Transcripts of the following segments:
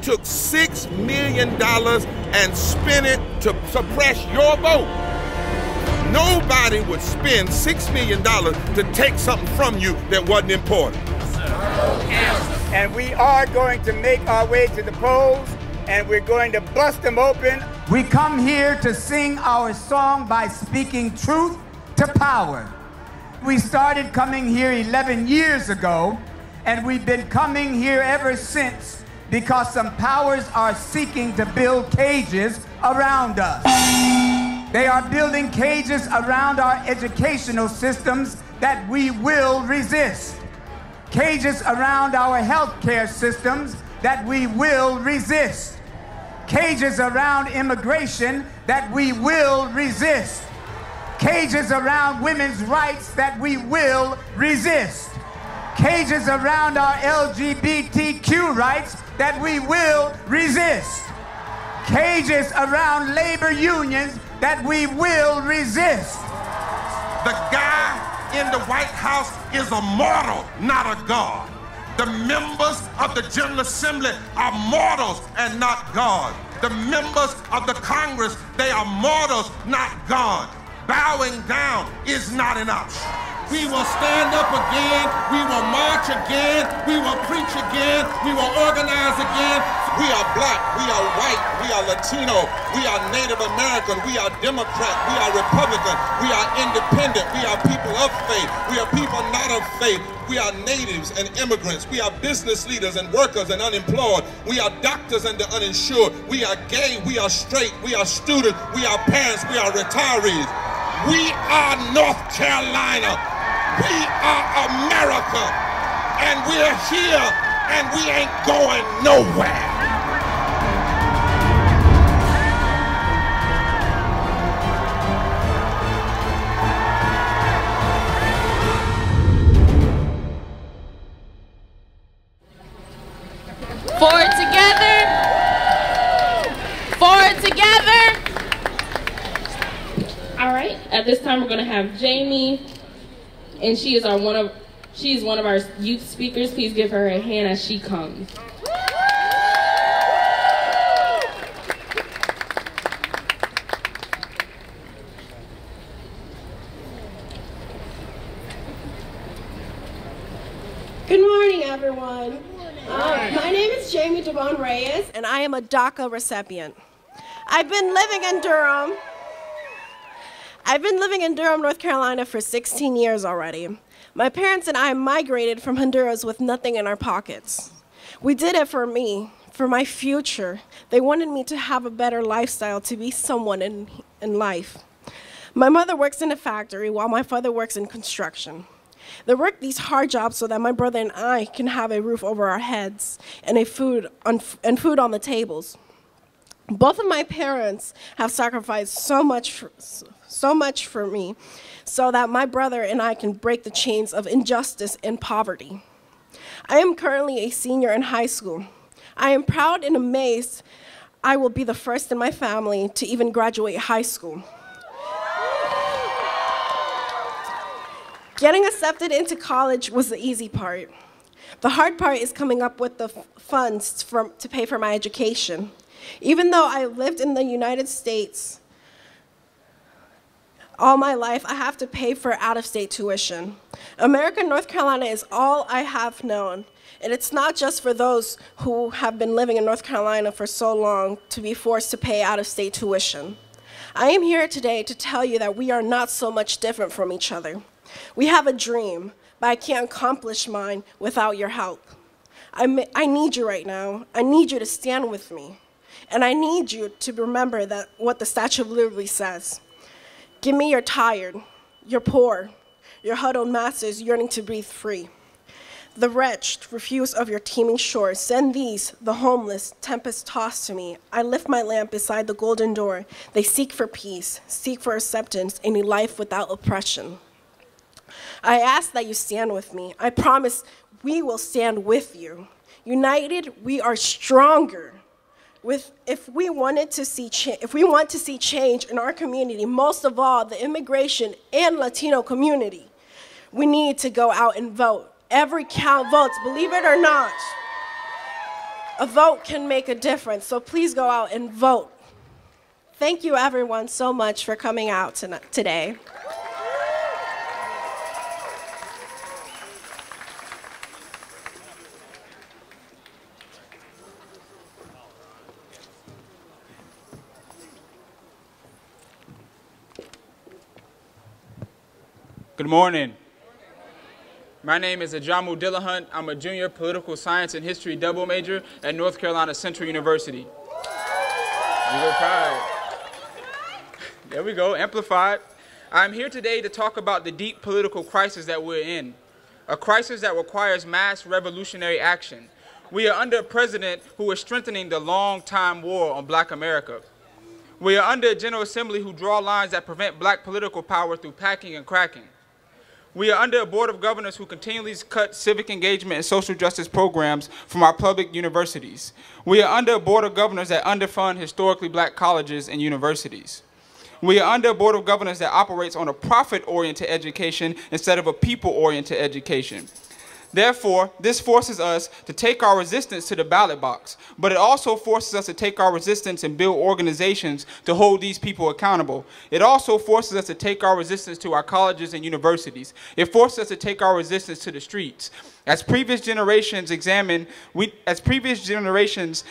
took $6 million and spent it to suppress your vote. Nobody would spend $6 million to take something from you that wasn't important. And we are going to make our way to the polls, and we're going to bust them open. We come here to sing our song by speaking truth to power. We started coming here 11 years ago, and we've been coming here ever since because some powers are seeking to build cages around us. They are building cages around our educational systems that we will resist. Cages around our healthcare systems that we will resist. Cages around immigration that we will resist. Cages around women's rights that we will resist. Cages around our LGBTQ rights that we will resist. Cages around labor unions that we will resist. The guy in the White House is a mortal, not a god. The members of the General Assembly are mortals and not God. The members of the Congress, they are mortals, not God. Bowing down is not an option. We will stand up again, we will march again, we will preach again, we will organize again. We are black, we are white, we are Latino, we are Native American, we are Democrat, we are Republican, we are independent, we are people of faith, we are people not of faith, we are natives and immigrants, we are business leaders and workers and unemployed, we are doctors and the uninsured, we are gay, we are straight, we are students, we are parents, we are retirees. We are North Carolina. We are America. And we're here and we ain't going nowhere. Forward together. Forward together. All right, at this time we're going to have Jamie, and she is one of our youth speakers. Please give her a hand as she comes. Good morning, everyone. My name is Jamie Devon Reyes, and I am a DACA recipient. I've been living in Durham, North Carolina for 16 years already. My parents and I migrated from Honduras with nothing in our pockets. We did it for me, for my future. They wanted me to have a better lifestyle, to be someone in life. My mother works in a factory while my father works in construction. They work these hard jobs so that my brother and I can have a roof over our heads and food on the tables. Both of my parents have sacrificed so much for me so that my brother and I can break the chains of injustice and poverty. I am currently a senior in high school. I am proud and amazed I will be the first in my family to even graduate high school. Getting accepted into college was the easy part. The hard part is coming up with the funds to pay for my education. Even though I lived in the United States all my life, I have to pay for out-of-state tuition. America and North Carolina is all I have known. And it's not just for those who have been living in North Carolina for so long to be forced to pay out-of-state tuition. I am here today to tell you that we are not so much different from each other. We have a dream, but I can't accomplish mine without your help. I need you right now. I need you to stand with me. And I need you to remember that what the Statue of Liberty says. Give me your tired, your poor, your huddled masses yearning to breathe free. The wretched refuse of your teeming shores. Send these, the homeless, tempest-tossed to me. I lift my lamp beside the golden door. They seek for peace, seek for acceptance, and a life without oppression. I ask that you stand with me. I promise we will stand with you. United, we are stronger. If we want to see change in our community, most of all the immigration and Latino community, we need to go out and vote. Every count votes, believe it or not. A vote can make a difference, so please go out and vote. Thank you everyone so much for coming out today. Good morning. My name is Ajamu Dillahunt. I'm a junior political science and history double major at North Carolina Central University. There we go, amplified. I'm here today to talk about the deep political crisis that we're in, a crisis that requires mass revolutionary action. We are under a president who is strengthening the long-time war on Black America. We are under a General Assembly who draw lines that prevent Black political power through packing and cracking. We are under a Board of Governors who continually cut civic engagement and social justice programs from our public universities. We are under a Board of Governors that underfund historically Black colleges and universities. We are under a Board of Governors that operates on a profit-oriented education instead of a people-oriented education. Therefore, this forces us to take our resistance to the ballot box, but it also forces us to take our resistance and build organizations to hold these people accountable. It also forces us to take our resistance to our colleges and universities. It forces us to take our resistance to the streets. As previous generations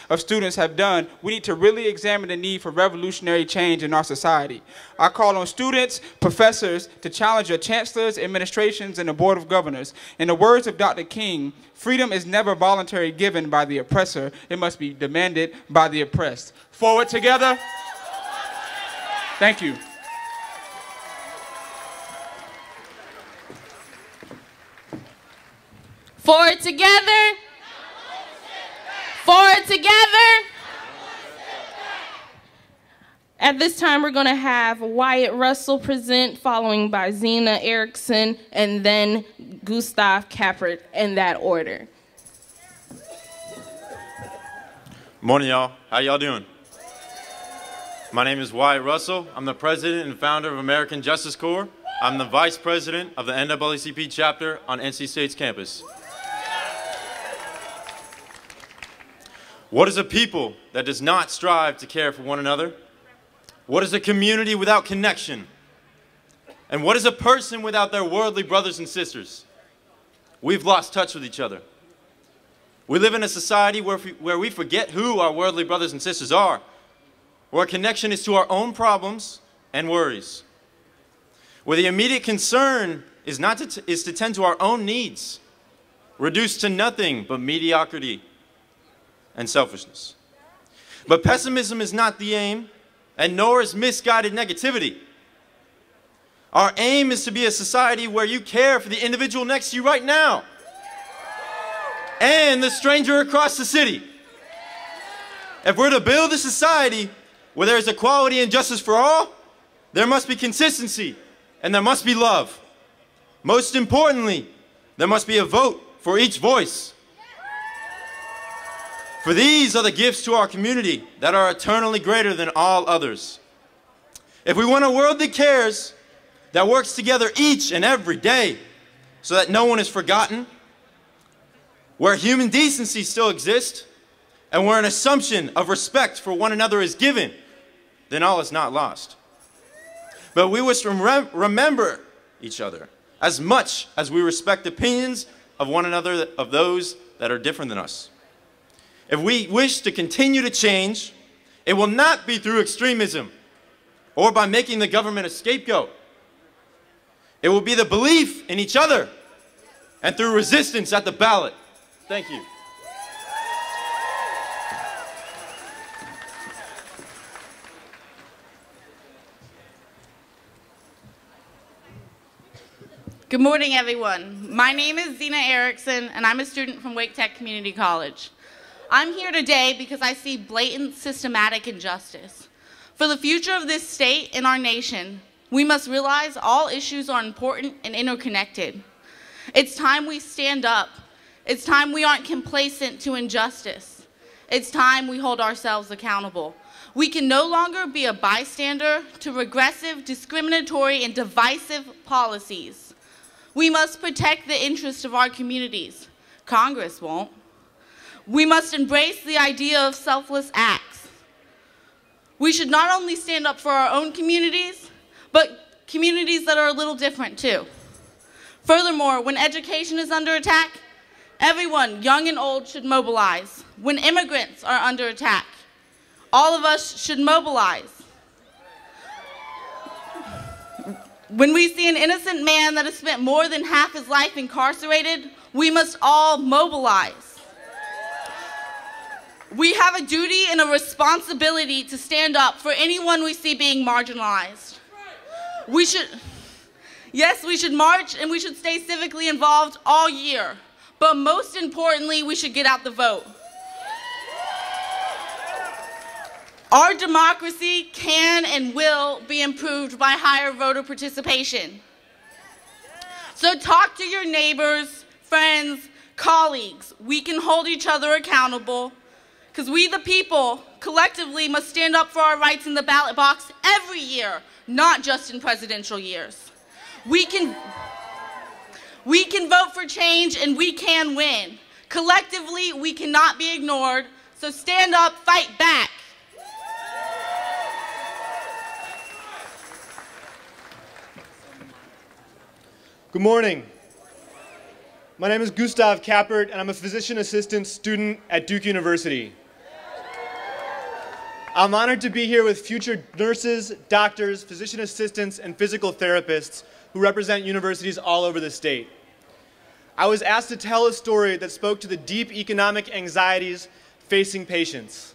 of students have done, we need to really examine the need for revolutionary change in our society. I call on students, professors, to challenge your chancellors, administrations, and the Board of Governors. In the words of Dr. King, freedom is never voluntarily given by the oppressor. It must be demanded by the oppressed. Forward together. Thank you. Forward together. Forward together. At this time, we're going to have Wyatt Russell present, following by Zena Erickson, and then Gustav Kappert in that order. Morning, y'all. How y'all doing? My name is Wyatt Russell. I'm the president and founder of American Justice Corps. I'm the vice president of the NAACP chapter on NC State's campus. What is a people that does not strive to care for one another? What is a community without connection? And what is a person without their worldly brothers and sisters? We've lost touch with each other. We live in a society where we forget who our worldly brothers and sisters are, where connection is to our own problems and worries, where the immediate concern is to tend to our own needs, reduced to nothing but mediocrity and selfishness. But pessimism is not the aim, and nor is misguided negativity. Our aim is to be a society where you care for the individual next to you right now and the stranger across the city. If we're to build a society where there is equality and justice for all, there must be consistency and there must be love. Most importantly, there must be a vote for each voice. For these are the gifts to our community that are eternally greater than all others. If we want a world that cares, that works together each and every day so that no one is forgotten, where human decency still exists, and where an assumption of respect for one another is given, then all is not lost. But we wish to remember each other as much as we respect opinions of one another, of those that are different than us. If we wish to continue to change, it will not be through extremism or by making the government a scapegoat. It will be the belief in each other and through resistance at the ballot. Thank you. Good morning, everyone. My name is Zena Erickson, and I'm a student from Wake Tech Community College. I'm here today because I see blatant systematic injustice. For the future of this state and our nation, we must realize all issues are important and interconnected. It's time we stand up. It's time we aren't complacent to injustice. It's time we hold ourselves accountable. We can no longer be a bystander to regressive, discriminatory, and divisive policies. We must protect the interests of our communities. Congress won't. We must embrace the idea of selfless acts. We should not only stand up for our own communities, but communities that are a little different too. Furthermore, when education is under attack, everyone, young and old, should mobilize. When immigrants are under attack, all of us should mobilize. When we see an innocent man that has spent more than half his life incarcerated, we must all mobilize. We have a duty and a responsibility to stand up for anyone we see being marginalized. We should march and we should stay civically involved all year. But most importantly, we should get out the vote. Our democracy can and will be improved by higher voter participation. So talk to your neighbors, friends, colleagues. We can hold each other accountable, because we the people collectively must stand up for our rights in the ballot box every year, not just in presidential years. We can vote for change and we can win. Collectively, we cannot be ignored, so stand up, fight back. Good morning. My name is Gustav Kappert, and I'm a physician assistant student at Duke University. I'm honored to be here with future nurses, doctors, physician assistants, and physical therapists who represent universities all over the state. I was asked to tell a story that spoke to the deep economic anxieties facing patients.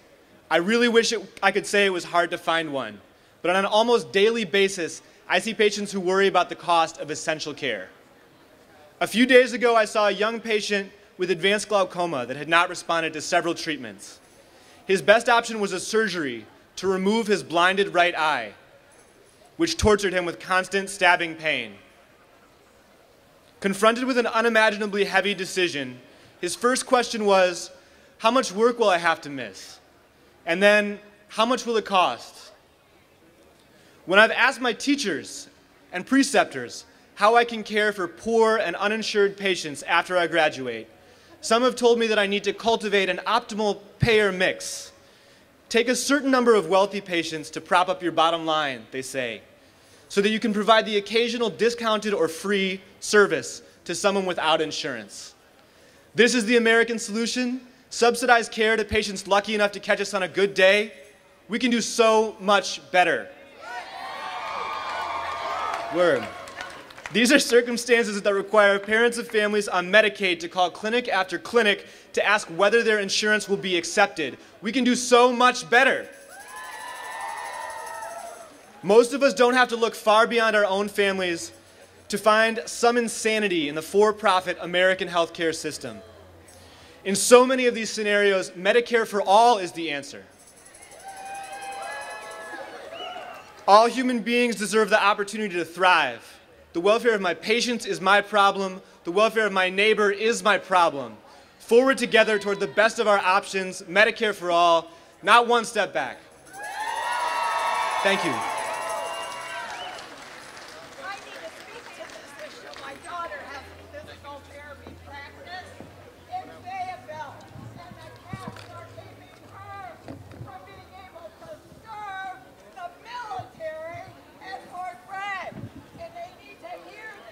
I really wish I could say it was hard to find one, but on an almost daily basis, I see patients who worry about the cost of essential care. A few days ago, I saw a young patient with advanced glaucoma that had not responded to several treatments. His best option was a surgery to remove his blinded right eye, which tortured him with constant stabbing pain. Confronted with an unimaginably heavy decision, his first question was, how much work will I have to miss? And then, how much will it cost? When I've asked my teachers and preceptors how I can care for poor and uninsured patients after I graduate, some have told me that I need to cultivate an optimal payer mix. Take a certain number of wealthy patients to prop up your bottom line, they say, so that you can provide the occasional discounted or free service to someone without insurance. This is the American solution: subsidized care to patients lucky enough to catch us on a good day. We can do so much better. Word. These are circumstances that require parents of families on Medicaid to call clinic after clinic to ask whether their insurance will be accepted. We can do so much better. Most of us don't have to look far beyond our own families to find some insanity in the for-profit American healthcare system. In so many of these scenarios, Medicare for all is the answer. All human beings deserve the opportunity to thrive. The welfare of my patients is my problem. The welfare of my neighbor is my problem. Forward together toward the best of our options, Medicare for all, not one step back. Thank you.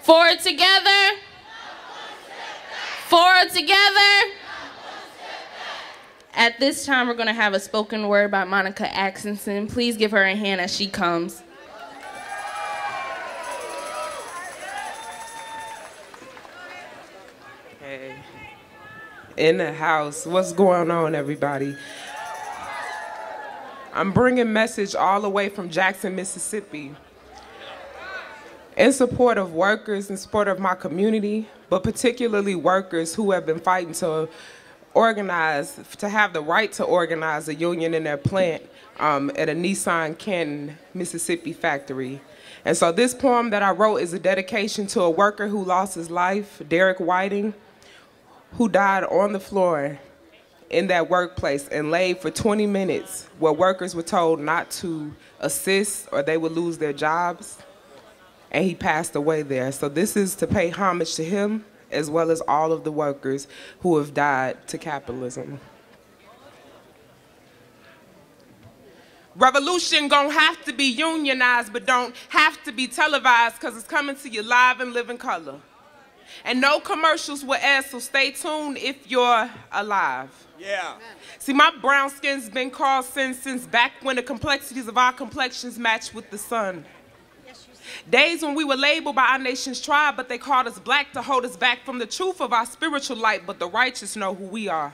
Forward together. Forward together. At this time, we're going to have a spoken word by Monica Atkinson. Please give her a hand as she comes. Hey, in the house, what's going on, everybody? I'm bringing message all the way from Jackson, Mississippi, in support of workers, in support of my community, but particularly workers who have been fighting to organize, to have the right to organize a union in their plant at a Nissan Canton, Mississippi factory. And so this poem that I wrote is a dedication to a worker who lost his life, Derek Whiting, who died on the floor in that workplace and laid for 20 minutes where workers were told not to assist or they would lose their jobs. And he passed away there. So this is to pay homage to him as well as all of the workers who have died to capitalism. Revolution gonna have to be unionized, but don't have to be televised, because it's coming to you live and live in color. And no commercials will air, so stay tuned if you're alive. Yeah. See, my brown skin's been called sin since back when the complexities of our complexions matched with the sun. Days when we were labeled by our nation's tribe, but they called us black to hold us back from the truth of our spiritual light, but the righteous know who we are.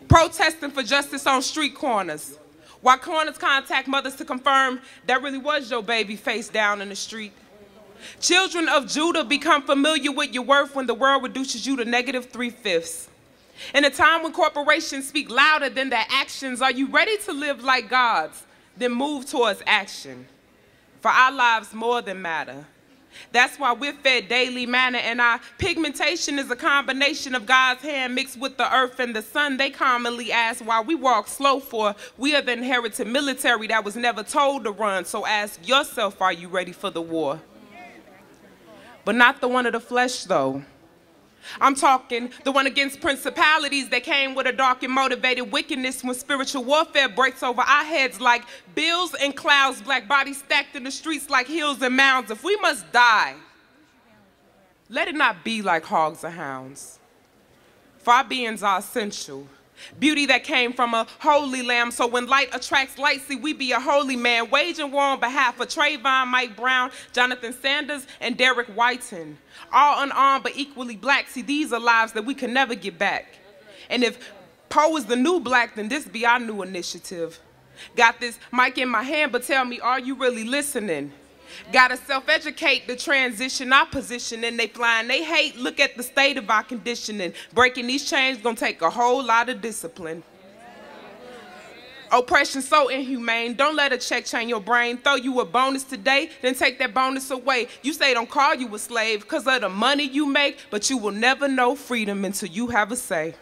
Protesting for justice on street corners, while corners contact mothers to confirm that really was your baby face down in the street. Children of Judah become familiar with your worth when the world reduces you to -3/5. In a time when corporations speak louder than their actions, are you ready to live like gods? Then move towards action. For our lives more than matter. That's why we're fed daily manna, and our pigmentation is a combination of God's hand mixed with the earth and the sun. They commonly ask why we walk slow, for we are the inherited military that was never told to run. So ask yourself, are you ready for the war? But not the one of the flesh, though. I'm talking the one against principalities that came with a dark and motivated wickedness, when spiritual warfare breaks over our heads like bills and clouds, black bodies stacked in the streets like hills and mounds. If we must die, let it not be like hogs or hounds. For our beings are essential. Beauty that came from a holy lamb, so when light attracts light, see, we be a holy man, waging war on behalf of Trayvon, Mike Brown, Jonathan Sanders, and Derek Whiten. All unarmed but equally black. See, these are lives that we can never get back. And if Poe is the new black, then this be our new initiative. Got this mic in my hand, but tell me, are you really listening? Gotta self-educate the transition, our position, and they flying, they hate. Look at the state of our conditioning. Breaking these chains gonna take a whole lot of discipline. Oppression so inhumane, don't let a check change your brain. Throw you a bonus today, then take that bonus away. You say don't call you a slave because of the money you make, but you will never know freedom until you have a say.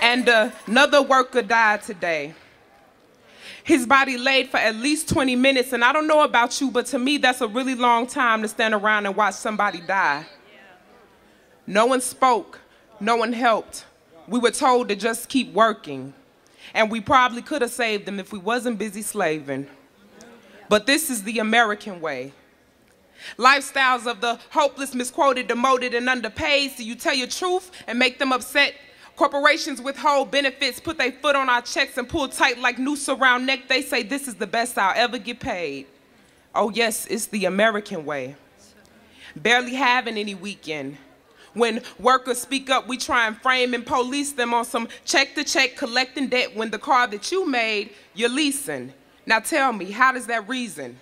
And another worker died today. His body laid for at least 20 minutes, and I don't know about you, but to me, that's a really long time to stand around and watch somebody die. No one spoke, no one helped. We were told to just keep working, and we probably could have saved them if we wasn't busy slaving. But this is the American way. Lifestyles of the hopeless, misquoted, demoted, and underpaid, so you tell your truth and make them upset. Corporations withhold benefits, put their foot on our checks and pull tight like noose around neck. They say this is the best I'll ever get paid. Oh yes, it's the American way. Barely having any weekend. When workers speak up, we try and frame and police them on some check-to-check collecting debt when the car that you made, you're leasing. Now tell me, how does that reason?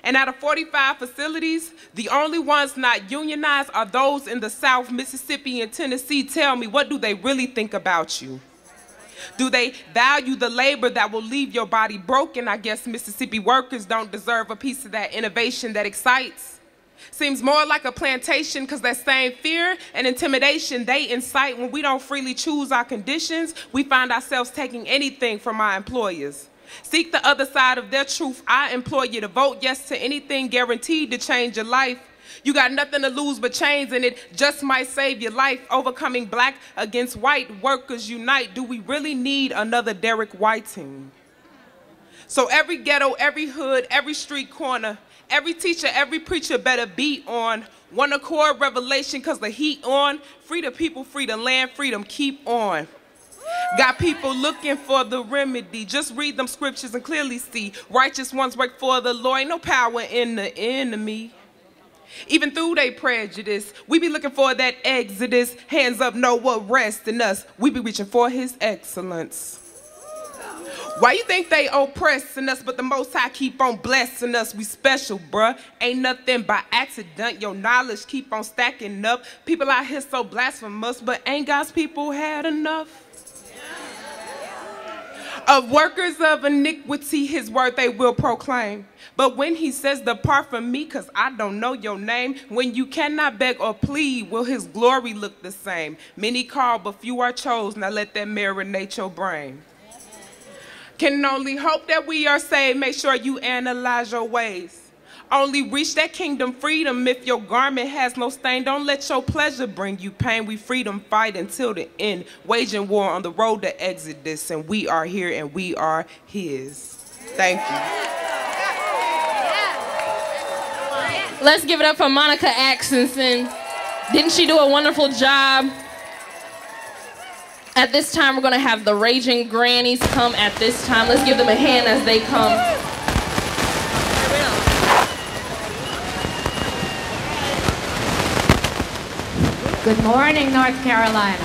And out of 45 facilities, the only ones not unionized are those in the South, Mississippi, and Tennessee. Tell me, what do they really think about you? Do they value the labor that will leave your body broken? I guess Mississippi workers don't deserve a piece of that innovation that excites. Seems more like a plantation, because that same fear and intimidation they incite when we don't freely choose our conditions, we find ourselves taking anything from our employers. Seek the other side of their truth. I implore you to vote yes to anything guaranteed to change your life. You got nothing to lose but chains, and it just might save your life. Overcoming black against white, workers unite. Do we really need another Derek Whiting? So every ghetto, every hood, every street corner, every teacher, every preacher better be on one accord, revelation, because the heat on. Free the people, free the land, freedom, keep on. Got people looking for the remedy. Just read them scriptures and clearly see. Righteous ones work for the Lord. Ain't no power in the enemy. Even through they prejudice, we be looking for that exodus. Hands up, know what rests in us. We be reaching for his excellence. Why you think they oppressing us, but the Most High keep on blessing us? We special, bruh. Ain't nothing by accident. Your knowledge keep on stacking up. People out here so blasphemous, but ain't God's people had enough? Of workers of iniquity, his word they will proclaim. But when he says, depart from me, because I don't know your name, when you cannot beg or plead, will his glory look the same? Many call, but few are chosen. Now let that marinate your brain. Can only hope that we are saved. Make sure you analyze your ways. Only reach that kingdom freedom if your garment has no stain. Don't let your pleasure bring you pain. We freedom fight until the end, waging war on the road to Exodus, and we are here and we are his. Thank you. Let's give it up for Monica Atkinson. Didn't she do a wonderful job? At this time, we're going to have the Raging Grannies come at this time. Let's give them a hand as they come. Good morning, North Carolina.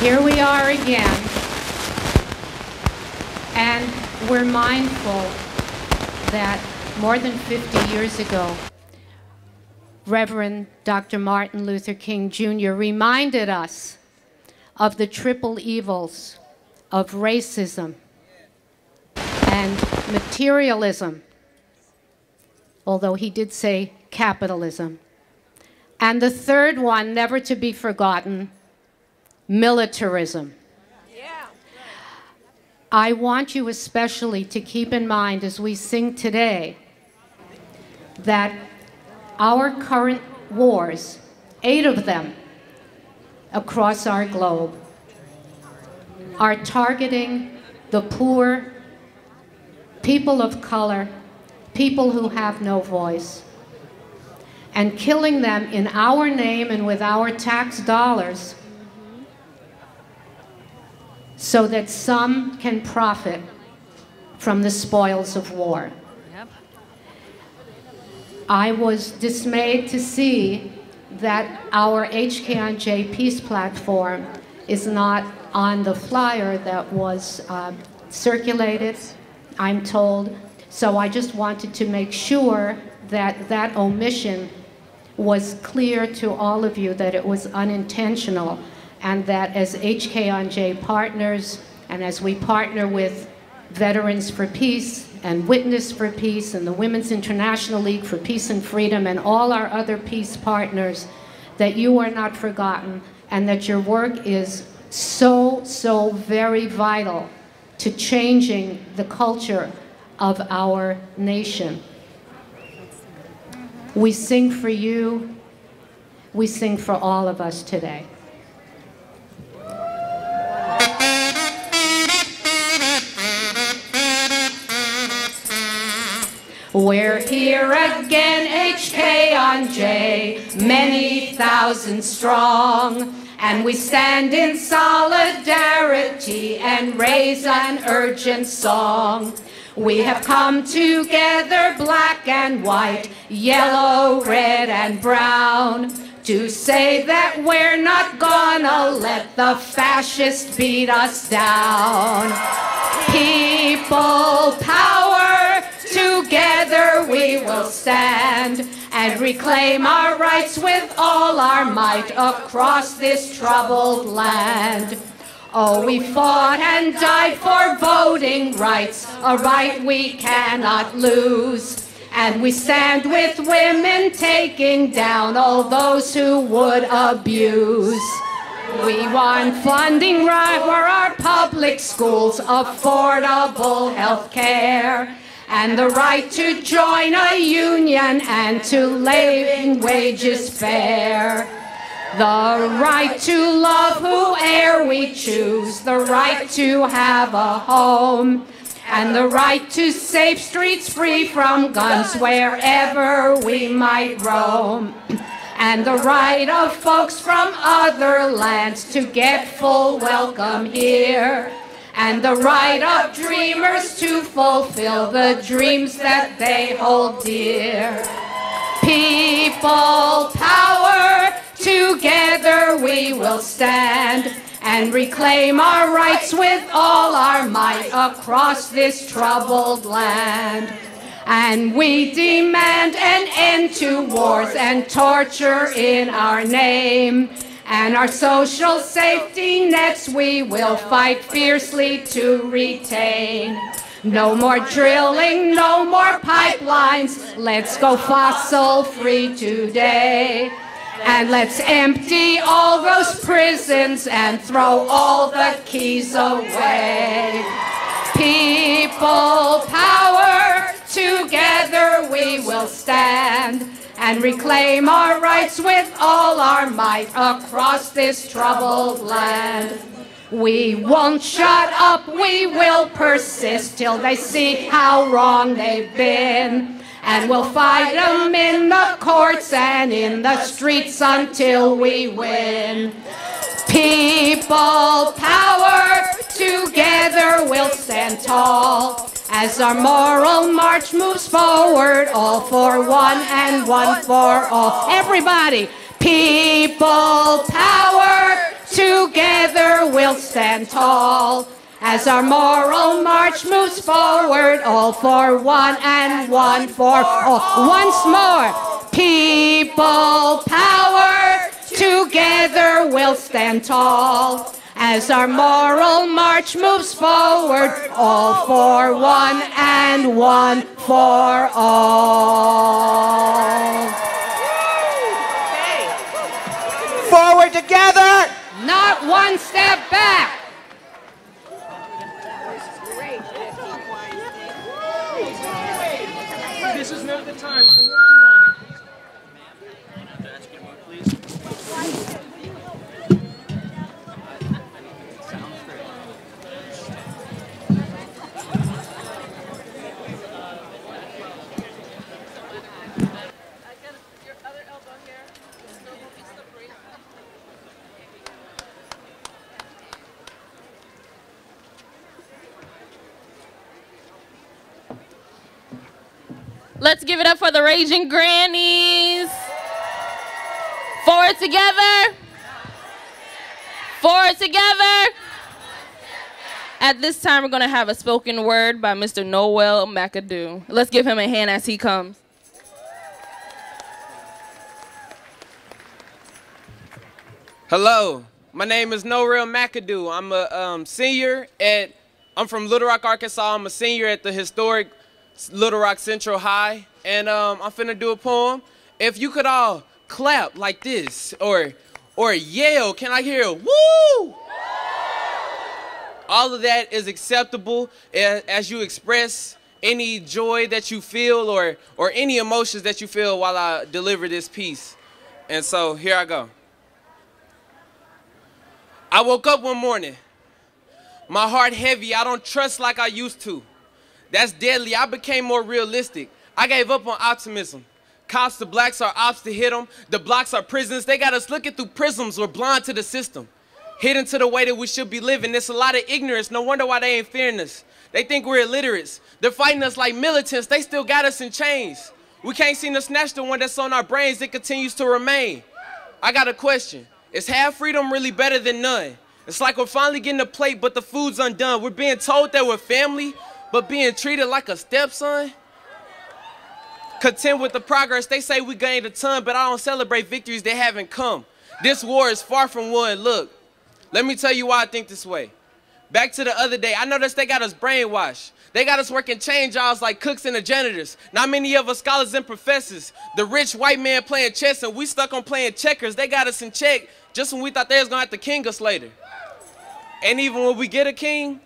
Here we are again, and we're mindful that more than 50 years ago, Reverend Dr. Martin Luther King Jr. reminded us of the triple evils of racism and materialism, although he did say capitalism. And the third one, never to be forgotten, militarism. I want you especially to keep in mind as we sing today that our current wars, 8 of them across our globe, are targeting the poor, people of color, people who have no voice, and killing them in our name and with our tax dollars so that some can profit from the spoils of war. I was dismayed to see that our HKonJ peace platform is not on the flyer that was circulated, I'm told. So I just wanted to make sure that that omission was clear to all of you, that it was unintentional, and that as HKonJ partners and as we partner with Veterans for Peace and Witness for Peace and the Women's International League for Peace and Freedom and all our other peace partners, that you are not forgotten and that your work is so very vital to changing the culture of our nation. We sing for you, we sing for all of us today. We're here again, HKonJ, many thousand strong, and we stand in solidarity and raise an urgent song. We have come together, black and white, yellow, red, and brown, to say that we're not gonna let the fascists beat us down. People power, together we will stand and reclaim our rights with all our might across this troubled land. Oh, we fought and died for voting rights, a right we cannot lose. And we stand with women taking down all those who would abuse. We want funding right for our public schools, affordable health care, and the right to join a union and to living wages fair. The right to love whoe'er we choose, the right to have a home, and the right to safe streets free from guns wherever we might roam. And the right of folks from other lands to get full welcome here. And the right of dreamers to fulfill the dreams that they hold dear. People power, together we will stand and reclaim our rights with all our might across this troubled land. And we demand an end to wars and torture in our name. And our social safety nets we will fight fiercely to retain. No more drilling, no more pipelines. Let's go fossil free today. And let's empty all those prisons and throw all the keys away. People power, stand and reclaim our rights with all our might across this troubled land. We won't shut up, we will persist till they see how wrong they've been. And we'll fight them in the courts and in the streets until we win. People power, together we'll stand tall as our moral march moves forward, all for one and one for all. Everybody, people power, together we'll stand tall as our moral march moves forward, all for one and one for all. Once more, people power, together we'll stand tall as our moral march moves forward, all for one and one for all. Forward together! Not one step back. This is not the time. I'm working on it. Let's give it up for the Raging Grannies. Forward together. Forward together. At this time, we're going to have a spoken word by Mr. Noel McAdoo. Let's give him a hand as he comes. Hello, my name is Noel McAdoo. I'm a senior I'm from Little Rock, Arkansas. I'm a senior at the historic Little Rock Central High, and I'm finna do a poem. If you could all clap like this, or yell, can I hear a woo? All of that is acceptable as you express any joy that you feel or any emotions that you feel while I deliver this piece. And so here I go. I woke up one morning, my heart heavy, I don't trust like I used to. That's deadly. I became more realistic. I gave up on optimism. Cops to blacks are ops to hit them. The blocks are prisons. They got us looking through prisms. We're blind to the system. Hidden to the way that we should be living. There's a lot of ignorance. No wonder why they ain't fearing us. They think we're illiterates. They're fighting us like militants. They still got us in chains. We can't seem to snatch the one that's on our brains. It continues to remain. I got a question. Is half freedom really better than none? It's like we're finally getting a plate, but the food's undone. We're being told that we're family, but being treated like a stepson? Content with the progress, they say we gained a ton, but I don't celebrate victories that haven't come. This war is far from one. Look, let me tell you why I think this way. Back to the other day, I noticed they got us brainwashed. They got us working chain jobs like cooks and the janitors. Not many of us scholars and professors. The rich white man playing chess and we stuck on playing checkers. They got us in check just when we thought they was gonna have to king us later. And even when we get a king,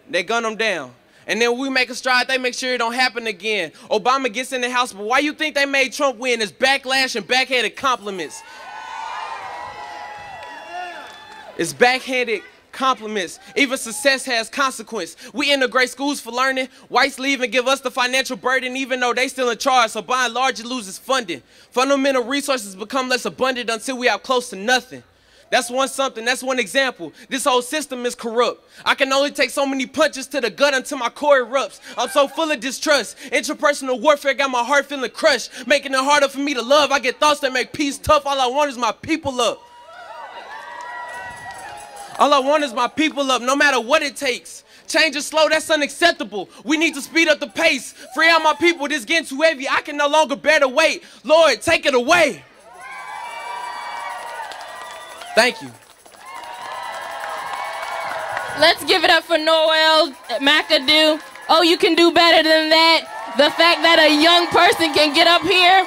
they gun them down. And then when we make a stride, they make sure it don't happen again. Obama gets in the house, but why you think they made Trump win? It's backlash and backhanded compliments. It's backhanded compliments. Even success has consequence. We integrate schools for learning. Whites leave and give us the financial burden even though they still in charge. So by and large, it loses funding. Fundamental resources become less abundant until we have close to nothing. That's one example. This whole system is corrupt. I can only take so many punches to the gut until my core erupts. I'm so full of distrust. Interpersonal warfare got my heart feeling crushed, making it harder for me to love. I get thoughts that make peace tough. All I want is my people up. All I want is my people up, no matter what it takes. Change is slow, that's unacceptable. We need to speed up the pace. Free out my people, this getting too heavy. I can no longer bear the weight. Lord, take it away. Thank you. Let's give it up for Noel McAdoo. Oh, you can do better than that. The fact that a young person can get up here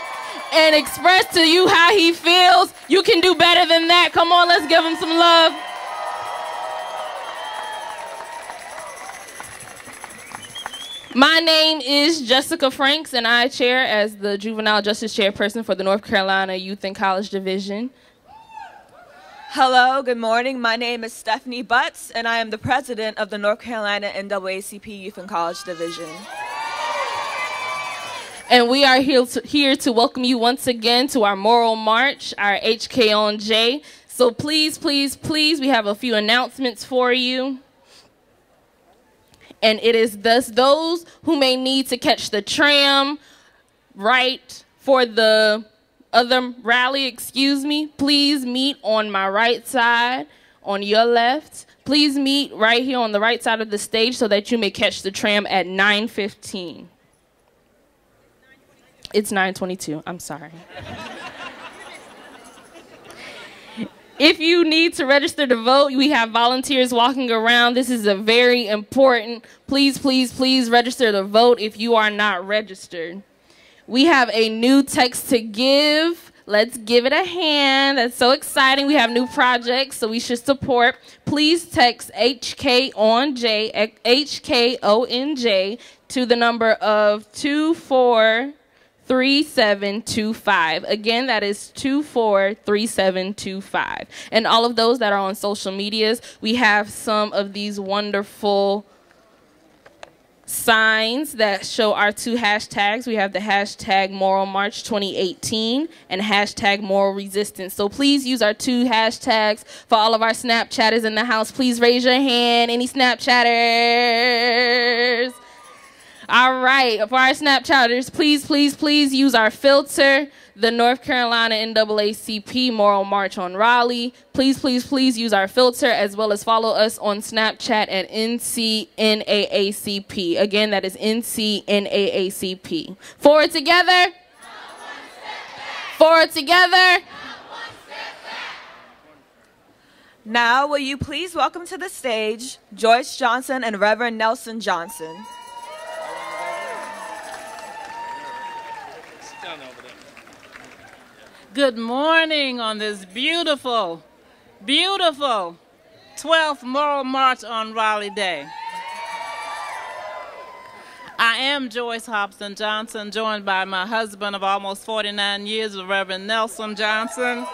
and express to you how he feels, you can do better than that. Come on, let's give him some love. My name is Jessica Franks, and I chair as the Juvenile Justice Chairperson for the North Carolina Youth and College Division. Hello, good morning. My name is Stephanie Butts, and I am the president of the North Carolina NAACP Youth and College Division. And we are here to welcome you once again to our Moral March, our HKonJ. So please, please, please, we have a few announcements for you. And it is thus those who may need to catch the tram right for the other rally, please meet on my right side, on your left. Please meet right here on the right side of the stage so that you may catch the tram at 9:15. It's 9:22, I'm sorry. If you need to register to vote, we have volunteers walking around. This is a very important, please, please, please register to vote if you are not registered. We have a new text to give. Let's give it a hand. That's so exciting. We have new projects, so we should support. Please text HKonJ, HKonJ to the number of 243725. Again, that is 243725. And all of those that are on social medias, we have some of these wonderful signs that show our two hashtags. We have the hashtag Moral March 2018 and hashtag Moral Resistance. So please use our two hashtags. For all of our Snapchatters in the house, please raise your hand. Any Snapchatters? All right, for our Snapchatters, please, please, please use our filter, the North Carolina NAACP Moral March on Raleigh. Please, please, please use our filter, as well as follow us on Snapchat at NCNAACP. Again, that is NCNAACP. Forward together. Forward together. Now, will you please welcome to the stage Joyce Johnson and Reverend Nelson Johnson. Good morning on this beautiful, beautiful 12th Moral March on Raleigh Day. I am Joyce Hobson Johnson, joined by my husband of almost 49 years, the Reverend Nelson Johnson,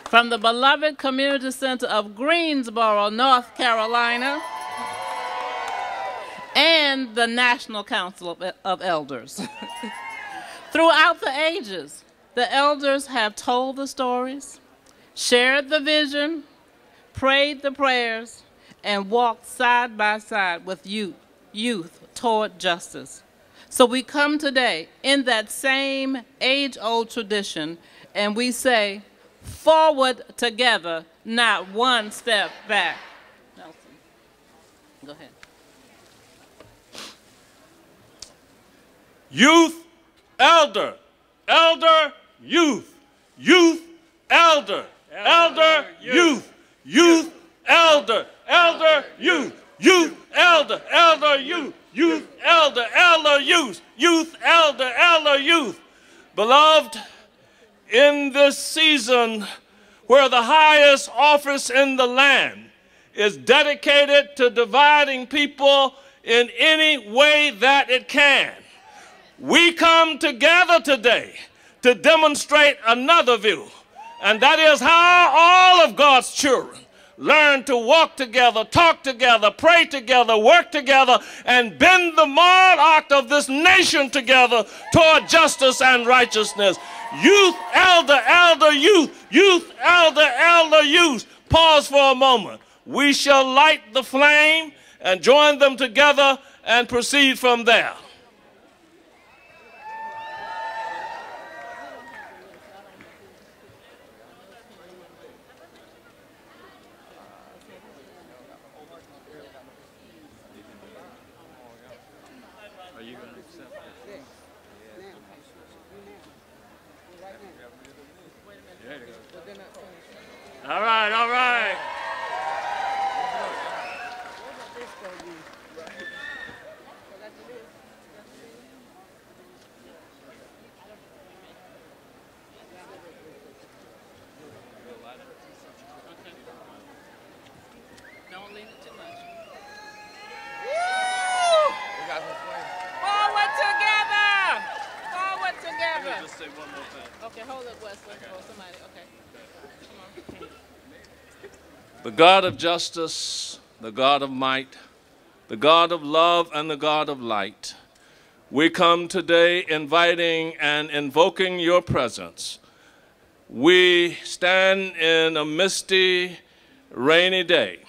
from the beloved Community Center of Greensboro, North Carolina, and the National Council of Elders. Throughout the ages, the elders have told the stories, shared the vision, prayed the prayers, and walked side by side with youth toward justice. So we come today in that same age-old tradition, and we say, forward together, not one step back. Nelson, go ahead. Youth, elder, elder, youth, youth, elder, elder, youth, youth, elder, elder, youth, youth, elder, elder, youth, youth, elder, elder, youth, youth, elder, elder, youth. Beloved, in this season where the highest office in the land is dedicated to dividing people in any way that it can, we come together today to demonstrate another view, and that is how all of God's children learn to walk together, talk together, pray together, work together, and bend the moral arc of this nation together toward justice and righteousness. Youth, elder, elder, youth, youth, elder, elder, youth. Pause for a moment. We shall light the flame and join them together and proceed from there. All right, all right. Don't lean it too much. the God of justice, the God of might, the God of love, and the God of light. We come today inviting and invoking your presence. We stand in a misty, rainy day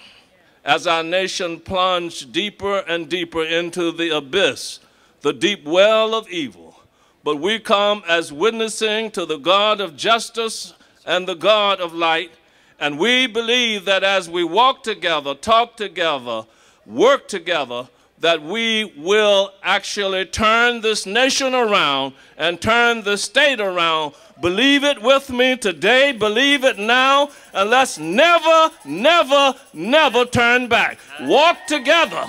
as our nation plunged deeper and deeper into the abyss, the deep well of evil. But we come as witnessing to the God of justice and the God of light, and we believe that as we walk together, talk together, work together, that we will actually turn this nation around and turn the state around. Believe it with me today, believe it now, and let's never, never, never turn back. Walk together,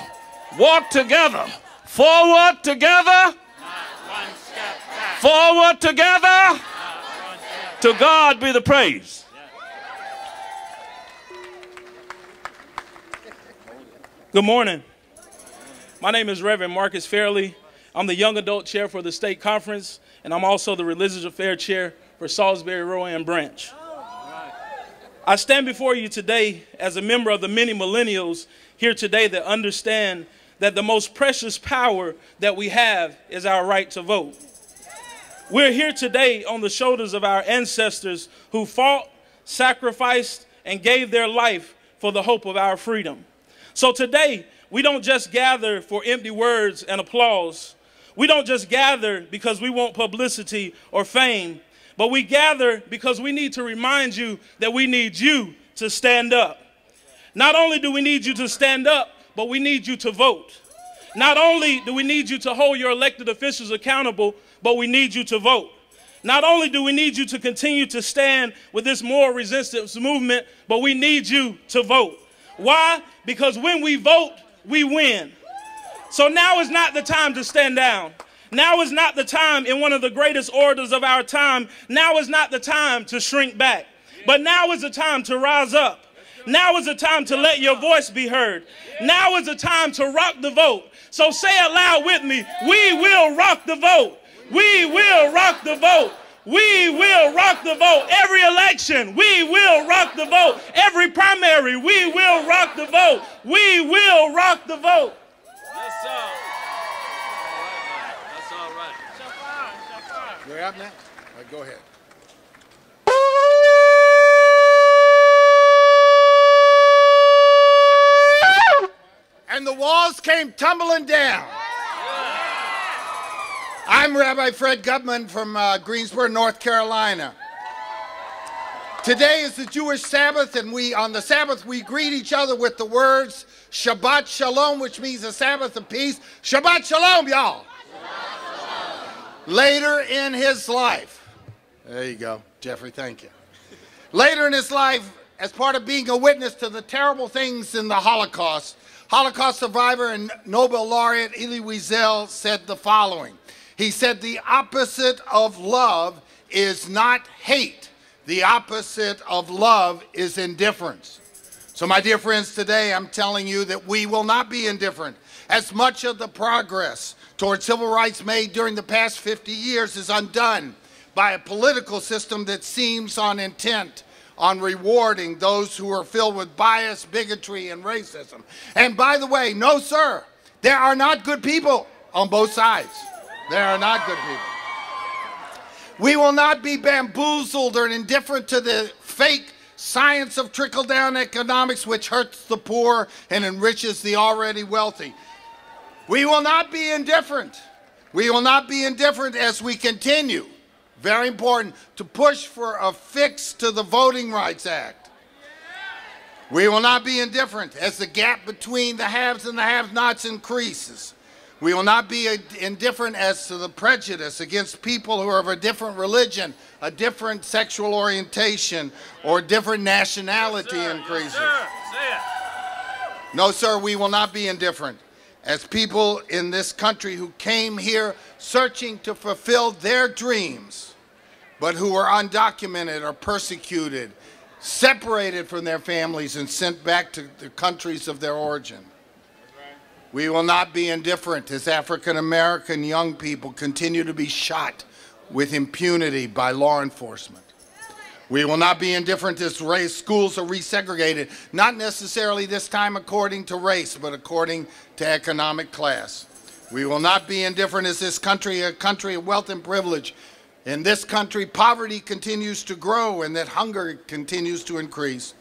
forward together, forward together. To God be the praise. Good morning. My name is Reverend Marcus Fairley. I'm the Young Adult Chair for the State Conference, and I'm also the Religious Affairs Chair for Salisbury, Row, and Branch. I stand before you today as a member of the many millennials here today that understand that the most precious power that we have is our right to vote. We're here today on the shoulders of our ancestors who fought, sacrificed, and gave their life for the hope of our freedom. So today, we don't just gather for empty words and applause. We don't just gather because we want publicity or fame, but we gather because we need to remind you that we need you to stand up. Not only do we need you to stand up, but we need you to vote. Not only do we need you to hold your elected officials accountable, but we need you to vote. Not only do we need you to continue to stand with this moral resistance movement, but we need you to vote. Why? Because when we vote, we win. So now is not the time to stand down. Now is not the time in one of the greatest orders of our time. Now is not the time to shrink back. But now is the time to rise up. Now is the time to let your voice be heard. Now is the time to rock the vote. So say it loud with me. We will rock the vote. We will rock the vote. We will rock the vote. Every election, we will rock the vote. Every primary, we will rock the vote. We will rock the vote. Yes, sir. That's all right. You're up next. All right, go ahead. And the walls came tumbling down. I'm Rabbi Fred Gutman from Greensboro, North Carolina. Today is the Jewish Sabbath, and on the Sabbath we greet each other with the words Shabbat Shalom, which means a Sabbath of peace. Shabbat Shalom, y'all. Later in his life, there you go, Jeffrey, thank you. Later in his life, as part of being a witness to the terrible things in the Holocaust survivor and Nobel laureate Elie Wiesel said the following. He said, the opposite of love is not hate. The opposite of love is indifference. So my dear friends, today I'm telling you that we will not be indifferent. As much of the progress toward civil rights made during the past 50 years is undone by a political system that seems on intent on rewarding those who are filled with bias, bigotry, and racism. And by the way, no, sir, there are not good people on both sides. There are not good people. We will not be bamboozled or indifferent to the fake science of trickle-down economics, which hurts the poor and enriches the already wealthy. We will not be indifferent. We will not be indifferent as we continue, very important, to push for a fix to the Voting Rights Act. We will not be indifferent as the gap between the haves and the have-nots increases. We will not be indifferent as to the prejudice against people who are of a different religion, a different sexual orientation, or different nationality increases. No, sir, we will not be indifferent as people in this country who came here searching to fulfill their dreams, but who were undocumented or persecuted, separated from their families and sent back to the countries of their origin. We will not be indifferent as African-American young people continue to be shot with impunity by law enforcement. We will not be indifferent as race. Schools are resegregated, not necessarily this time according to race, but according to economic class. We will not be indifferent as this country, a country of wealth and privilege. In this country, poverty continues to grow and that hunger continues to increase.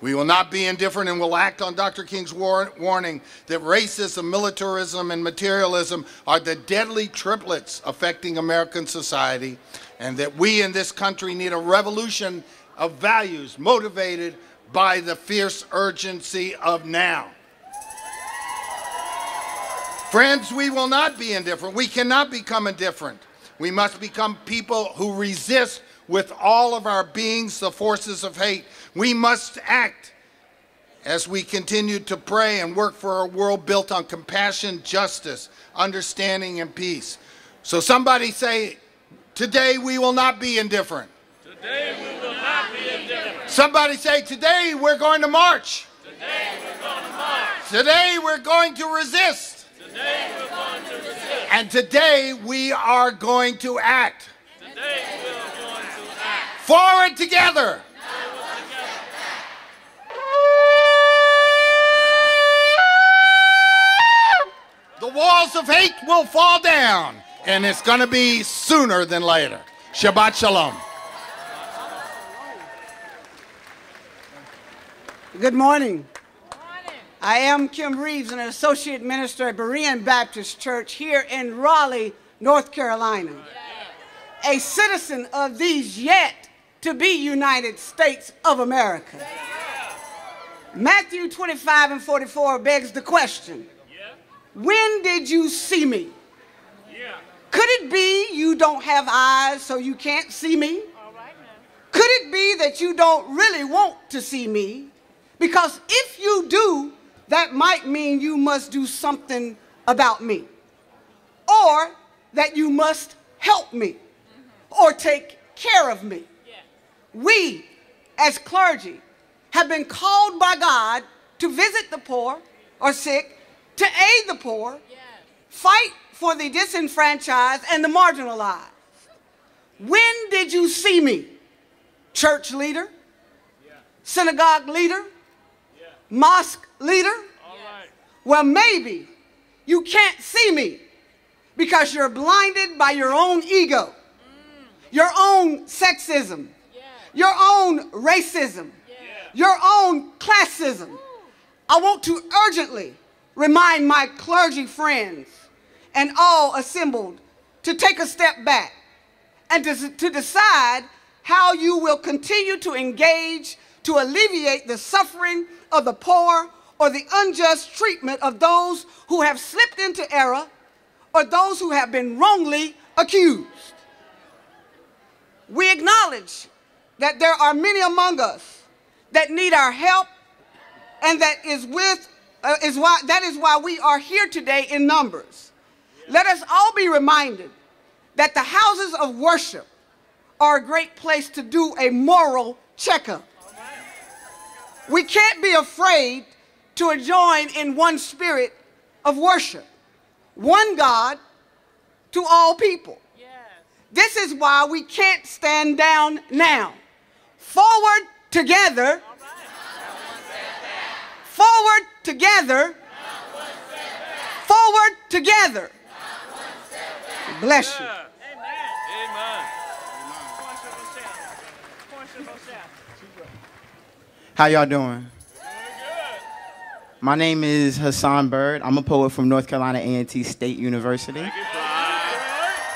We will not be indifferent and will act on Dr. King's warning that racism, militarism, and materialism are the deadly triplets affecting American society, and that we in this country need a revolution of values motivated by the fierce urgency of now. Friends, we will not be indifferent. We cannot become indifferent. We must become people who resist with all of our beings the forces of hate. We must act as we continue to pray and work for a world built on compassion, justice, understanding, and peace. So somebody say, today we will not be indifferent. Today we will not be indifferent. Somebody say, today we're going to march. Today we're going to march. Today we're going to resist. Today we're going to resist. And today we are going to act. Today we're going to act. Forward together. The walls of hate will fall down, and it's going to be sooner than later. Shabbat Shalom. Good morning. I am Kim Reeves, an associate minister at Berean Baptist Church here in Raleigh, North Carolina. A citizen of these yet to be United States of America. Matthew 25 and 44 begs the question, when did you see me? Could it be you don't have eyes so you can't see me? Could it be that you don't really want to see me? Because if you do, that might mean you must do something about me, or that you must help me, or take care of me. We, as clergy, have been called by God to visit the poor or sick, to aid the poor, fight for the disenfranchised and the marginalized. When did you see me? Church leader, synagogue leader, mosque leader? Well, maybe you can't see me because you're blinded by your own ego, your own sexism, your own racism, your own classism. I want to urgently remind my clergy friends and all assembled to take a step back and to decide how you will continue to engage to alleviate the suffering of the poor or the unjust treatment of those who have slipped into error or those who have been wrongly accused. We acknowledge that there are many among us that need our help, and that is why we are here today in numbers. Let us all be reminded that the houses of worship are a great place to do a moral checkup. We can't be afraid to join in one spirit of worship, one God to all people. This is why we can't stand down now. Forward together. Forward together. Forward together. Bless you. How y'all doing? My name is Hassan Bird. I'm a poet from North Carolina A&T State University.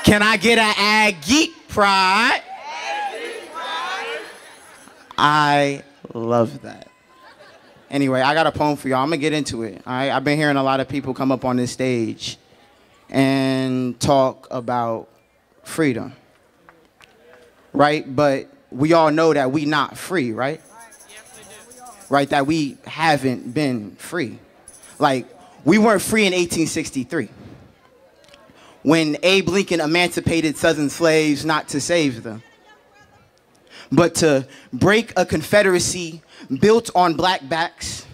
Can I get an Aggie pride? I love that. Anyway, I got a poem for y'all. I'm gonna get into it. I've been hearing a lot of people come up on this stage and talk about freedom, right? But we all know that we not free, right? Right, that we haven't been free. Like, we weren't free in 1863 when Abe Lincoln emancipated Southern slaves, not to save them, but to break a confederacy built on black backs,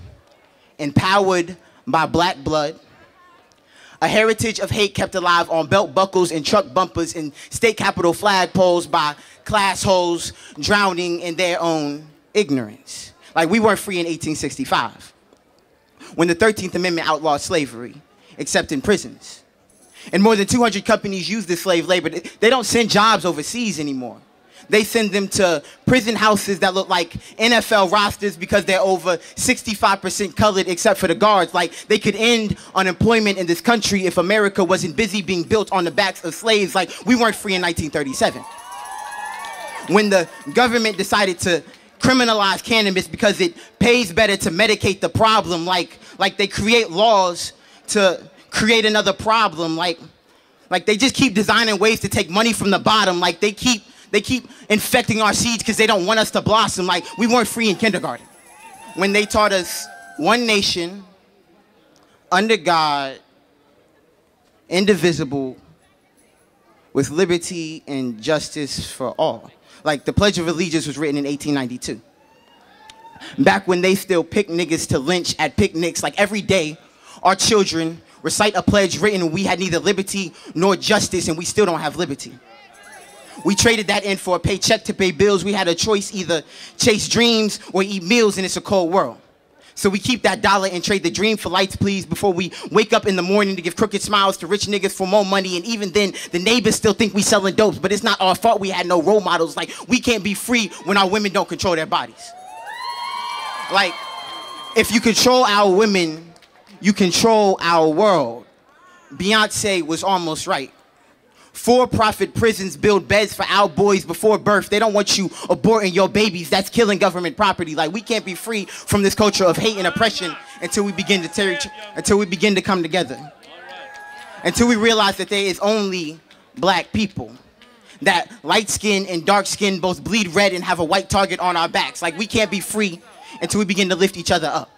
empowered by black blood, A heritage of hate kept alive on belt buckles and truck bumpers and state capitol flagpoles by class holes drowning in their own ignorance. Like, we weren't free in 1865 when the 13th Amendment outlawed slavery, except in prisons. And more than 200 companies use this slave labor. They don't send jobs overseas anymore. They send them to prison houses that look like NFL rosters because they're over 65% colored except for the guards. Like, they could end unemployment in this country if America wasn't busy being built on the backs of slaves. Like, we weren't free in 1937. When the government decided to criminalize cannabis because it pays better to medicate the problem, like they create laws to create another problem. Like they just keep designing ways to take money from the bottom. Like, they keep infecting our seeds because they don't want us to blossom. Like, we weren't free in kindergarten when they taught us one nation, under God, indivisible, with liberty and justice for all. Like, the Pledge of Allegiance was written in 1892. Back when they still pick niggas to lynch at picnics, like, every day, our children recite a pledge written when we had neither liberty nor justice, and we still don't have liberty. We traded that in for a paycheck to pay bills. We had a choice, either chase dreams or eat meals, and it's a cold world. So we keep that dollar and trade the dream for lights, please, before we wake up in the morning to give crooked smiles to rich niggas for more money. And even then, the neighbors still think we selling dopes, but it's not our fault we had no role models. Like, we can't be free when our women don't control their bodies. Like, if you control our women, you control our world. Beyonce was almost right. For-profit prisons build beds for our boys before birth. They don't want you aborting your babies. That's killing government property. Like, we can't be free from this culture of hate and oppression until we begin to come together. Until we realize that there is only black people. That light skin and dark skin both bleed red and have a white target on our backs. Like, we can't be free until we begin to lift each other up.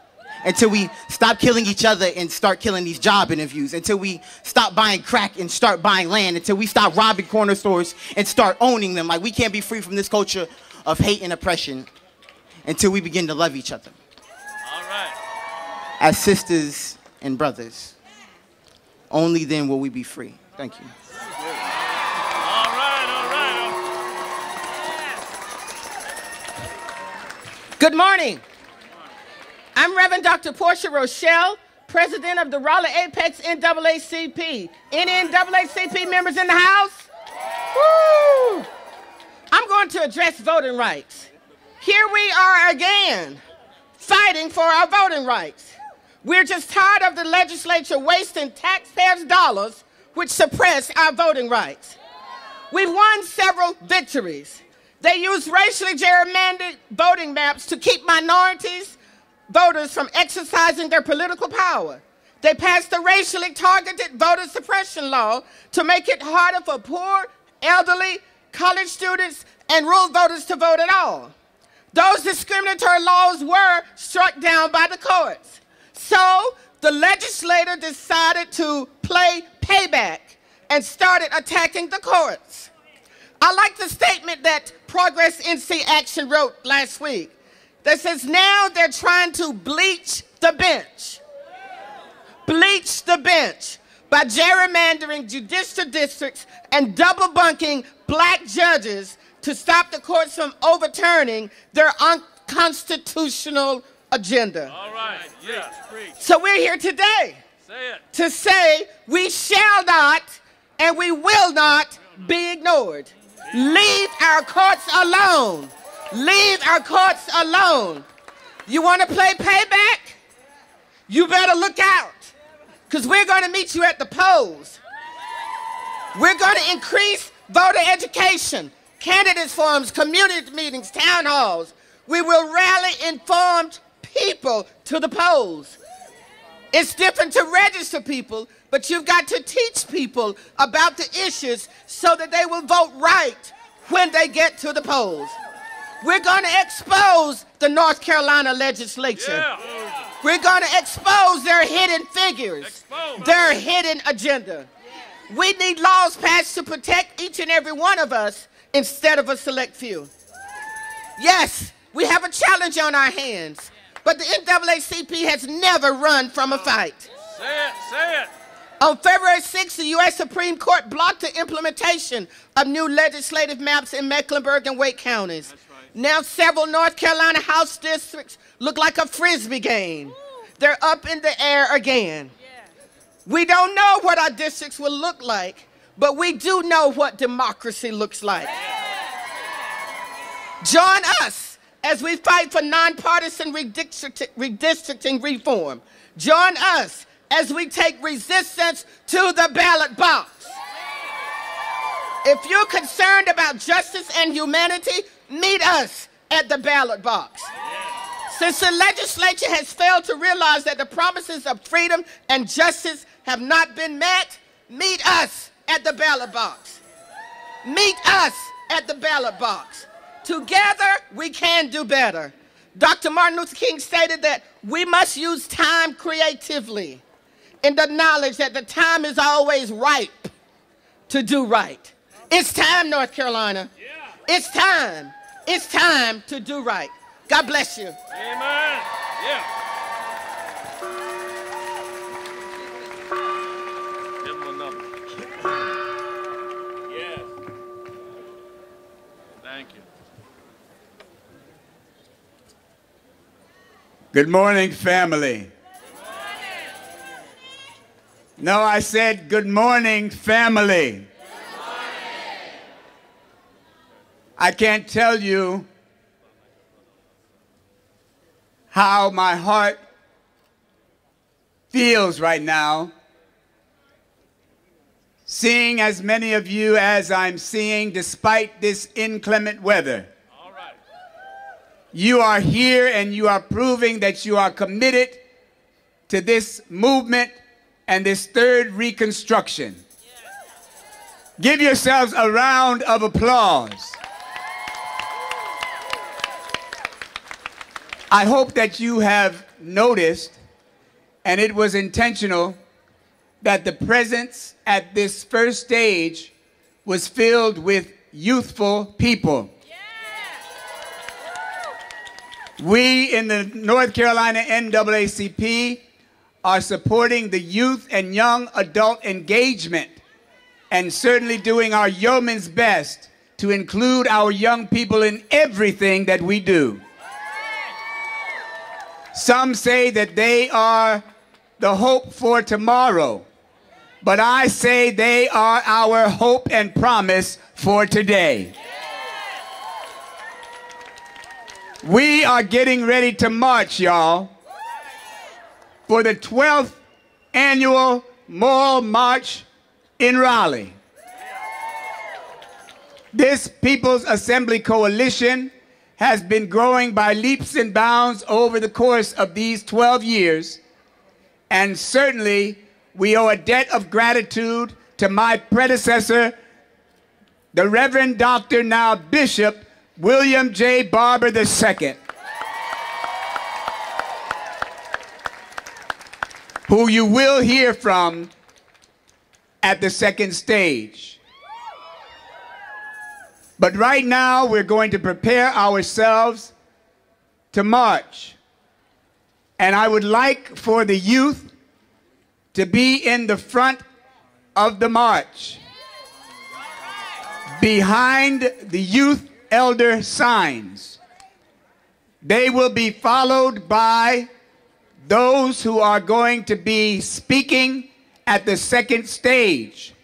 Until we stop killing each other and start killing these job interviews. Until we stop buying crack and start buying land. Until we stop robbing corner stores and start owning them. Like, we can't be free from this culture of hate and oppression until we begin to love each other. All right. As sisters and brothers. Only then will we be free. Thank you. All right. Good morning. I'm Reverend Dr. Portia Rochelle, president of the Raleigh Apex NAACP. Any NAACP members in the house? Woo! I'm going to address voting rights. Here we are again, fighting for our voting rights. We're just tired of the legislature wasting taxpayers' dollars, which suppress our voting rights. We've won several victories. They use racially gerrymandered voting maps to keep minorities voters from exercising their political power. They passed the racially targeted voter suppression law to make it harder for poor, elderly, college students, and rural voters to vote at all. Those discriminatory laws were struck down by the courts. So the legislature decided to play payback and started attacking the courts. I like the statement that Progress NC Action wrote last week that says now they're trying to bleach the bench. Bleach the bench by gerrymandering judicial districts and double bunking black judges to stop the courts from overturning their unconstitutional agenda. All right. Yes. So we're here today to say we shall not and we will not be ignored. Leave our courts alone. Leave our courts alone. You want to play payback? You better look out, because we're going to meet you at the polls. We're going to increase voter education, candidates forums, community meetings, town halls. We will rally informed people to the polls. It's different to register people, but you've got to teach people about the issues so that they will vote right when they get to the polls. We're going to expose the North Carolina legislature. Yeah. We're going to expose their hidden figures, their hidden agenda. We need laws passed to protect each and every one of us instead of a select few. Yes, we have a challenge on our hands, but the NAACP has never run from a fight. Say it, say it. On February 6th, the U.S. Supreme Court blocked the implementation of new legislative maps in Mecklenburg and Wake counties. Now several North Carolina House districts look like a Frisbee game. They're up in the air again. We don't know what our districts will look like, but we do know what democracy looks like. Join us as we fight for nonpartisan redistricting reform. Join us as we take resistance to the ballot box. If you're concerned about justice and humanity, meet us at the ballot box. Since the legislature has failed to realize that the promises of freedom and justice have not been met, meet us at the ballot box. Meet us at the ballot box. Together, we can do better. Dr. Martin Luther King stated that we must use time creatively in the knowledge that the time is always ripe to do right. It's time, North Carolina. It's time. It's time to do right. God bless you. Amen. Yeah. Give him another. Yes. Thank you. Good morning, family. No, I said good morning, family. I can't tell you how my heart feels right now, seeing as many of you as I'm seeing despite this inclement weather. All right. You are here and you are proving that you are committed to this movement and this third Reconstruction. Give yourselves a round of applause. I hope that you have noticed, and it was intentional, that the presence at this first stage was filled with youthful people. We in the North Carolina NAACP are supporting the youth and young adult engagement and certainly doing our yeoman's best to include our young people in everything that we do. Some say that they are the hope for tomorrow, but I say they are our hope and promise for today. We are getting ready to march, y'all, for the 12th annual Moral March in Raleigh. This People's Assembly Coalition has been growing by leaps and bounds over the course of these 12 years, and certainly we owe a debt of gratitude to my predecessor, the Reverend Dr. now Bishop William J. Barber II, who you will hear from at the second stage. But right now, we're going to prepare ourselves to march. And I would like for the youth to be in the front of the march, behind the youth elder signs. They will be followed by those who are going to be speaking at the second stage.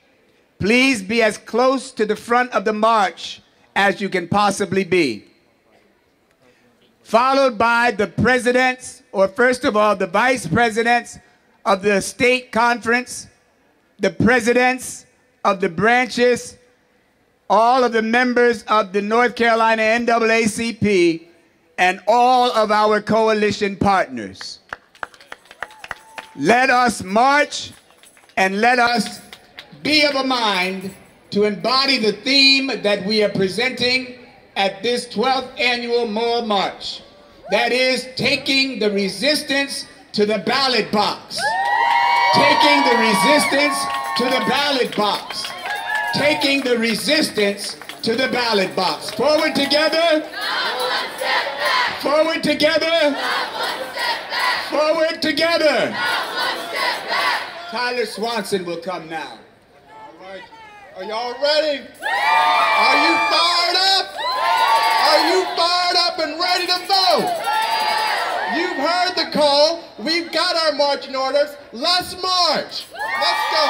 Please be as close to the front of the march as you can possibly be. Followed by the presidents, or first of all, the vice presidents of the state conference, the presidents of the branches, all of the members of the North Carolina NAACP, and all of our coalition partners. Let us march and let us be of a mind to embody the theme that we are presenting at this 12th annual Moral March. That is, taking the resistance to the ballot box. Taking the resistance to the ballot box. Taking the resistance to the ballot box. Forward together. Not one step back. Forward together. Not one step back. Forward together. Not one step back. Tyler Swanson will come now. All right. Are y'all ready? Are you fired up? Are you fired up and ready to vote? You've heard the call. We've got our marching orders. Let's march. Let's go.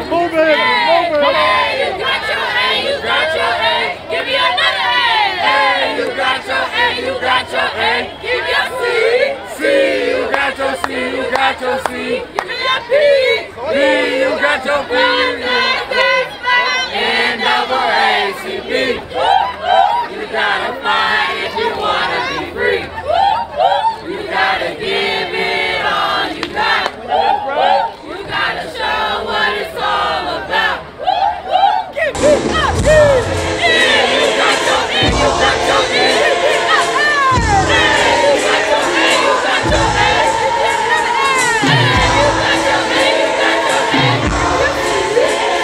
Move it. Hey, you got your A, you got your A. Give me another A. Hey, you got your A, you got your A. Give me a C. C, you got your C, you got your C. Give me a P. P, you got your P. NAACP. You gotta fight if you wanna be free. You gotta give it all you got. You gotta show what it's all about. Give me up. Yeah, you got your A, you got your A. Hey, you got your A, you got your A. Hey, you got your A, you got your A.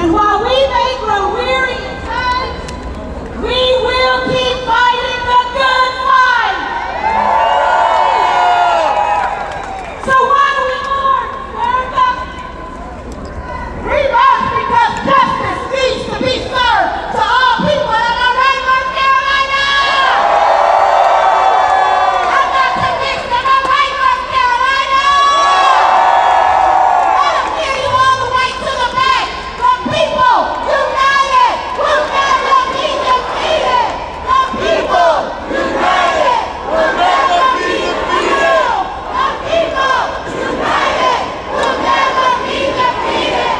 And while we may grow weary at times, we will keep fighting the good fight. So why do we mourn, America? We must, because justice needs to be served to all people in our right, North Carolina. I'm not convinced that I'm right, North Carolina. Let them hear you all the way to the back. The people united will never be defeated. The people united will never be defeated. The people united will never be defeated.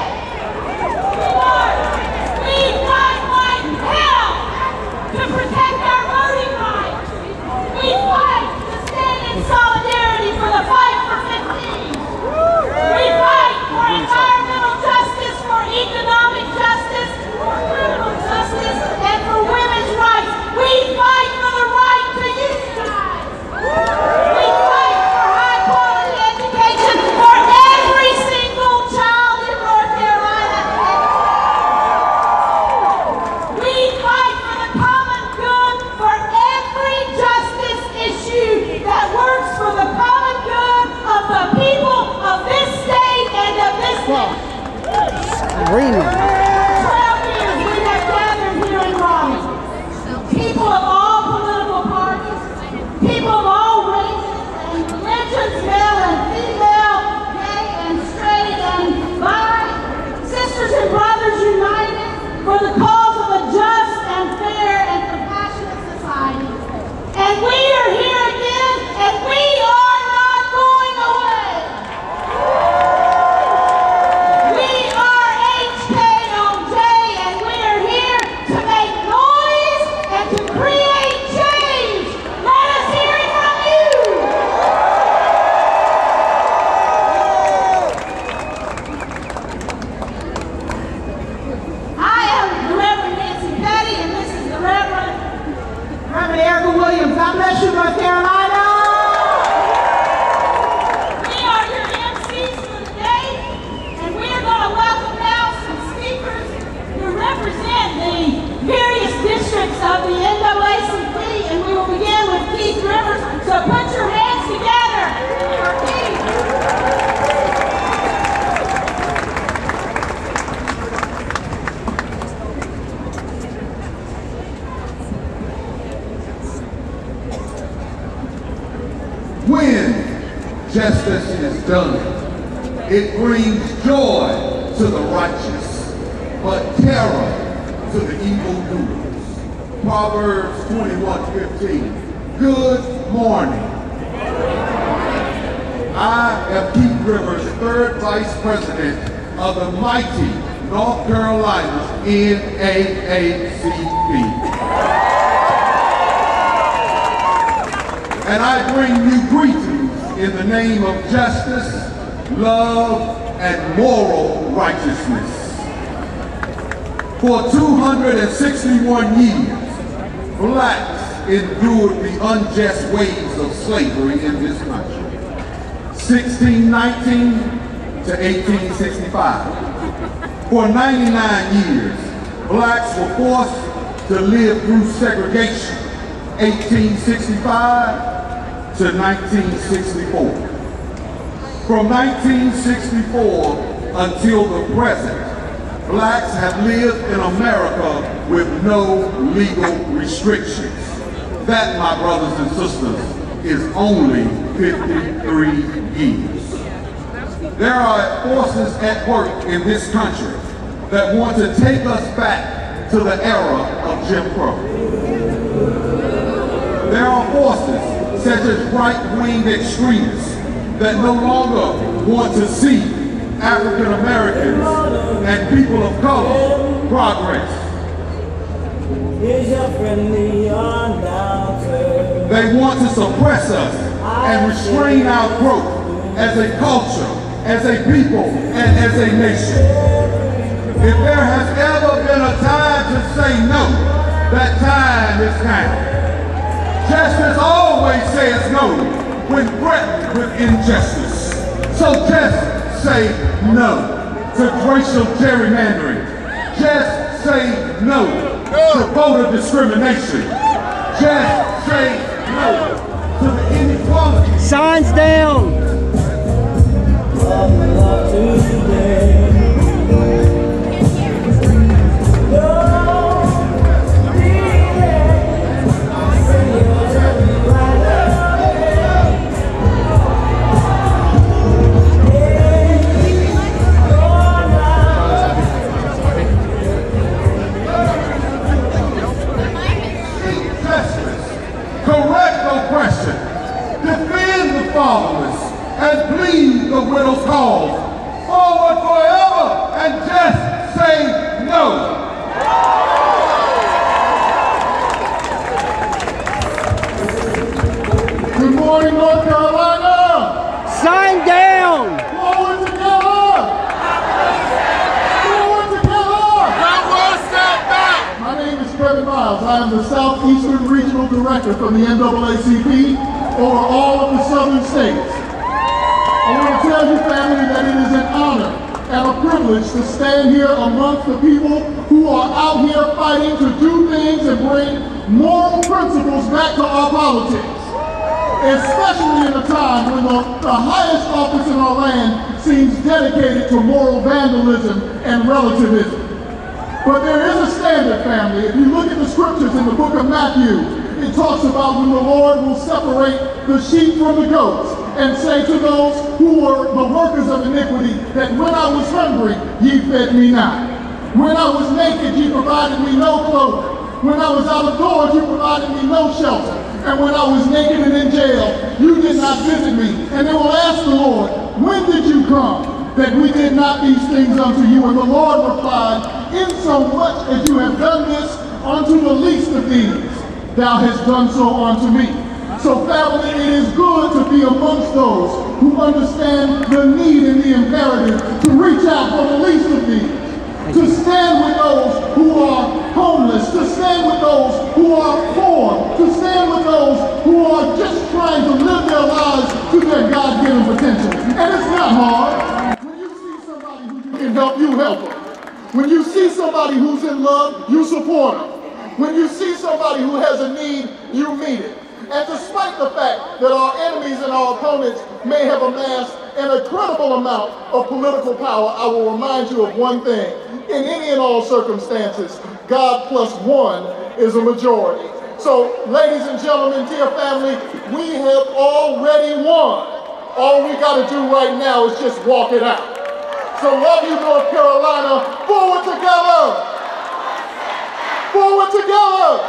We fight like hell to protect our voting rights. We fight to stand in solidarity for the fight for 15. We fight for environmental justice, for economic justice, for criminal justice, and for women's rights. We fight for the right to unionize. We fight for high-quality education for every single child in North Carolina. We fight for the common good for every justice issue that works for the common good of the people of this state and of this nation. 12 years we have gathered here in Raleigh. People of all political parties, people of all races and religions, male and female, gay and straight and bi, sisters and brothers united for the cause of a just and fair and compassionate society. And we are here again, and we are not going away. We are HKonJ, and we are here to make noise and to create change. Let us hear it from you. I am the Reverend Nancy Petty, and this is the Reverend Erica Williams. God bless you, North Carolina. We are your MCs for the day, and we are going to welcome now some speakers who represent the various districts of the NAACP, and we will begin with Keith Rivers. So put your hands together for Keith. When justice is done, it brings joy to the righteous, but terror to the evildoers. Proverbs 21:15. Good morning. I am Keith Rivers, 3rd Vice President of the mighty North Carolina NAACP. And I bring you greetings in the name of justice, love, and moral righteousness. For 261 years, blacks endured the unjust ways of slavery in this country. 1619 to 1865. For 99 years, blacks were forced to live through segregation. 1865 to 1964. From 1964 until the present, blacks have lived in America with no legal restrictions. That, my brothers and sisters, is only 53 years. There are forces at work in this country that want to take us back to the era of Jim Crow. There are forces such as right-wing extremists that no longer want to see African Americans and people of color progress. They want to suppress us and restrain our growth as a culture, as a people, and as a nation. If there has ever been a time to say no, that time is now. Justice always says no when threatened with injustice. So just say no to racial gerrymandering, Just say no to voter discrimination. Just say no to the inequality. Signs down. Defend the fatherless and plead the widow's cause. Forward forever and just say no. Good morning, North Carolina. Sign down. Forward together. Forward together. Now one step back. My name is Kevin Miles. I am the Southeastern Regional Director from the NAACP. Over all of the southern states. I want to tell you, family, that it is an honor and a privilege to stand here amongst the people who are out here fighting to do things and bring moral principles back to our politics. Especially in a time when the highest office in our land seems dedicated to moral vandalism and relativism. But there is a standard, family. If you look at the scriptures in the book of Matthew, it talks about when the Lord will separate the sheep from the goats and say to those who were the workers of iniquity that when I was hungry, ye fed me not. When I was naked, ye provided me no clothing. When I was out of doors, you provided me no shelter. And when I was naked and in jail, you did not visit me. And they will ask the Lord, when did you come that we did not these things unto you? And the Lord replied, insomuch as you have done this unto the least of these, thou hast done so unto me. So family, it is good to be amongst those who understand the need and the imperative to reach out for the least of these, to stand with those who are homeless, to stand with those who are poor, to stand with those who are just trying to live their lives to their God-given potential. And it's not hard. When you see somebody who can help, you help them. When you see somebody who's in love, you support them. When you see somebody who has a need, you meet it. And despite the fact that our enemies and our opponents may have amassed an incredible amount of political power, I will remind you of one thing. In any and all circumstances, God plus one is a majority. So, ladies and gentlemen, dear family, we have already won. All we got to do right now is just walk it out. So love you, North Carolina. Forward together. Forward together!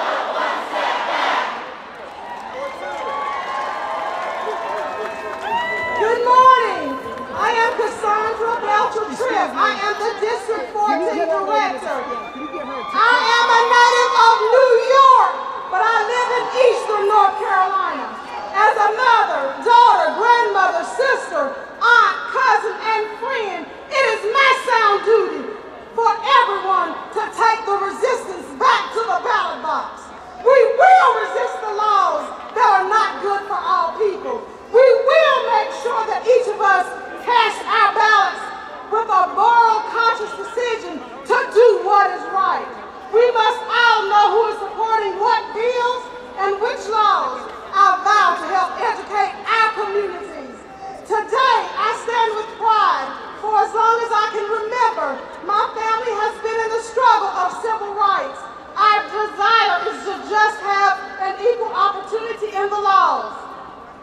Good morning. I am Cassandra Belcher-Tripp. I am the District 14 Director. I am a native of New York, but I live in Eastern North Carolina. As a mother, daughter, grandmother, sister, aunt, cousin, and friend, it is my sound duty for everyone to take the resistance back to the ballot box. We will resist the laws that are not good for all people. We will make sure that each of us cast our ballots with a moral, conscious decision to do what is right. We must all know who is supporting what bills and which laws. I vow to help educate our communities. Today, I stand with pride. For as long as I can remember, my family has been in the struggle of civil rights. Our desire is to just have an equal opportunity in the laws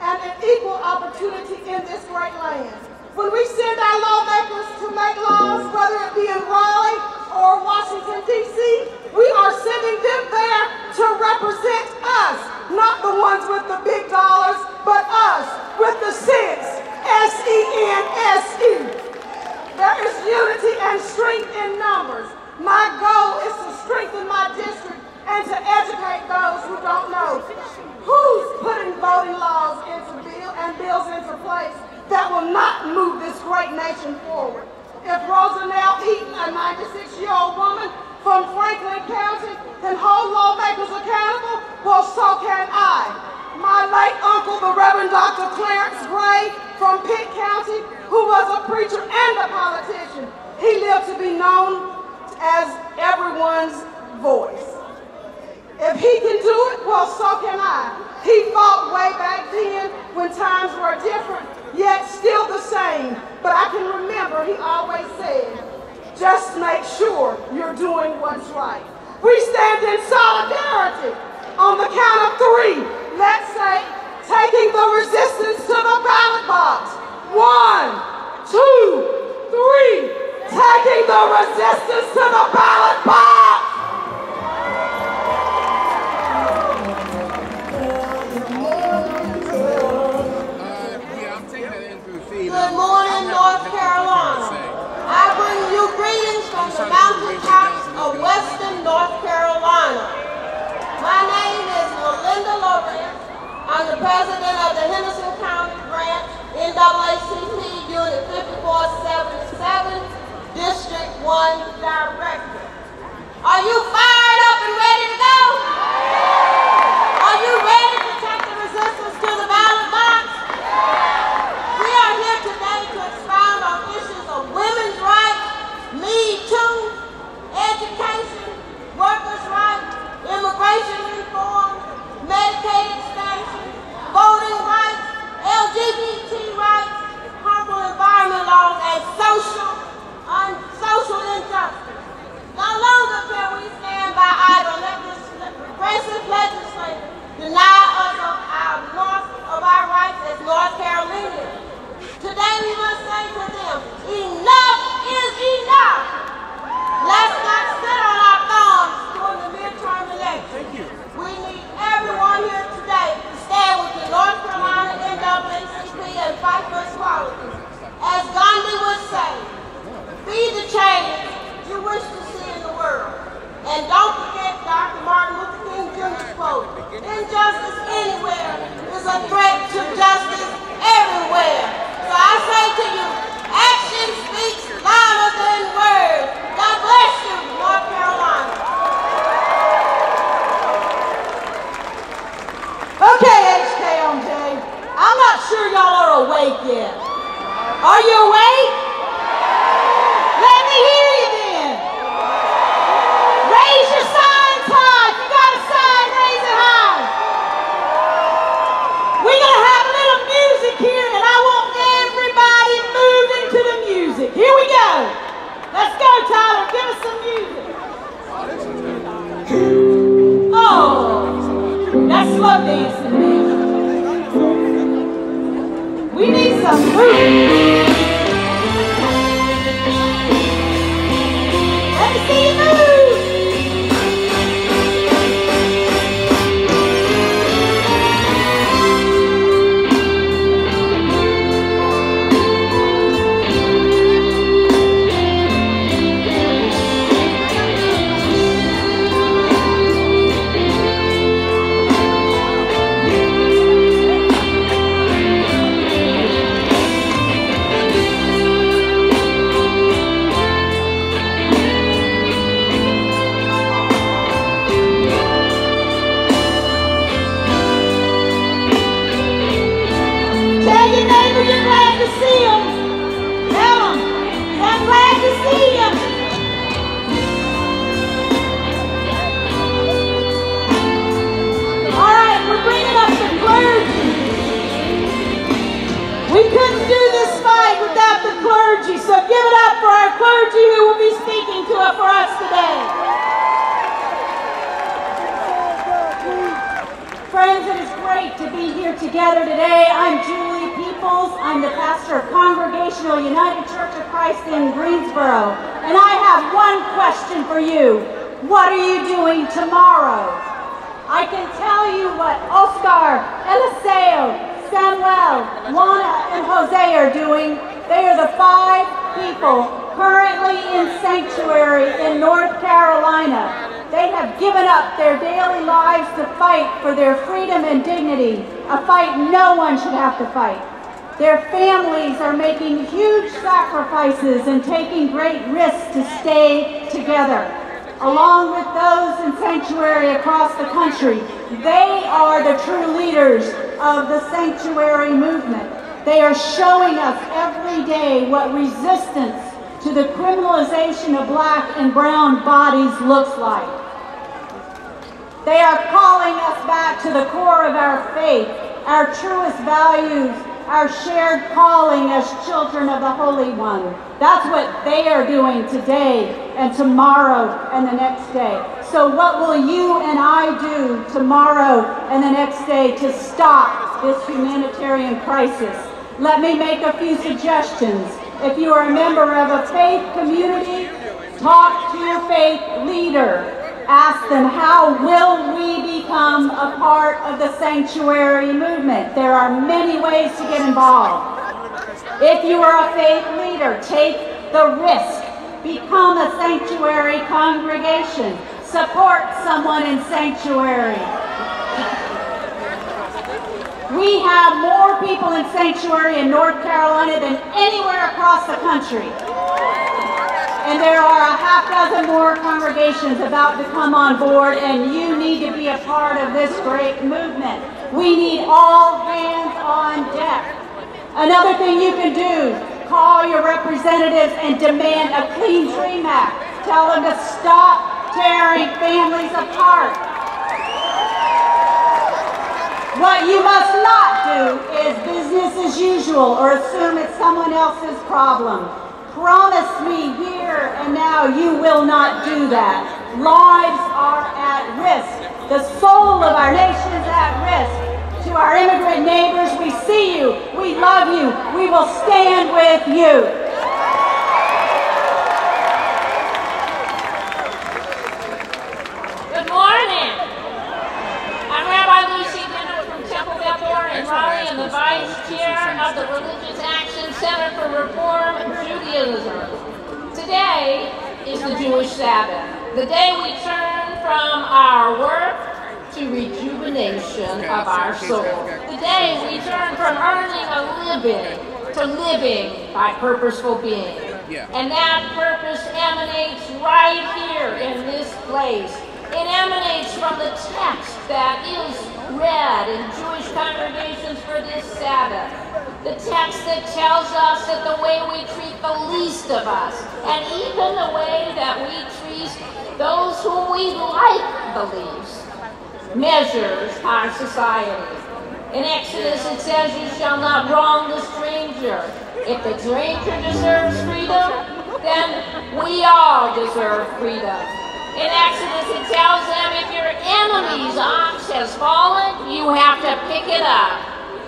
and an equal opportunity in this great land. When we send our lawmakers to make laws, whether it be in Raleigh or Washington, D.C., we are sending them there to represent us, not the ones with the big dollars, but us with the cents, S-E-N-S-E. There is unity and strength in numbers. My goal is to strengthen my district and to educate those who don't know. Who's putting voting laws into bills into place that will not move this great nation forward? If Rosanelle Eaton, a 96-year-old woman from Franklin County, Well, so can I. He fought way back then when times were different, yet still the same. But I can remember he always said, just make sure you're doing what's right. We stand in solidarity. On the count of 3, let's say, taking the resistance to the ballot box. 1, 2, 3. Taking the resistance to the ballot box. Good morning, North Carolina. I bring you greetings from the mountaintops of western North Carolina. My name is Melinda Lawrence. I'm the president of the Henderson County branch, NAACP Unit 5477. District 1 Director. Are you fired up and ready to go? Are you ready to take the resistance to the ballot box? We are here today to expound on issues of women's rights, Me Too, education, workers' rights, immigration reform, Medicaid expansion, voting rights, LGBT rights, harmful environment laws, and social injustice. No longer can we stand by idle and let this regressive legislature deny us of our rights as North Carolinians. Today we must say to them, enough is enough. Let's not sit on our thumbs during the midterm election. We need everyone here today to stand with the North Carolina NAACP and fight for equality. As Gandhi would say, be the change you wish to see in the world. And don't forget Dr. Martin Luther King Jr.'s quote, injustice anywhere is a threat to justice everywhere. So I say to you, action speaks louder than words. God bless you, North Carolina. Okay, HKonJ, I'm not sure y'all are awake yet. Are you awake? Let me hear you then. Raise your signs high. If you got a sign, raise it high. We're going to have a little music here, and I want everybody moving to the music. Here we go. Let's go, Tyler. Give us some music. Oh, that's slow dancing, man. We need some movement. Let me see you move. We couldn't do this fight without the clergy, so give it up for our clergy who will be speaking to it for us today. Friends, it is great to be here together today. I'm Julie Peoples. I'm the pastor of Congregational United Church of Christ in Greensboro. And I have one question for you. What are you doing tomorrow? I can tell you what Oscar, Eliseo, Samuel, Juana, and Jose are doing. They are the 5 people currently in sanctuary in North Carolina. They have given up their daily lives to fight for their freedom and dignity, a fight no one should have to fight. Their families are making huge sacrifices and taking great risks to stay together. Along with those in sanctuary across the country, they are the true leaders of the sanctuary movement. They are showing us every day what resistance to the criminalization of black and brown bodies looks like. They are calling us back to the core of our faith, our truest values, our shared calling as children of the Holy One. That's what they are doing today and tomorrow and the next day. So what will you and I do tomorrow and the next day to stop this humanitarian crisis? Let me make a few suggestions. If you are a member of a faith community, talk to your faith leader. Ask them, how will we become a part of the sanctuary movement? There are many ways to get involved. If you are a faith leader, take the risk. Become a sanctuary congregation. Support someone in sanctuary. We have more people in sanctuary in North Carolina than anywhere across the country. And there are a half dozen more congregations about to come on board, and you need to be a part of this great movement. We need all hands on deck. Another thing you can do, call your representatives and demand a Clean Dream Act. Tell them to stop tearing families apart. What you must not do is business as usual or assume it's someone else's problem. Promise me here and now you will not do that. Lives are at risk. The soul of our nation is at risk. To our immigrant neighbors, we see you, we love you, we will stand with you. Good morning. I'm Rabbi Lucy Dinner from Temple Bethor in Raleigh and the Vice Chair of the Religious Action Center for Reform Judaism. Today is the Jewish Sabbath, the day we turn from our work to rejuvenation of our soul. The day we turn from earning a living to living by purposeful being. And that purpose emanates right here in this place. It emanates from the text that is read in Jewish congregations for this Sabbath. The text that tells us that the way we treat the least of us, and even the way that we treat those whom we like the least, measures our society. In Exodus it says, you shall not wrong the stranger. If the stranger deserves freedom, then we all deserve freedom. In Exodus it tells them, if your enemy's ox has fallen, you have to pick it up.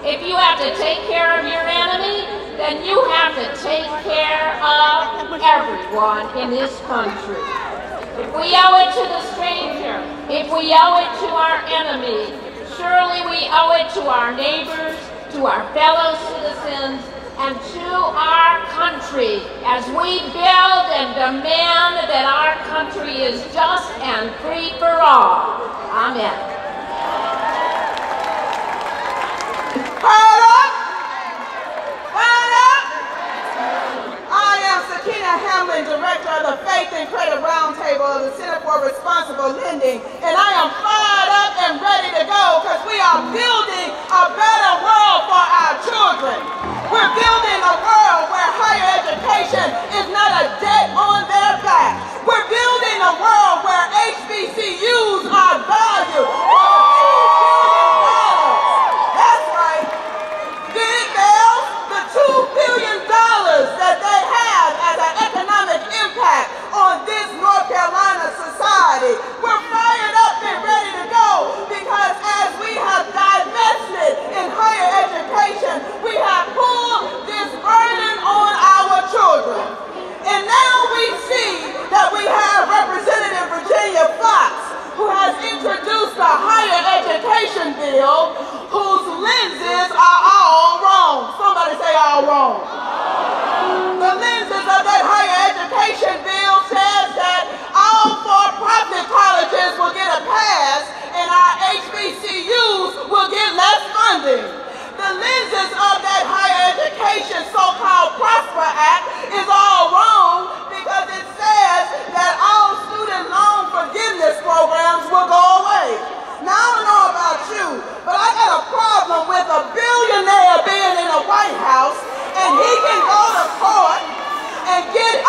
If you have to take care of your enemy, then you have to take care of everyone in this country. If we owe it to the stranger, if we owe it to our enemy, surely we owe it to our neighbors, to our fellow citizens, and to our country as we build and demand that our country is just and free for all. Amen. Hold up! Hold up! I am Sakina Hamlin, Director of the Faith and Credit Roundtable of the Center for Responsible Lending, and I am fired up and ready to go because we are building a better world for our children. We're building a world where higher education is not a debt on their back. We're building a world where HBCUs are valued for $2 billion. That's right. Big bells, the $2 billion that they have as an economic impact on this North Carolina society. We're fired up and ready to go because as we have divested in higher education, we have pulled this burden on our children. And now we see that we have Representative Virginia Fox, who has introduced a higher education bill whose lenses are all wrong. Somebody say all wrong. The lenses of that higher education bill says that all for-profit colleges will get a pass and our HBCUs will get less funding. The lenses of that higher education so-called Prosper Act is all wrong because it says that all student loan forgiveness programs will go away. Now, I don't know about you, but I got a problem with a billionaire being in the White House and he can go to court and get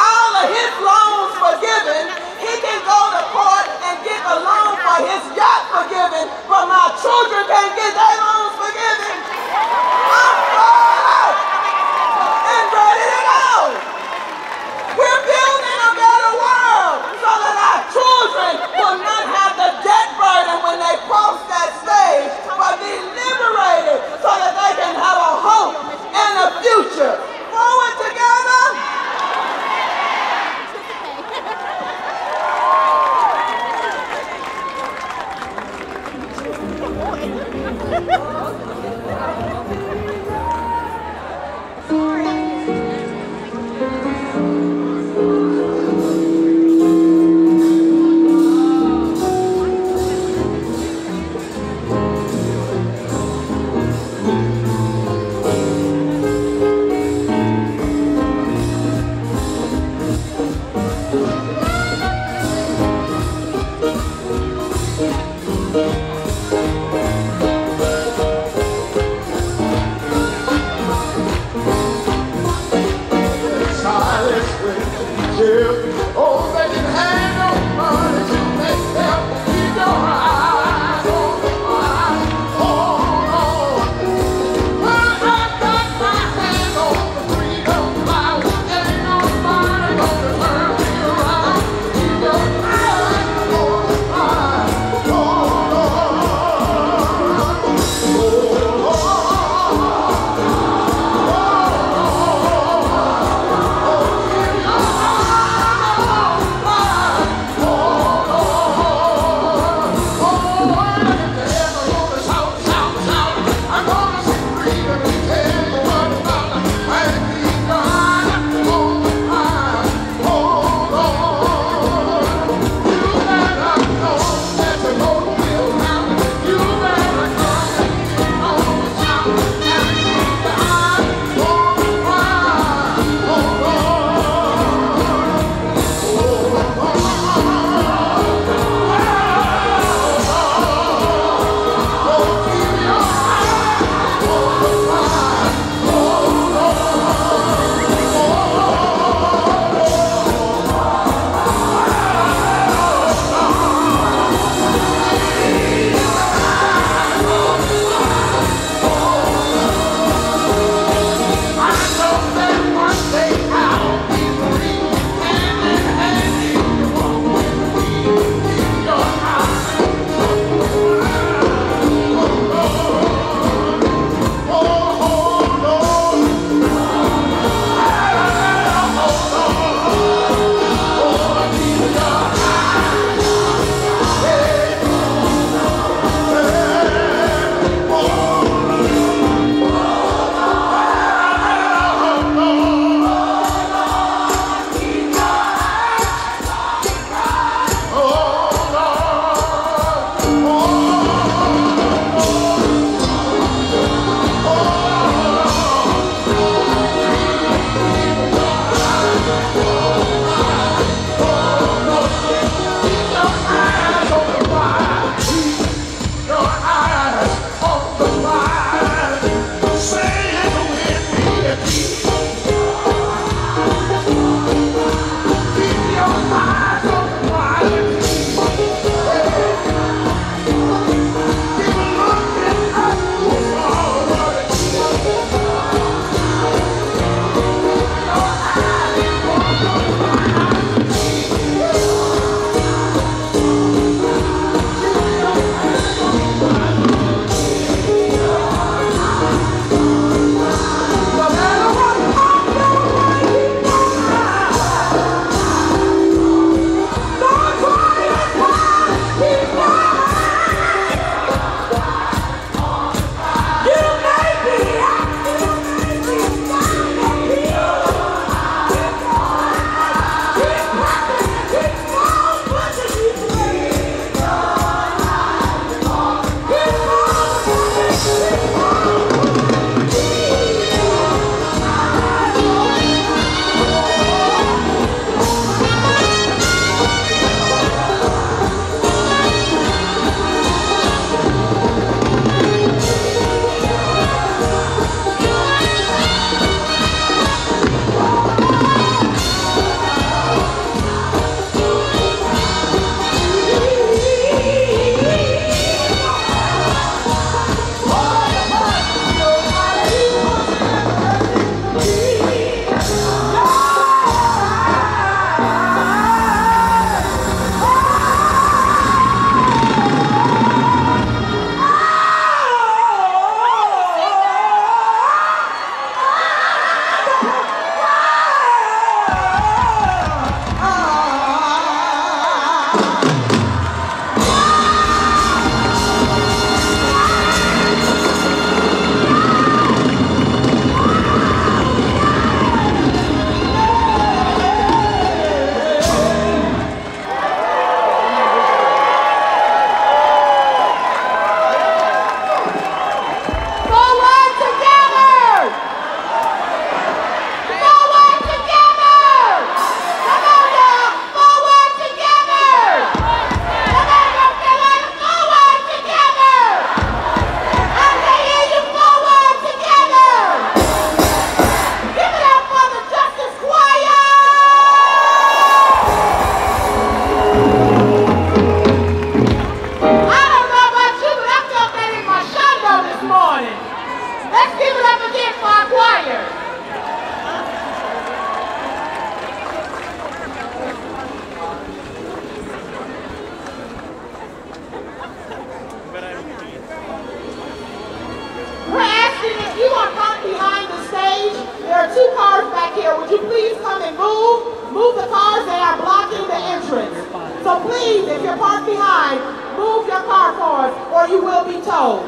2 cars back here. Would you please come and move the cars? They are blocking the entrance. So please, if you're parked behind, move your car for us or you will be towed.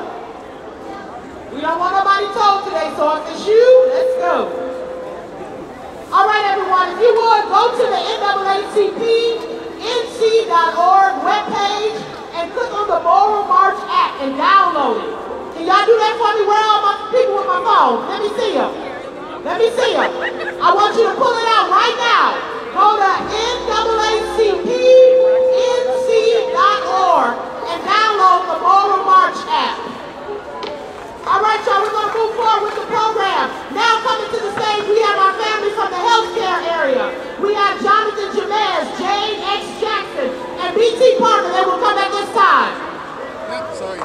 We don't want nobody towed today, so if it's you, let's go. All right, everyone, if you would, go to the NAACPNC.org webpage and click on the Moral March app and download it. Can y'all do that for me? Where are all my people with my phone? Let me see them. Let me see them. I want you to pull it out right now. Go to NAACPNC.org and download the Moral March app. All right, y'all, we're going to move forward with the program. Now coming to the stage, we have our family from the healthcare area. We have Jonathan Jamez, Jane X. Jackson, and B.T. Parker. They will come at this time. Sorry.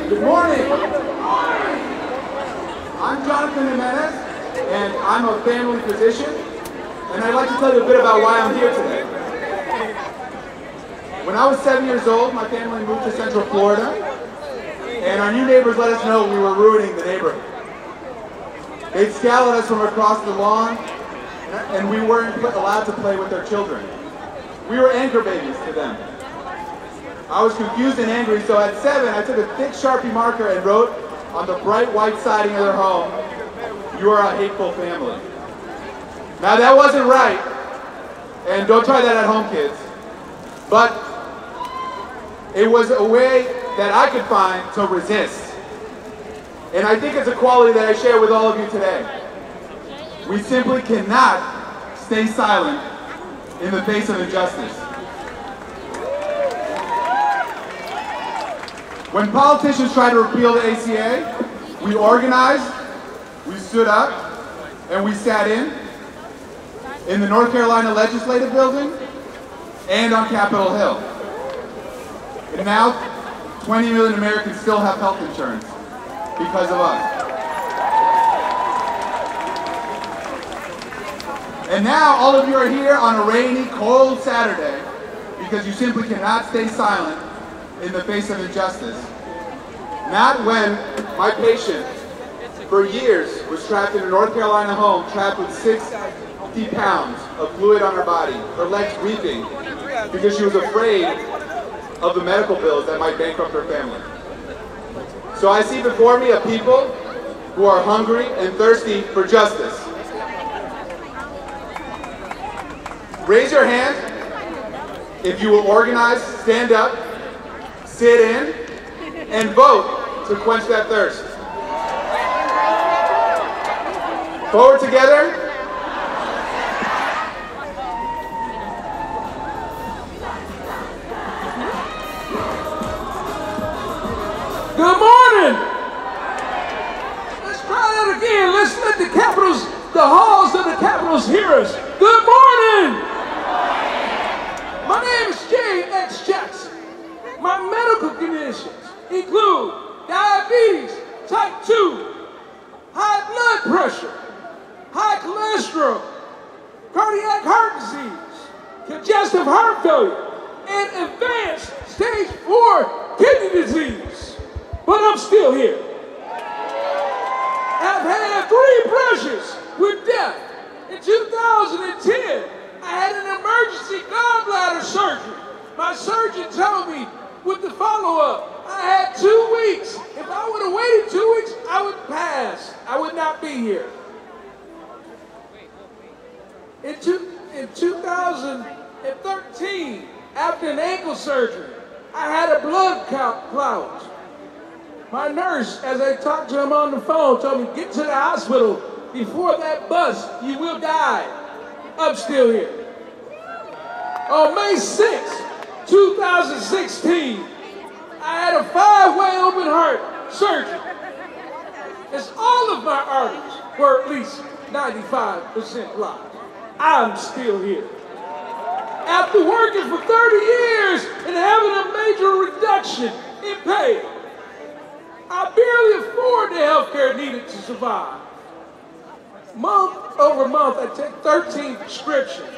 Good morning. I'm Jonathan Jimenez, and I'm a family physician, and I'd like to tell you a bit about why I'm here today. When I was 7 years old, my family moved to Central Florida, and our new neighbors let us know we were ruining the neighborhood. They'd scowl at us from across the lawn, and we weren't allowed to play with their children. We were anchor babies to them. I was confused and angry, so at 7, I took a thick Sharpie marker and wrote on the bright white siding of their home, "You are a hateful family." Now that wasn't right, and don't try that at home, kids, but it was a way that I could find to resist. And I think it's a quality that I share with all of you today. We simply cannot stay silent in the face of injustice. When politicians tried to repeal the ACA, we organized, we stood up, and we sat in the North Carolina Legislative Building and on Capitol Hill. And now, 20 million Americans still have health insurance because of us. And now all of you are here on a rainy, cold Saturday because you simply cannot stay silent in the face of injustice. Not when my patient, for years, was trapped in a North Carolina home, trapped with 60 pounds of fluid on her body, her legs weeping, because she was afraid of the medical bills that might bankrupt her family. So I see before me a people who are hungry and thirsty for justice. Raise your hand if you will organize, stand up, sit in, and vote to quench that thirst. Forward together. Good morning. Let's try that again. Let's let the halls of the Capitals hear us. Good morning. My name is Jane X. Jackson. My medical conditions include diabetes, type 2, high blood pressure, high cholesterol, cardiac heart disease, congestive heart failure, and advanced stage 4 kidney disease. But I'm still here. I've had 3 brushes with death. In 2010, I had an emergency gallbladder surgery. My surgeon told me with the follow-up, I had 2 weeks. If I would have waited 2 weeks, I would pass. I would not be here. In 2013, after an ankle surgery, I had a blood clot. My nurse, as I talked to him on the phone, told me, get to the hospital before that bus, you will die. I'm still here. On May 6, 2016, I had a 5-way open heart surgery. As all of my arteries were at least 95% blocked. I'm still here. After working for 30 years and having a major reduction in pay, I barely afford the health care needed to survive. Month over month, I take 13 prescriptions.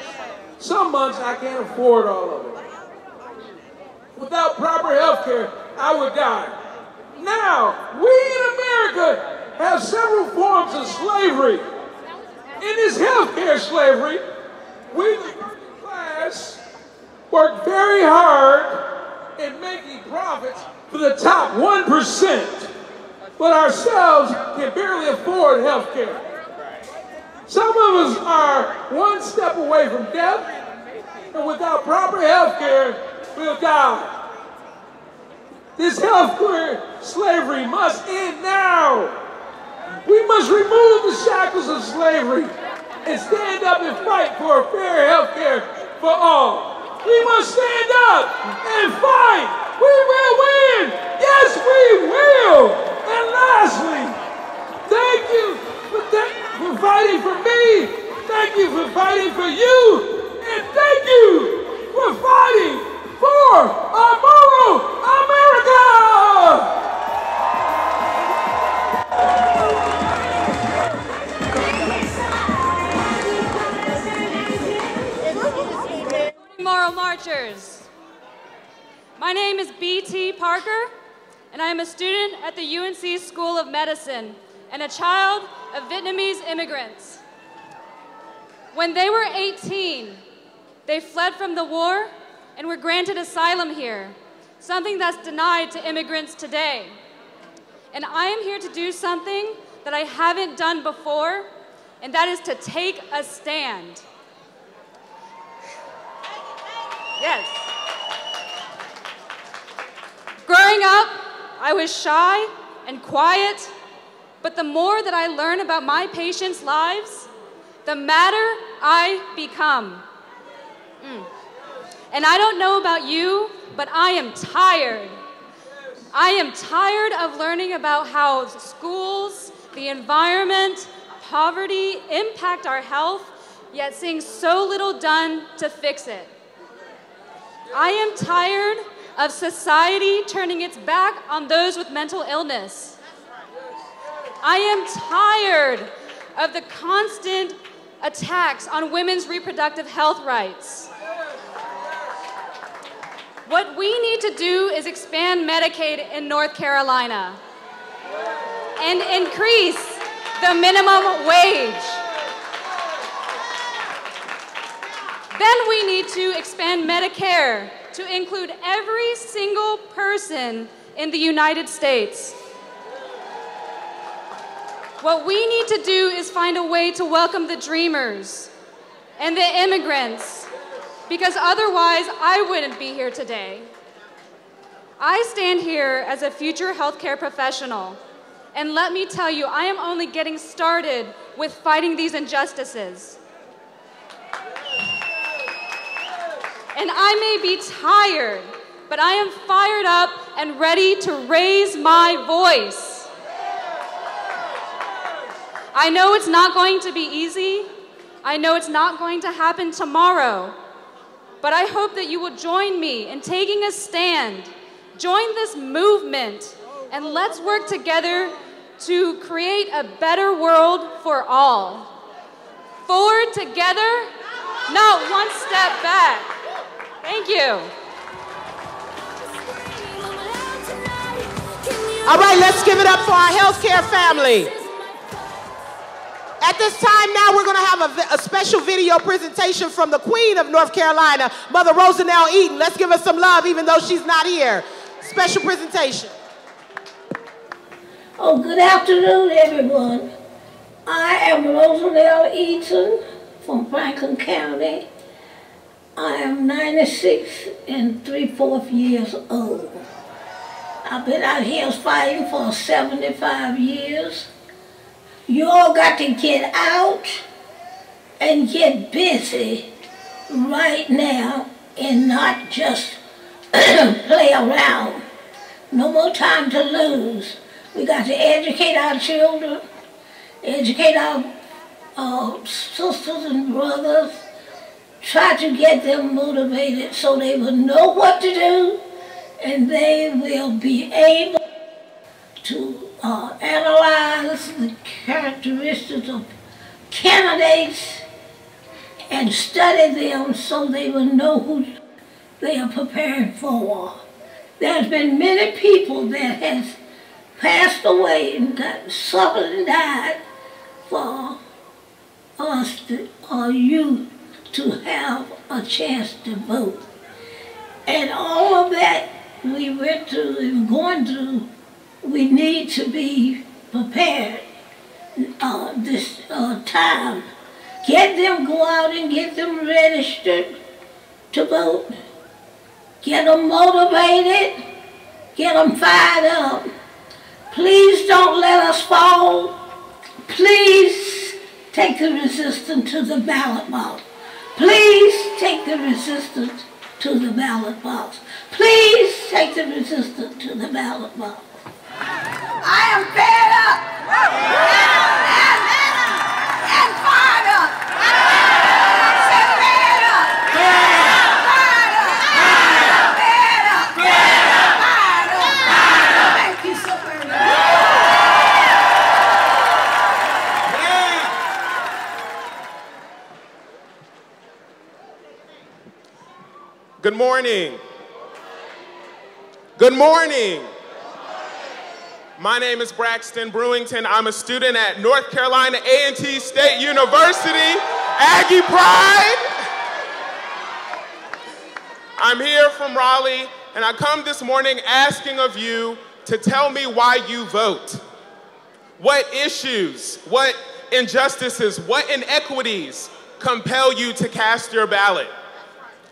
Some months, I can't afford all of it. Without proper health care, I would die. Now, we in America has several forms of slavery. In this healthcare slavery, we, the working class, work very hard in making profits for the top 1%, but ourselves can barely afford healthcare. Some of us are one step away from death, and without proper healthcare, we'll die. This healthcare slavery must end now. We must remove the shackles of slavery and stand up and fight for fair healthcare for all. We must stand up and fight. We will win. Yes, we will. And lastly, thank you for fighting for me. Thank you for fighting for you. And thank you for fighting for a moral America. Moral Marchers. My name is B.T. Parker, and I am a student at the UNC School of Medicine and a child of Vietnamese immigrants. When they were 18, they fled from the war and were granted asylum here, something that's denied to immigrants today. And I am here to do something that I haven't done before, and that is to take a stand. Yes. Growing up, I was shy and quiet, but the more that I learn about my patients' lives, the madder I become. And I don't know about you, but I am tired. I am tired of learning about how schools, the environment, poverty impact our health, yet seeing so little done to fix it. I am tired of society turning its back on those with mental illness. I am tired of the constant attacks on women's reproductive health rights. What we need to do is expand Medicaid in North Carolina and increase the minimum wage. Then we need to expand Medicare to include every single person in the United States. What we need to do is find a way to welcome the dreamers and the immigrants, because otherwise I wouldn't be here today. I stand here as a future healthcare professional, and let me tell you, I am only getting started with fighting these injustices. And I may be tired, but I am fired up and ready to raise my voice. I know it's not going to be easy. I know it's not going to happen tomorrow. But I hope that you will join me in taking a stand. Join this movement, and let's work together to create a better world for all. Forward together, not one step back. Thank you. All right, let's give it up for our healthcare family. At this time now, we're going to have a special video presentation from the Queen of North Carolina, Mother Rosanelle Eaton. Let's give her some love, even though she's not here. Special presentation. Oh, good afternoon, everyone. I am Rosanelle Eaton from Franklin County. I am 96 and 3/4 years old. I've been out here fighting for 75 years. You all got to get out and get busy right now and not just play around. No more time to lose. We got to educate our children, educate our sisters and brothers, try to get them motivated so they will know what to do, and they will be able to analyze the characteristics of candidates and study them so they will know who they are preparing for. There's been many people that has passed away and suffered and died for us to, or you to have a chance to vote. And all of that we went through and going through, we need to be prepared this time. Get them, go out and get them registered to vote. Get them motivated, get them fired up. Please don't let us fall. Please take the resistance to the ballot box. Please take the resistance to the ballot box. Please take the resistance to the ballot box. I am fed up and fired up. I said fed up. Fired up. Fed up. Fired up. Thank you so very much. Good morning. Good morning. My name is Braxton Brewington. I'm a student at North Carolina A&T State University, Aggie Pride. I'm here from Raleigh, and I come this morning asking of you to tell me why you vote. What issues, what injustices, what inequities compel you to cast your ballot?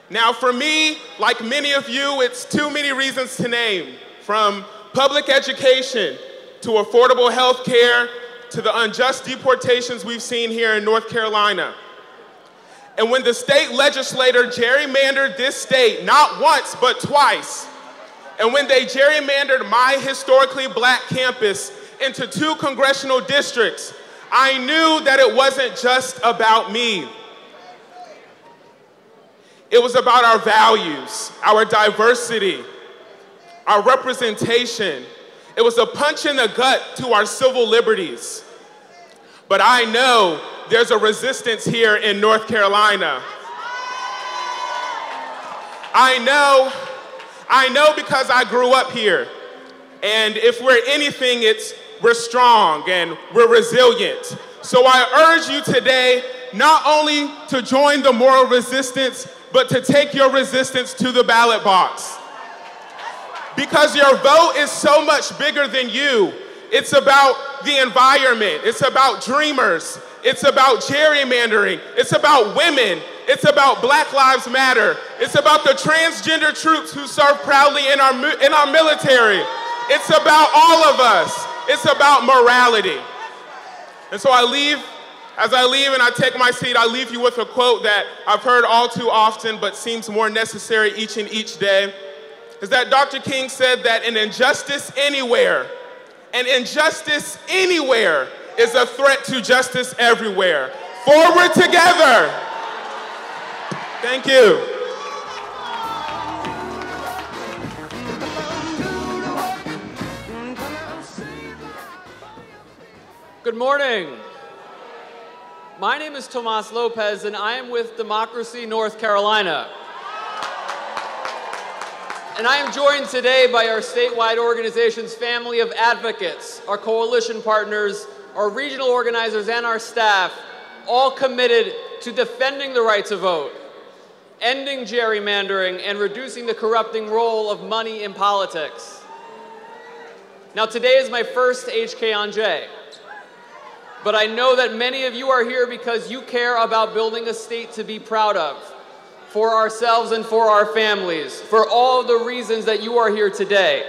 Now for me, like many of you, it's too many reasons to name, from public education to affordable health care to the unjust deportations we've seen here in North Carolina. And when the state legislature gerrymandered this state, not once, but twice, and when they gerrymandered my historically black campus into 2 congressional districts, I knew that it wasn't just about me. It was about our values, our diversity, our representation. It was a punch in the gut to our civil liberties. But I know there's a resistance here in North Carolina. I know because I grew up here. And if we're anything, we're strong and we're resilient. So I urge you today not only to join the moral resistance, but to take your resistance to the ballot box. Because your vote is so much bigger than you. It's about the environment. It's about dreamers. It's about gerrymandering. It's about women. It's about Black Lives Matter. It's about the transgender troops who serve proudly in our military. It's about all of us. It's about morality. And so as I leave and I take my seat, I leave you with a quote that I've heard all too often but seems more necessary each and each day, is that Dr. King said that an injustice anywhere is a threat to justice everywhere. Forward together. Thank you. Good morning. My name is Tomas Lopez, and I am with Democracy North Carolina. And I am joined today by our statewide organization's family of advocates, our coalition partners, our regional organizers, and our staff, all committed to defending the right to vote, ending gerrymandering, and reducing the corrupting role of money in politics. Now, today is my first HKonJ. But I know that many of you are here because you care about building a state to be proud of, for ourselves and for our families, for all the reasons that you are here today.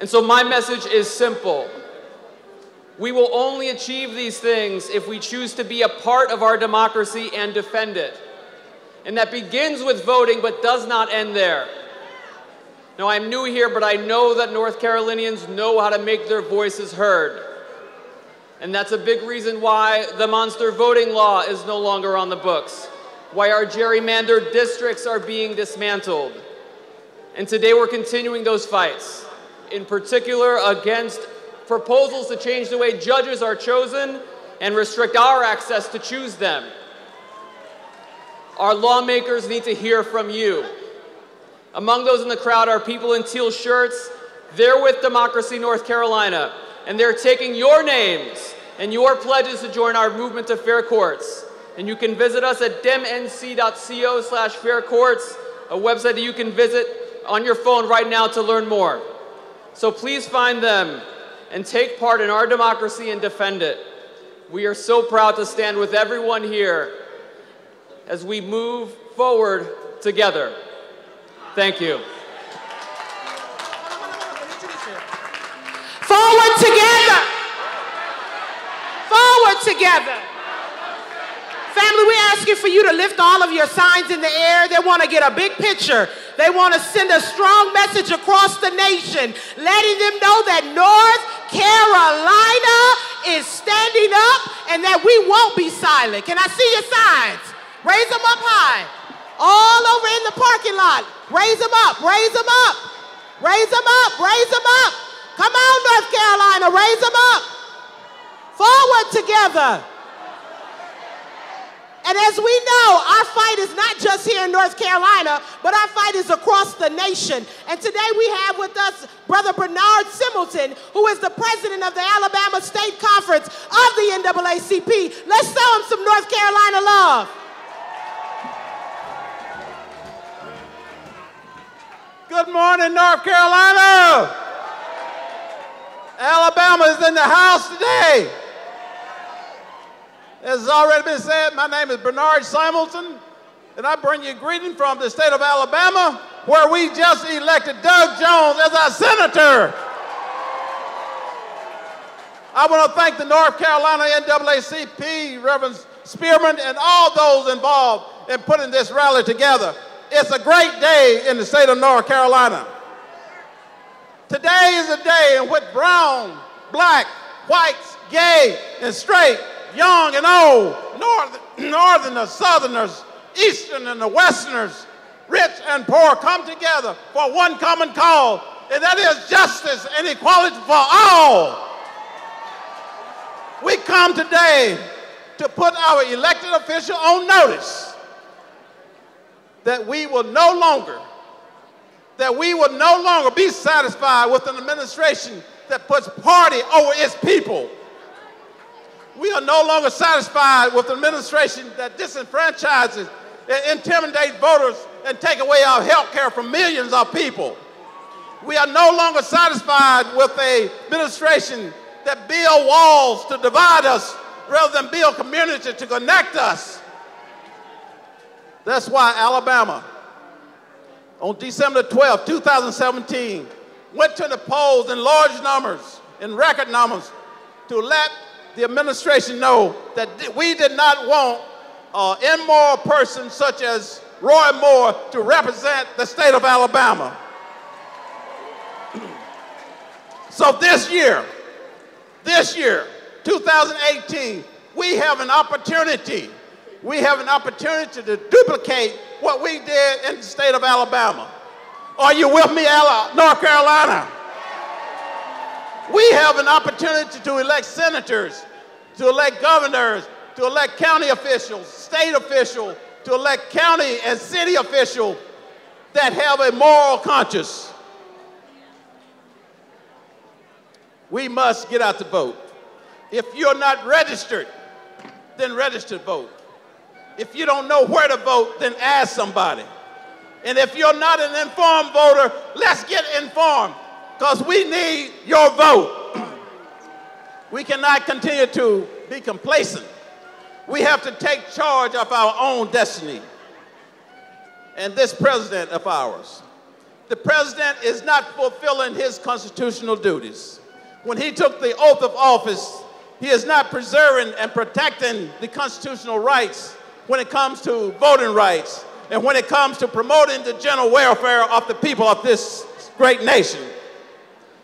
And so my message is simple. We will only achieve these things if we choose to be a part of our democracy and defend it. And that begins with voting, but does not end there. Now, I'm new here, but I know that North Carolinians know how to make their voices heard. And that's a big reason why the monster voting law is no longer on the books, why our gerrymandered districts are being dismantled. And today we're continuing those fights, in particular against proposals to change the way judges are chosen and restrict our access to choose them. Our lawmakers need to hear from you. Among those in the crowd are people in teal shirts, They're with Democracy North Carolina, and they're taking your names and your pledges to join our movement to fair courts. And you can visit us at demnc.co/fair courts, a website that you can visit on your phone right now to learn more. So please find them and take part in our democracy and defend it. We are so proud to stand with everyone here as we move forward together. Thank you. Forward together. Forward together. Family, we're asking for you to lift all of your signs in the air. They want to get a big picture. They want to send a strong message across the nation, letting them know that North Carolina is standing up and that we won't be silent. Can I see your signs? Raise them up high. All over in the parking lot. Raise them up, raise them up. Raise them up, raise them up. Come on, North Carolina, raise them up. Forward together. And as we know, our fight is not just here in North Carolina, but our fight is across the nation. And today we have with us Brother Bernard Simelton, who is the president of the Alabama State Conference of the NAACP. Let's show him some North Carolina love. Good morning, North Carolina. Alabama is in the house today. As has already been said, my name is Bernard Simelton, and I bring you greeting from the state of Alabama, where we just elected Doug Jones as our senator. I want to thank the North Carolina NAACP, Reverend Spearman, and all those involved in putting this rally together. It's a great day in the state of North Carolina. Today is a day in which brown, black, whites, gay, and straight, young and old, northerners, southerners, eastern and the westerners, rich and poor come together for one common cause, and that is justice and equality for all. We come today to put our elected official on notice that we will no longer be satisfied with an administration that puts party over its people. We are no longer satisfied with an administration that disenfranchises and intimidates voters and take away our health care from millions of people. We are no longer satisfied with an administration that builds walls to divide us rather than build community to connect us. That's why Alabama, on December 12, 2017, went to the polls in large numbers, in record numbers, to let the administration know that we did not want an immoral person such as Roy Moore to represent the state of Alabama. So this year, 2018, we have an opportunity. We have an opportunity to duplicate what we did in the state of Alabama. Are you with me, North Carolina? We have an opportunity to elect senators, to elect governors, to elect county officials, state officials, to elect county and city officials that have a moral conscience. We must get out to vote. If you're not registered, then register to vote. If you don't know where to vote, then ask somebody. And if you're not an informed voter, let's get informed, because we need your vote. We cannot continue to be complacent. We have to take charge of our own destiny. And this president of ours, the president is not fulfilling his constitutional duties. When he took the oath of office, he is not preserving and protecting the constitutional rights when it comes to voting rights and when it comes to promoting the general welfare of the people of this great nation.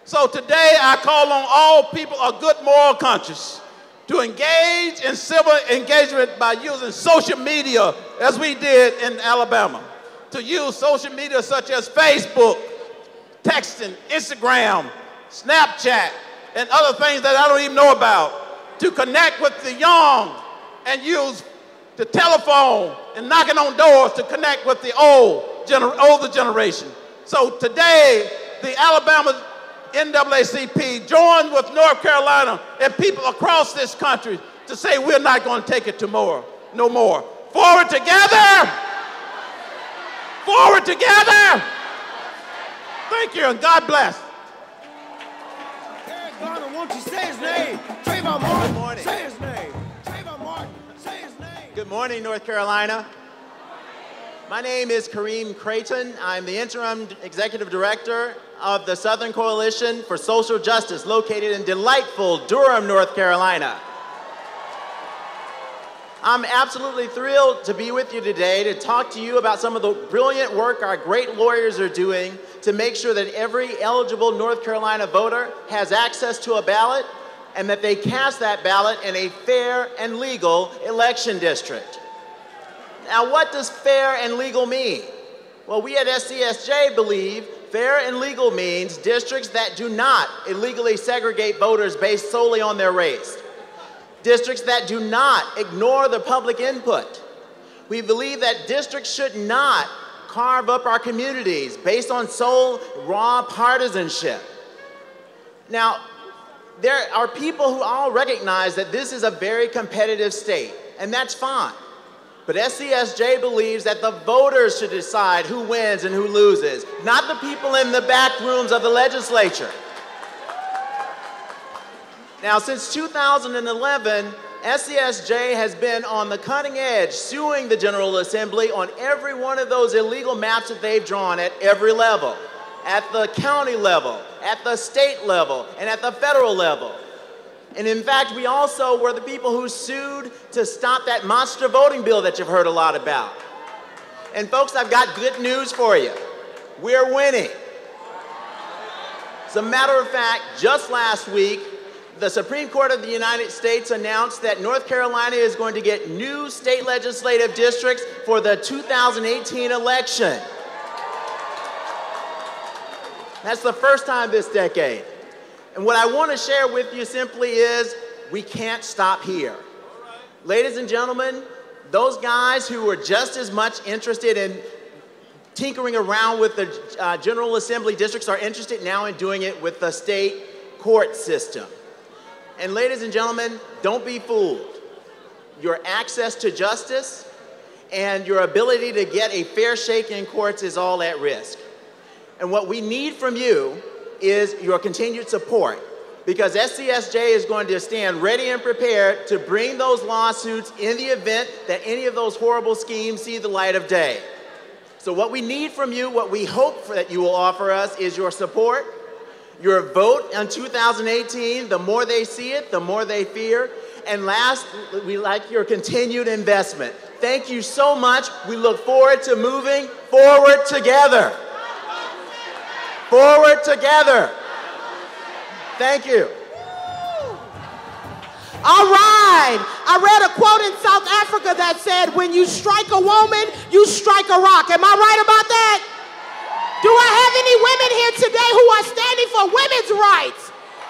So today I call on all people of good moral conscience to engage in civil engagement by using social media as we did in Alabama. To use social media such as Facebook, texting, Instagram, Snapchat, and other things that I don't even know about, to connect with the young and use the telephone and knocking on doors to connect with the older generation. So today, the Alabama NAACP joined with North Carolina and people across this country to say we're not going to take it no more. Forward together! Forward together! Thank you, and God bless. Won't you say his name? Trayvon Martin. Good morning. Say his name. Trayvon Martin. Say his name. Good morning, North Carolina. My name is Kareem Creighton. I'm the interim executive director of the Southern Coalition for Social Justice, located in delightful Durham, North Carolina. I'm absolutely thrilled to be with you today to talk to you about some of the brilliant work our great lawyers are doing to make sure that every eligible North Carolina voter has access to a ballot and that they cast that ballot in a fair and legal election district. Now, what does fair and legal mean? Well, we at SCSJ believe fair and legal means districts that do not illegally segregate voters based solely on their race. Districts that do not ignore the public input. We believe that districts should not carve up our communities based on sole, raw partisanship. Now, there are people who all recognize that this is a very competitive state, and that's fine. But SCSJ believes that the voters should decide who wins and who loses, not the people in the back rooms of the legislature. Now, since 2011, SCSJ has been on the cutting edge, suing the General Assembly on every one of those illegal maps that they've drawn at every level, at the county level, at the state level, and at the federal level. And in fact, we also were the people who sued to stop that monster voting bill that you've heard a lot about. And folks, I've got good news for you. We're winning. As a matter of fact, just last week, the Supreme Court of the United States announced that North Carolina is going to get new state legislative districts for the 2018 election. That's the first time this decade. And what I want to share with you simply is we can't stop here. Ladies and gentlemen, those guys who were just as much interested in tinkering around with the General Assembly districts are interested now in doing it with the state court system. And ladies and gentlemen, don't be fooled. Your access to justice and your ability to get a fair shake in courts is all at risk. And what we need from you is your continued support, because SCSJ is going to stand ready and prepared to bring those lawsuits in the event that any of those horrible schemes see the light of day. So what we need from you, what we hope that you will offer us, is your support, your vote in 2018. The more they see it, the more they fear. And last, we like your continued investment. Thank you so much. We look forward to moving forward together. Forward together. Thank you. All right. I read a quote in South Africa that said, when you strike a woman, you strike a rock. Am I right about that? Do I have any women here today who are standing for women's rights?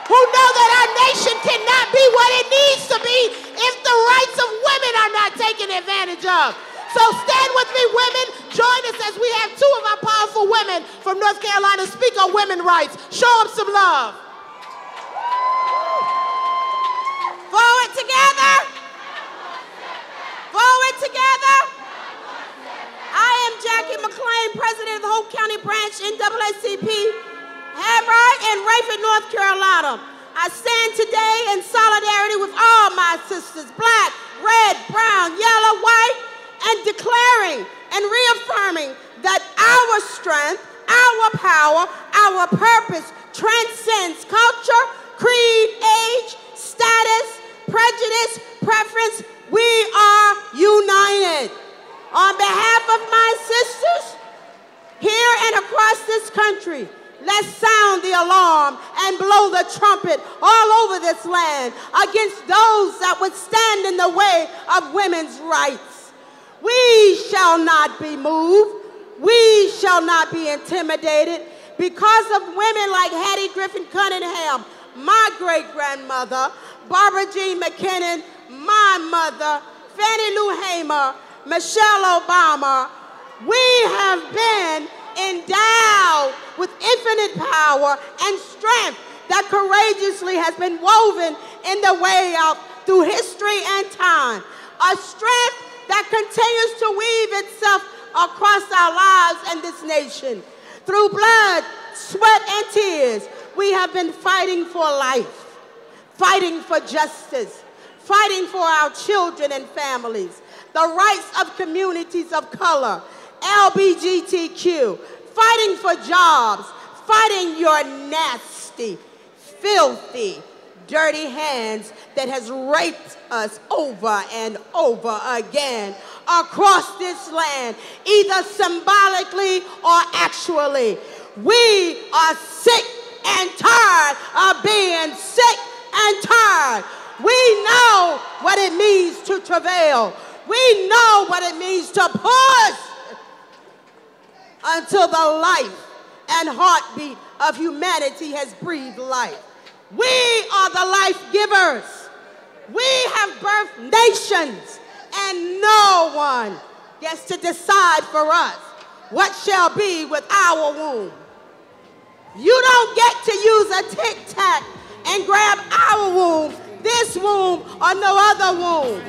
Who know that our nation cannot be what it needs to be if the rights of women are not taken advantage of? So stand with me, women. Join us as we have two of our powerful women from North Carolina speak on women's rights. Show them some love. Forward together. Forward together. I am Jackie McClain, president of the Hope County branch NAACP, Haverard and Rayford, North Carolina. I stand today in solidarity with all my sisters, black, red, brown, yellow, white, and declaring and reaffirming that our strength, our power, our purpose transcends culture, creed, age, status, prejudice, preference. We are united. On behalf of my sisters here and across this country, let's sound the alarm and blow the trumpet all over this land against those that would stand in the way of women's rights. We shall not be moved. We shall not be intimidated because of women like Hattie Griffin Cunningham, my great-grandmother, Barbara Jean McKinnon, my mother, Fannie Lou Hamer, Michelle Obama. We have been endowed with infinite infinite power and strength that courageously has been woven in the way out through history and time. A strength that continues to weave itself across our lives and this nation. Through blood, sweat, and tears, we have been fighting for life, fighting for justice, fighting for our children and families, the rights of communities of color, LGBTQ, fighting for jobs, fighting your nasty, filthy, dirty hands that has raped us over and over again across this land, either symbolically or actually. We are sick and tired of being sick and tired. We know what it means to travail. We know what it means to push until the life and heartbeat of humanity has breathed life. We are the life givers. We have birthed nations, and no one gets to decide for us what shall be with our womb. You don't get to use a tic-tac and grab our womb, this womb, or no other womb.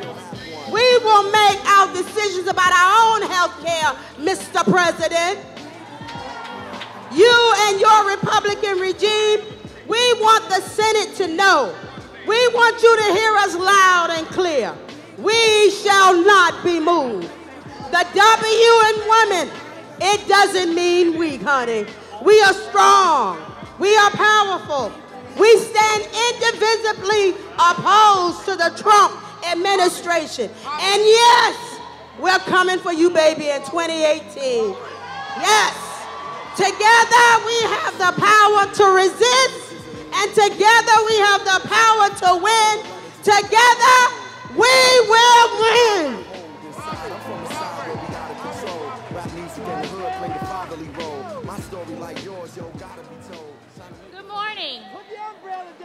We will make our decisions about our own health care, Mr. President. You and your Republican regime, we want the Senate to know. We want you to hear us loud and clear. We shall not be moved. The W in women, it doesn't mean weak, honey. We are strong. We are powerful. We stand indivisibly opposed to the Trump administration. And yes, we're coming for you, baby, in 2018. Yes. Together we have the power to resist, and together we have the power to win. Together we will win. Good morning.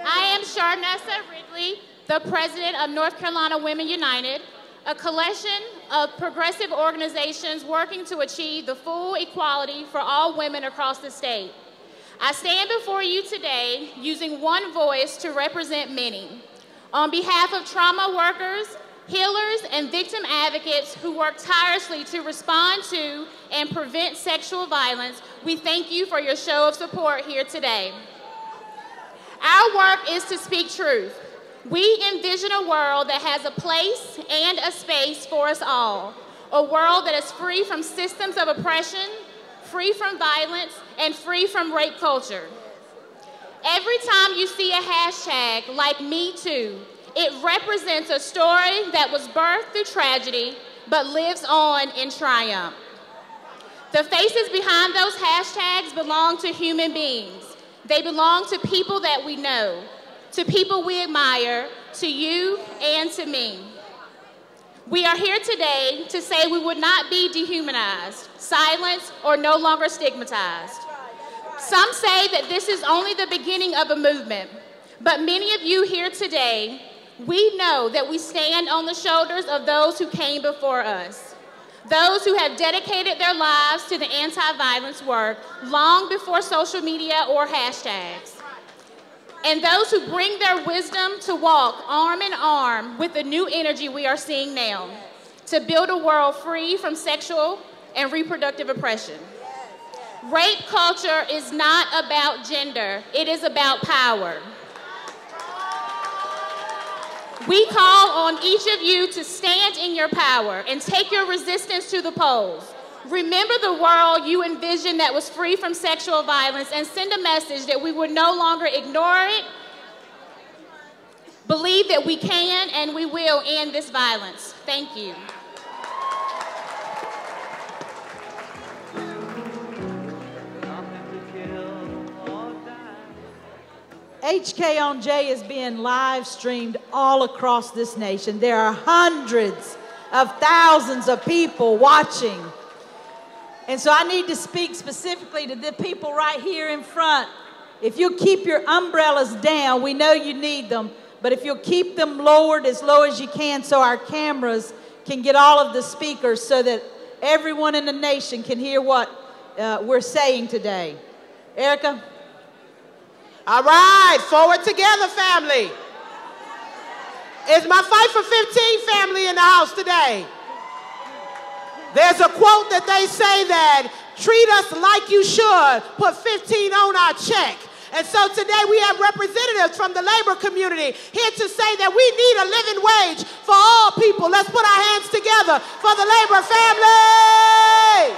I am Sharnessa Ridley, the president of North Carolina Women United, a collection of progressive organizations working to achieve the full equality for all women across the state. I stand before you today using one voice to represent many. On behalf of trauma workers, healers, and victim advocates who work tirelessly to respond to and prevent sexual violence, we thank you for your show of support here today. Our work is to speak truth. We envision a world that has a place and a space for us all, a world that is free from systems of oppression, free from violence, and free from rape culture. Every time you see a hashtag like Me Too, it represents a story that was birthed through tragedy but lives on in triumph. The faces behind those hashtags belong to human beings. They belong to people that we know, to people we admire, to you and to me. We are here today to say we would not be dehumanized, silenced, or no longer stigmatized. Some say that this is only the beginning of a movement, but many of you here today, we know that we stand on the shoulders of those who came before us, those who have dedicated their lives to the anti-violence work long before social media or hashtags, and those who bring their wisdom to walk arm in arm with the new energy we are seeing now, to build a world free from sexual and reproductive oppression. Rape culture is not about gender, it is about power. We call on each of you to stand in your power and take your resistance to the polls. Remember the world you envisioned that was free from sexual violence and send a message that we would no longer ignore it. Believe that we can and we will end this violence. Thank you. HKonJ is being live streamed all across this nation. There are hundreds of thousands of people watching. And so I need to speak specifically to the people right here in front. If you keep your umbrellas down, we know you need them, but if you'll keep them lowered as low as you can so our cameras can get all of the speakers so that everyone in the nation can hear what we're saying today. Erica? All right, forward together, family. Is my Fight for 15 family in the house today? There's a quote that they say that, treat us like you should, put 15 on our check. And so today we have representatives from the labor community here to say that we need a living wage for all people. Let's put our hands together for the labor family.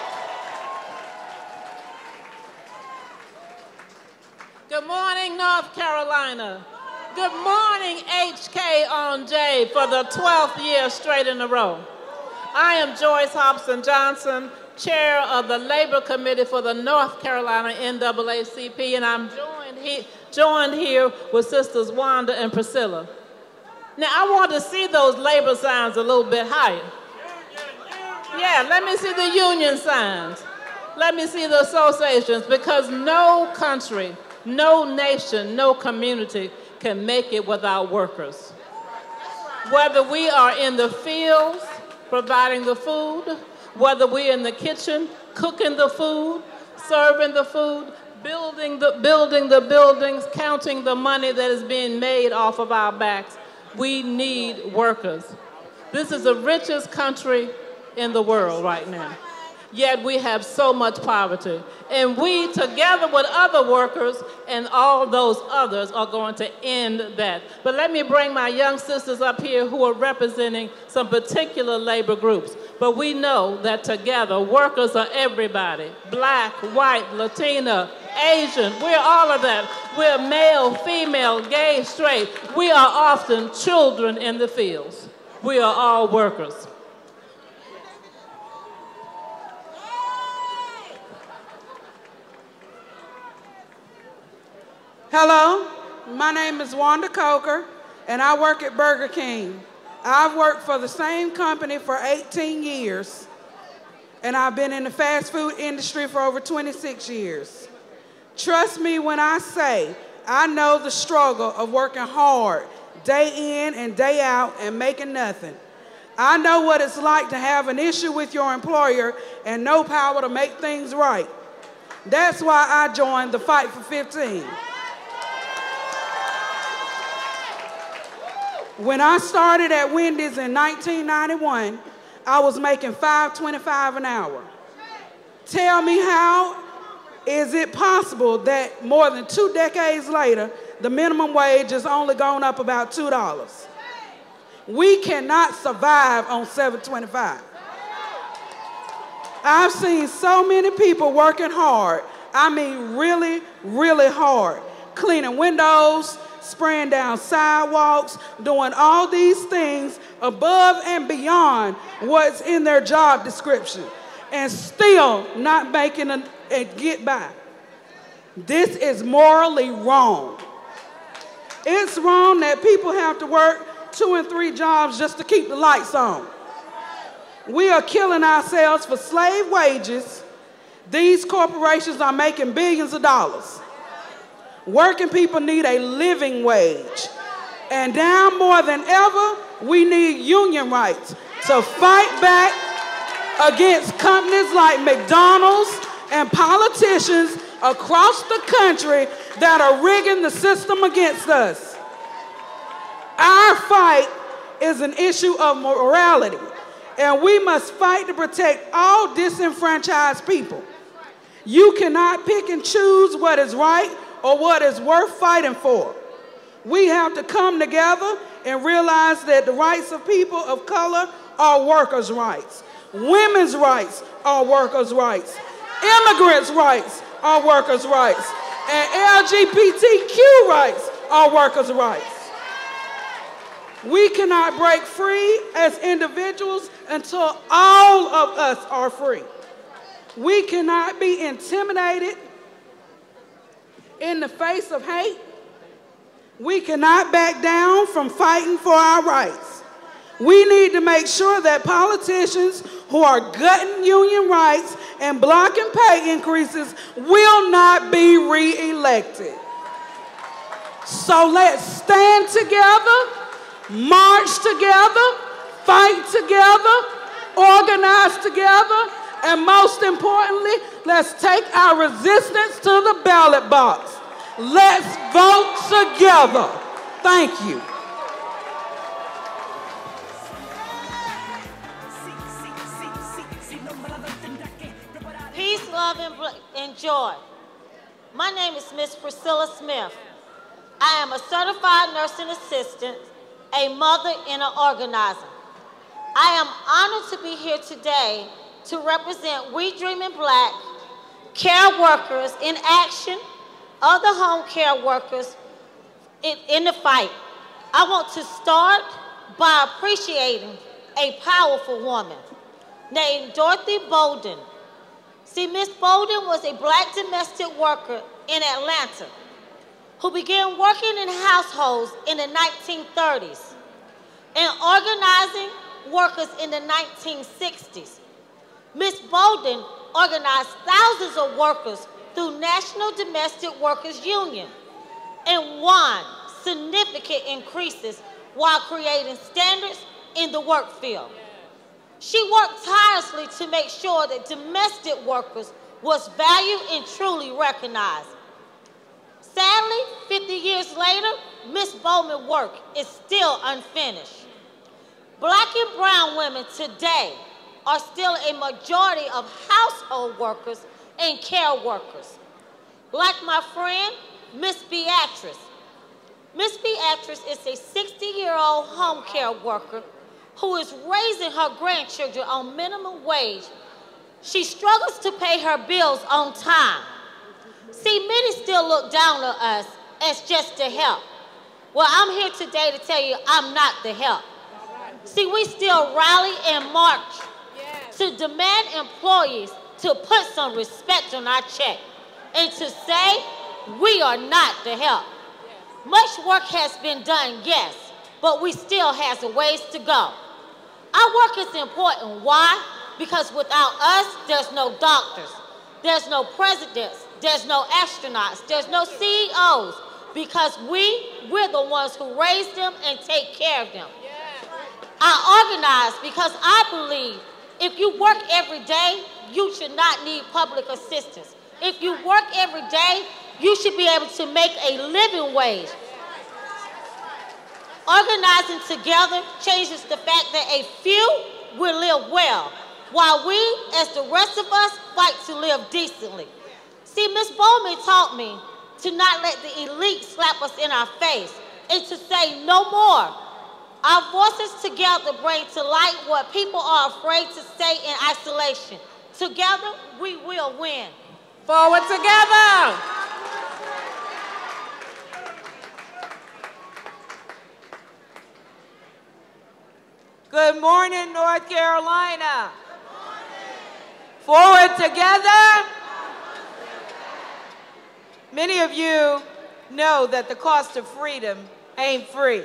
Good morning, North Carolina. Good morning, HKonJ, for the 12th year straight in a row. I am Joyce Hobson Johnson, chair of the Labor Committee for the North Carolina NAACP, and I'm joined here with Sisters Wanda and Priscilla. Now, I want to see those labor signs a little bit higher. Yeah, let me see the union signs. Let me see the associations, because no country, no nation, no community can make it without workers. Whether we are in the fields providing the food, whether we're in the kitchen cooking the food, serving the food, building the buildings, counting the money that is being made off of our backs, we need workers. This is the richest country in the world right now. Yet we have so much poverty. And we, together with other workers and all those others, are going to end that. But let me bring my young sisters up here who are representing some particular labor groups. But we know that together, workers are everybody. Black, white, Latina, Asian, we're all of that. We're male, female, gay, straight. We are often children in the fields. We are all workers. Hello, my name is Wanda Coker, and I work at Burger King. I've worked for the same company for 18 years, and I've been in the fast food industry for over 26 years. Trust me when I say I know the struggle of working hard day in and day out and making nothing. I know what it's like to have an issue with your employer and no power to make things right. That's why I joined the Fight for 15. When I started at Wendy's in 1991, I was making $5.25 an hour. Tell me, how is it possible that more than 2 decades later, the minimum wage has only gone up about $2? We cannot survive on $7.25. I've seen so many people working hard. I mean really, really hard. Cleaning windows, spraying down sidewalks, doing all these things above and beyond what's in their job description, and still not making a get by. This is morally wrong. It's wrong that people have to work 2 and 3 jobs just to keep the lights on. We are killing ourselves for slave wages. These corporations are making billions of dollars. Working people need a living wage. And now more than ever, we need union rights to fight back against companies like McDonald's and politicians across the country that are rigging the system against us. Our fight is an issue of morality, and we must fight to protect all disenfranchised people. You cannot pick and choose what is right or what is worth fighting for. We have to come together and realize that the rights of people of color are workers' rights. Women's rights are workers' rights. Immigrants' rights are workers' rights. And LGBTQ rights are workers' rights. We cannot break free as individuals until all of us are free. We cannot be intimidated in the face of hate. We cannot back down from fighting for our rights. We need to make sure that politicians who are gutting union rights and blocking pay increases will not be re-elected. So let's stand together, march together, fight together, organize together, And most importantly, let's take our resistance to the ballot box. Let's vote together. Thank you. Peace, love, and joy. My name is Miss Priscilla Smith. I am a certified nursing assistant, a mother, and an organizer. I am honored to be here today to represent We Dreamin' Black, care workers in action, other home care workers in the fight. I want to start by appreciating a powerful woman named Dorothy Bolden. See, Miss Bolden was a black domestic worker in Atlanta who began working in households in the 1930s and organizing workers in the 1960s. Miss Bolden organized thousands of workers through National Domestic Workers Union and won significant increases while creating standards in the work field. She worked tirelessly to make sure that domestic workers was valued and truly recognized. Sadly, 50 years later, Miss Bowman's work is still unfinished. Black and brown women today are still a majority of household workers and care workers. Like my friend, Miss Beatrice. Miss Beatrice is a 60-year-old home care worker who is raising her grandchildren on minimum wage. She struggles to pay her bills on time. See, many still look down on us as just the help. Well, I'm here today to tell you I'm not the help. See, we still rally and march to demand employees to put some respect on our check and to say we are not the help. Much work has been done, yes, but we still have a ways to go. Our work is important. Why? Because without us, there's no doctors, there's no presidents, there's no astronauts, there's no CEOs, because we're the ones who raise them and take care of them. I organize because I believe if you work every day, you should not need public assistance. If you work every day, you should be able to make a living wage. Organizing together changes the fact that a few will live well, while we, as the rest of us, fight to live decently. See, Ms. Bowman taught me to not let the elite slap us in our face and to say no more. Our voices together bring to light what people are afraid to say in isolation. Together, we will win. Forward together! Good morning, North Carolina. Good morning. Forward together. Many of you know that the cost of freedom ain't free.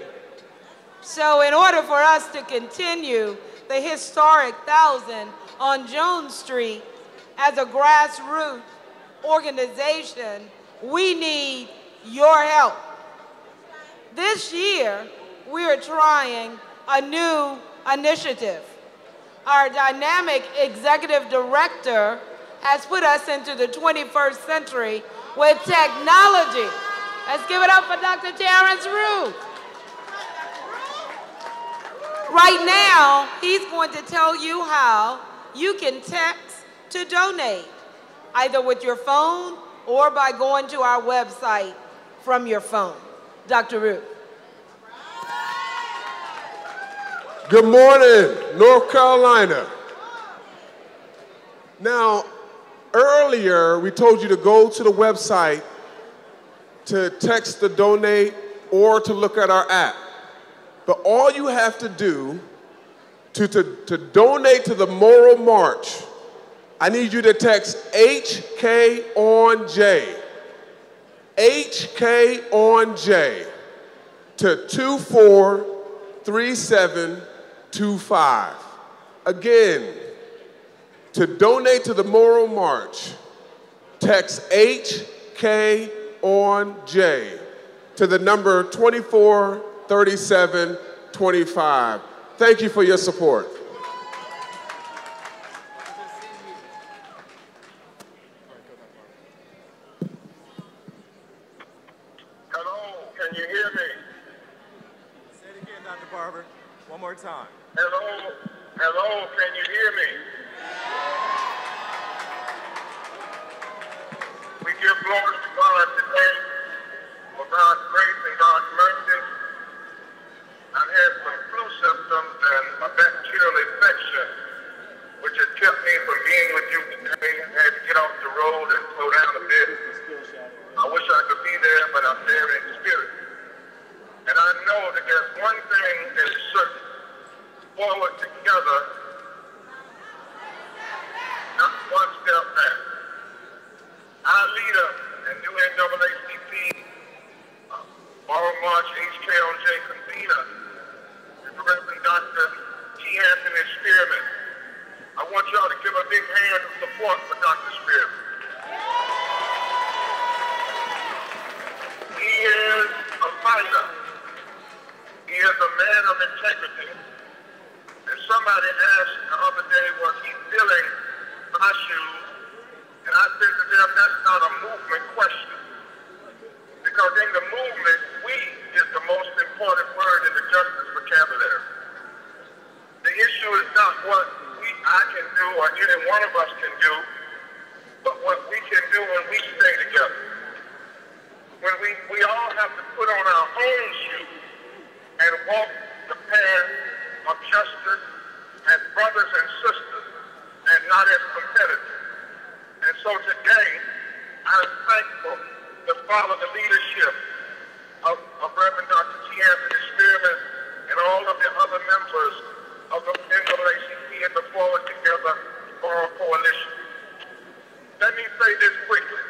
So in order for us to continue the historic 1,000 on Jones Street as a grassroots organization, we need your help. This year, we are trying a new initiative. Our dynamic executive director has put us into the 21st century with technology. Let's give it up for Dr. Terrence Rue. Right now, he's going to tell you how you can text to donate, either with your phone or by going to our website from your phone. Dr. Rue. Good morning, North Carolina. Now, earlier we told you to go to the website to text to donate or to look at our app. But all you have to do to donate to the Moral March, I need you to text HKonJ. HKonJ to 243725. Again, to donate to the Moral March, text HKonJ to the number 243725. Thank you for your support. you hear me? Say it again, Dr. Barber. One more time. Hello? Hello, can you hear me? We give glory to God today for God's grace and God's mercy. I've had some flu symptoms and a bacterial infection, which has kept me from being with you today. I had to get off the road and slow down a bit. I wish I could be there, but I'm there in spirit. And I know that there's one thing that is certain. Forward together, not one step back. Our leader and new NAACP, Ballot Box HKonJ convener, is Reverend Dr. Anthony Spearman. I want y'all to give a big hand of support for Dr. Spearman. He is a fighter. He is a man of integrity. And somebody asked the other day, was he filling my shoes? And I said to them, that's not a movement question. Because in the movement, we is the most important word in the justice vocabulary. The issue is not what I can do or any one of us can do, but what we can do when we stay together. When we all have to put on our own shoes and walk the path of justice as brothers and sisters and not as competitors. And so today, I'm thankful to follow the leadership of Reverend Dr. Anthony Spearman and all of the other members of the NAACP and the Forward Together Moral Coalition. Let me say this quickly.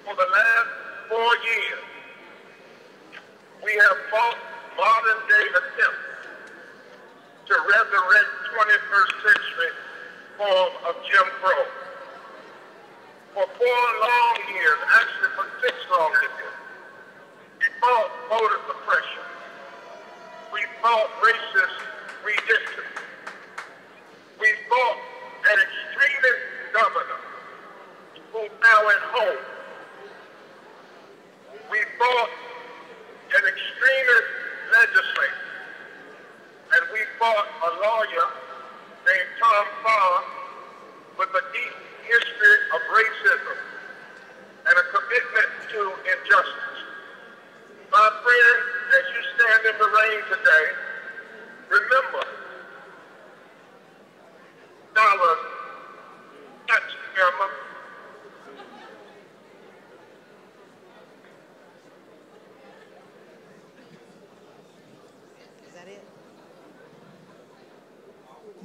For the last 4 years, we have fought modern-day attempts to resurrect 21st century form of Jim Crow. For 4 long years, actually for 6 long years, we fought voter suppression. We fought racist redistricting. We fought an extremist governor who's now at home. We fought an extremist legislator. And we fought a lawyer named Tom Farr with a deep history of racism and a commitment to injustice. My friend, as you stand in the rain today, remember, dollars, that's Emma.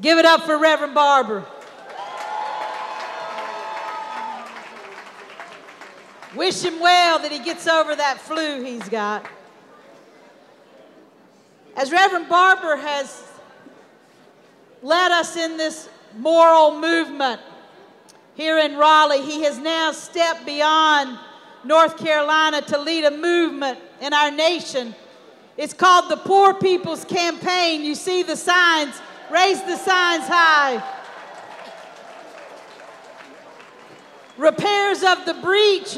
Give it up for Reverend Barber. Wish him well that he gets over that flu he's got. As Reverend Barber has led us in this moral movement here in Raleigh, he has now stepped beyond North Carolina to lead a movement in our nation. It's called the Poor People's Campaign. You see the signs. Raise the signs high. Repairs of the Breach.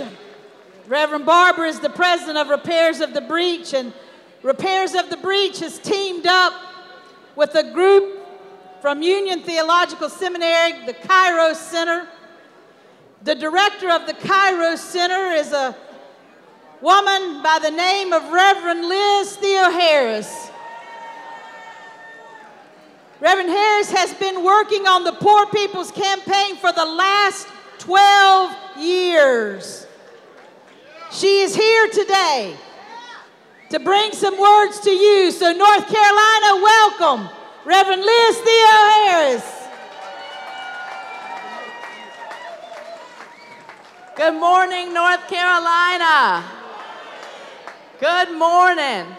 Reverend Barber is the president of Repairs of the Breach, and Repairs of the Breach has teamed up with a group from Union Theological Seminary, the Kairos Center. The director of the Kairos Center is a woman by the name of Reverend Liz Theo Harris. Reverend Harris has been working on the Poor People's Campaign for the last 12 years. She is here today to bring some words to you. So North Carolina, welcome Reverend Liz Theo Harris. Good morning, North Carolina. Good morning.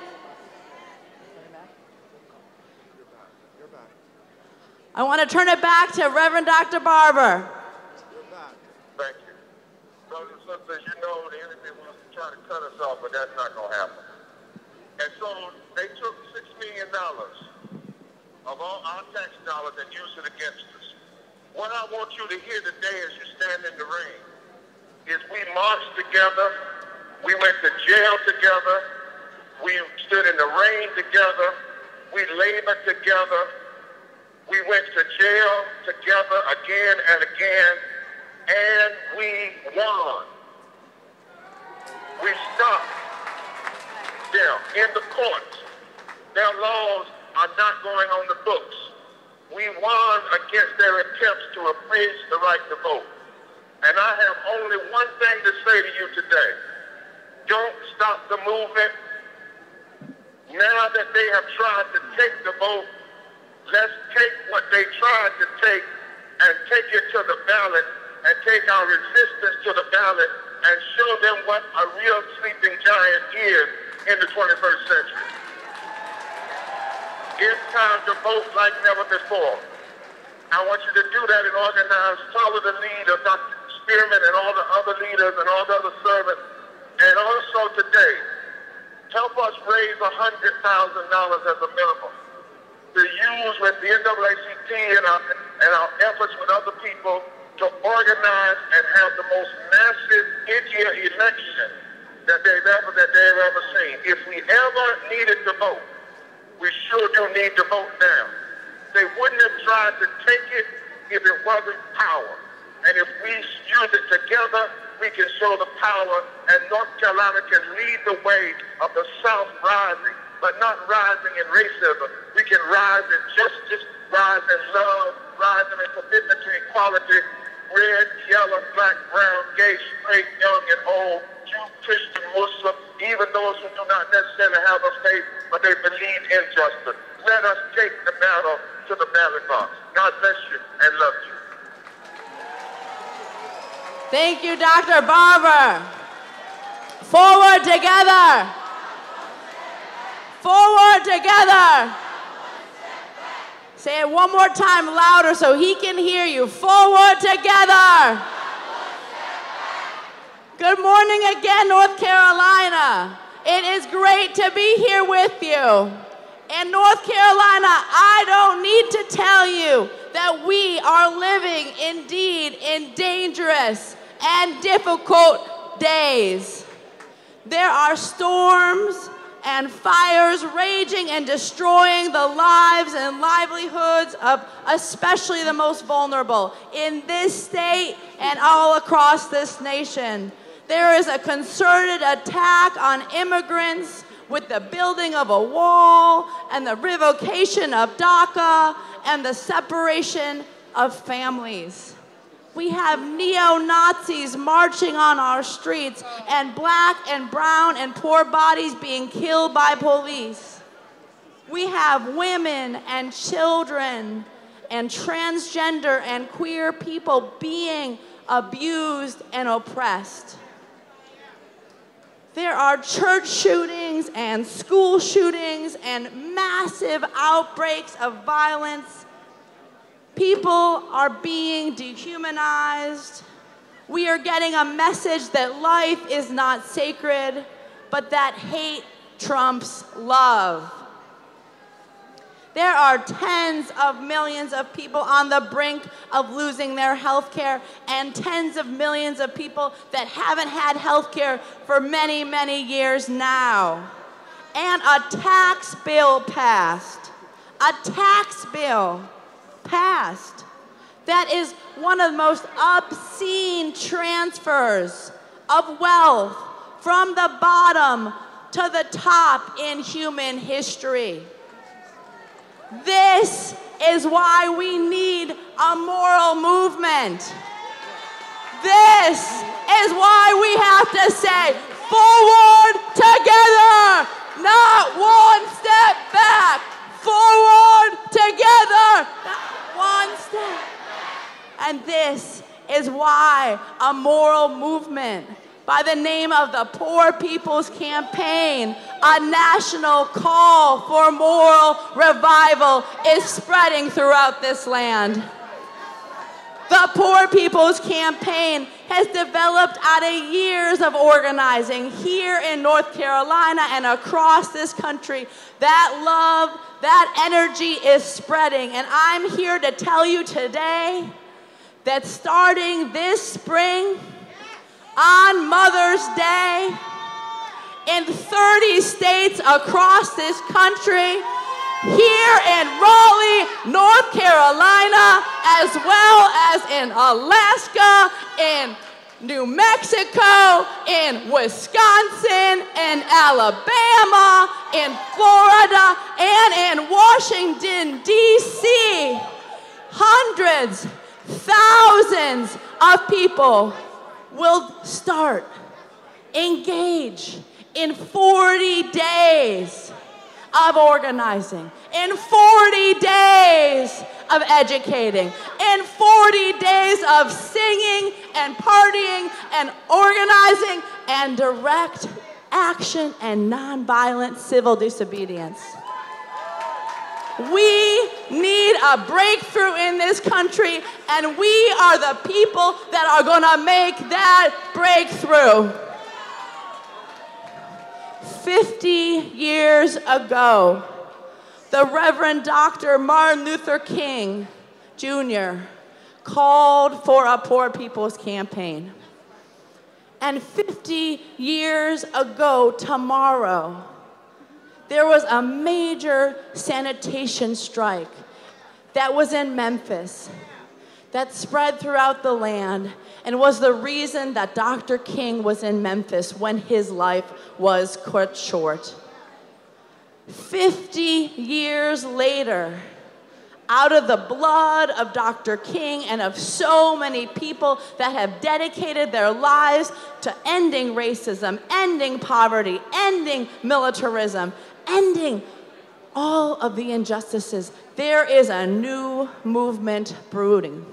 I want to turn it back to Reverend Dr. Barber. Thank you. Brothers and sisters, you know the enemy wants to try to cut us off, but that's not going to happen. And so they took $6 million of all our tax dollars and used it against us. What I want you to hear today as you stand in the rain is we march together, We went to jail together. We stood in the rain together. We labored together. We went to jail together again and again, and we won. We stopped them in the courts. Their laws are not going on the books. We won against their attempts to abridge the right to vote. And I have only one thing to say to you today. Don't stop the movement. Now that they have tried to take the vote, let's take what they tried to take and take it to the ballot and take our resistance to the ballot and show them what a real sleeping giant is in the 21st century. It's time to vote like never before. I want you to do that and organize, follow the lead of Dr. Spearman and all the other leaders and all the other servants. And also today, help us raise $100,000 as a minimum to use with the NAACP and our efforts with other people to organize and have the most massive in-year election that they've ever seen. If we ever needed to vote, we sure do need to vote now. They wouldn't have tried to take it if it wasn't power. And if we use it together, we can show the power, and North Carolina can lead the way of the South rising, but not rising in racism. We can rise in justice, rise in love, rise in commitment to equality, red, yellow, black, brown, gay, straight, young and old, Jew, Christian, Muslim, even those who do not necessarily have a faith, but they believe in justice. Let us take the battle to the ballot box. God bless you and love you. Thank you, Dr. Barber. Forward together. Forward together. Say it one more time louder so he can hear you. Forward together. Good morning again, North Carolina. It is great to be here with you. In North Carolina, I don't need to tell you that we are living indeed in dangerous and difficult days. There are storms and fires raging and destroying the lives and livelihoods of especially the most vulnerable in this state and all across this nation. There is a concerted attack on immigrants with the building of a wall and the revocation of DACA and the separation of families. We have neo-Nazis marching on our streets and black and brown and poor bodies being killed by police. We have women and children and transgender and queer people being abused and oppressed. There are church shootings and school shootings and massive outbreaks of violence. People are being dehumanized. We are getting a message that life is not sacred, but that hate trumps love. There are tens of millions of people on the brink of losing their health care and tens of millions of people that haven't had health care for many, many years now. And a tax bill passed. A tax bill passed. That is one of the most obscene transfers of wealth from the bottom to the top in human history. This is why we need a moral movement. This is why we have to say, forward together, not one step back. Forward together, not one step. And this is why a moral movement by the name of the Poor People's Campaign, a national call for moral revival, is spreading throughout this land. The Poor People's Campaign has developed out of years of organizing here in North Carolina and across this country. That love, that energy is spreading. And I'm here to tell you today that starting this spring, on Mother's Day, in 30 states across this country, here in Raleigh, North Carolina, as well as in Alaska, in New Mexico, in Wisconsin, in Alabama, in Florida, and in Washington, D.C. Hundreds, thousands of people will engage in 40 days of organizing, in 40 days of educating, in 40 days of singing and partying and organizing and direct action and nonviolent civil disobedience. We need a breakthrough in this country, and we are the people that are going to make that breakthrough. 50 years ago, the Reverend Dr. Martin Luther King Jr. called for a Poor People's Campaign. And 50 years ago tomorrow, there was a major sanitation strike that was in Memphis that spread throughout the land and was the reason that Dr. King was in Memphis when his life was cut short. 50 years later, out of the blood of Dr. King and of so many people that have dedicated their lives to ending racism, ending poverty, ending militarism, ending all of the injustices, there is a new movement brewing.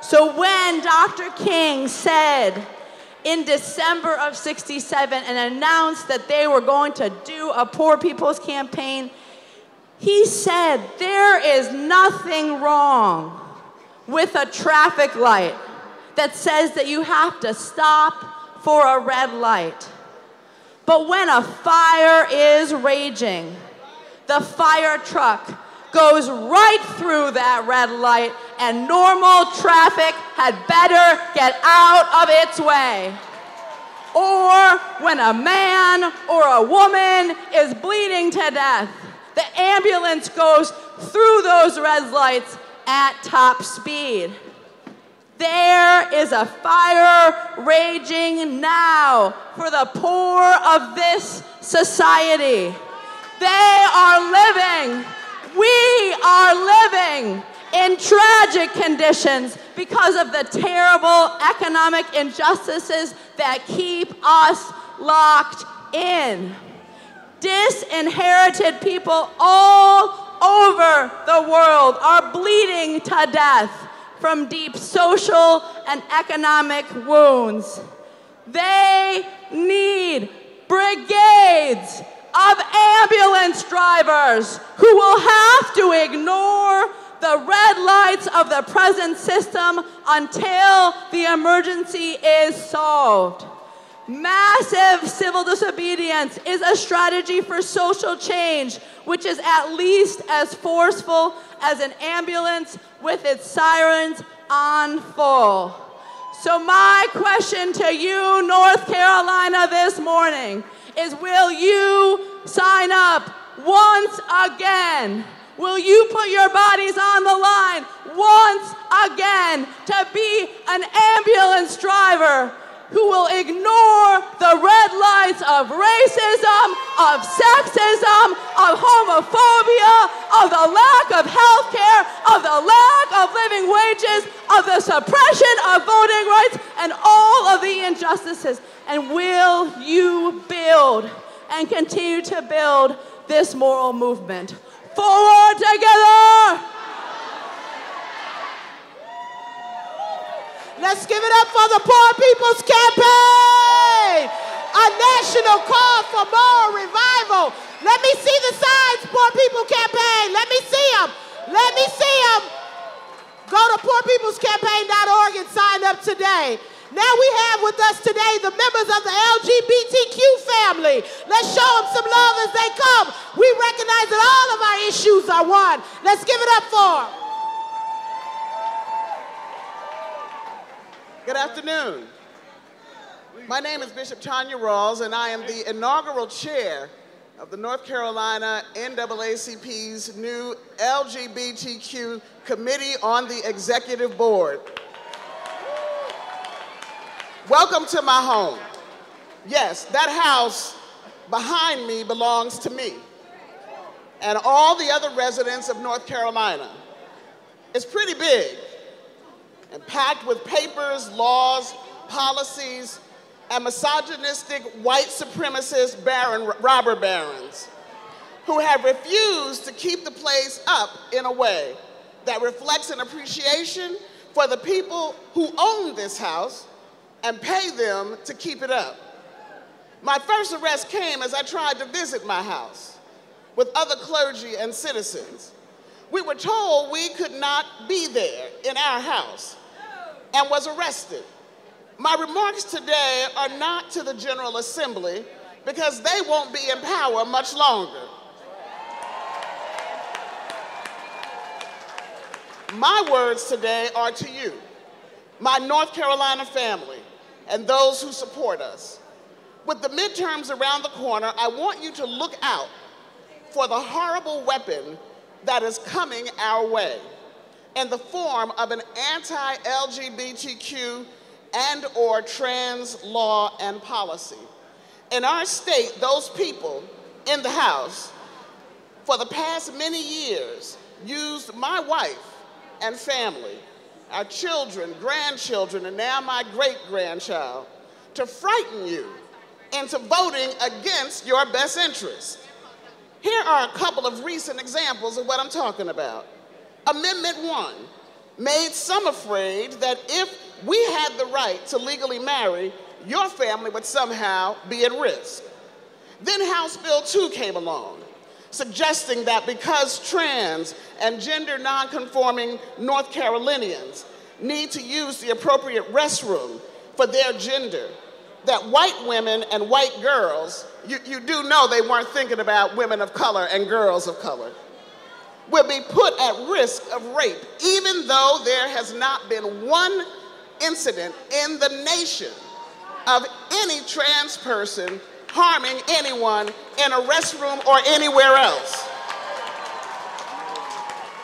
So when Dr. King said in December of '67 and announced that they were going to do a Poor People's Campaign, he said there is nothing wrong with a traffic light that says that you have to stop for a red light. But when a fire is raging, the fire truck goes right through that red light, and normal traffic had better get out of its way. Or when a man or a woman is bleeding to death, the ambulance goes through those red lights at top speed. There is a fire raging now for the poor of this society. They are living, we are living in tragic conditions because of the terrible economic injustices that keep us locked in. Disinherited people all over the world are bleeding to death from deep social and economic wounds. They need brigades of ambulance drivers who will have to ignore the red lights of the present system until the emergency is solved. Massive civil disobedience is a strategy for social change, which is at least as forceful as an ambulance with its sirens on full. So my question to you, North Carolina, this morning is, will you sign up once again? Will you put your bodies on the line once again to be an ambulance driver who will ignore the red lights of racism, of sexism, of homophobia, of the lack of health care, of the lack of living wages, of the suppression of voting rights, and all of the injustices? And will you build and continue to build this moral movement? Forward together! Let's give it up for the Poor People's Campaign, a national call for moral revival. Let me see the signs, Poor People Campaign. Let me see them. Let me see them. Go to poorpeoplescampaign.org and sign up today. Now we have with us today the members of the LGBTQ family. Let's show them some love as they come. We recognize that all of our issues are one. Let's give it up for them. Good afternoon. We My name is Bishop Tanya Rawls, and I am the inaugural chair of the North Carolina NAACP's new LGBTQ Committee on the Executive Board. Welcome to my home. Yes, that house behind me belongs to me and all the other residents of North Carolina. It's pretty big and packed with papers, laws, policies, and misogynistic white supremacist robber barons who have refused to keep the place up in a way that reflects an appreciation for the people who own this house and pay them to keep it up. My first arrest came as I tried to visit my house with other clergy and citizens. We were told we could not be there in our house and was arrested. My remarks today are not to the General Assembly because they won't be in power much longer. My words today are to you, my North Carolina family, and those who support us. With the midterms around the corner, I want you to look out for the horrible weapon that is coming our way in the form of an anti-LGBTQ and/or trans law and policy. In our state, those people in the House for the past many years used my wife and family, our children, grandchildren, and now my great-grandchild, to frighten you into voting against your best interest. Here are a couple of recent examples of what I'm talking about. Amendment 1 made some afraid that if we had the right to legally marry, your family would somehow be at risk. Then House Bill 2 came along, suggesting that because trans and gender nonconforming North Carolinians need to use the appropriate restroom for their gender, that white women and white girls, you do know they weren't thinking about women of color and girls of color, will be put at risk of rape, even though there has not been one incident in the nation of any trans person harming anyone in a restroom or anywhere else.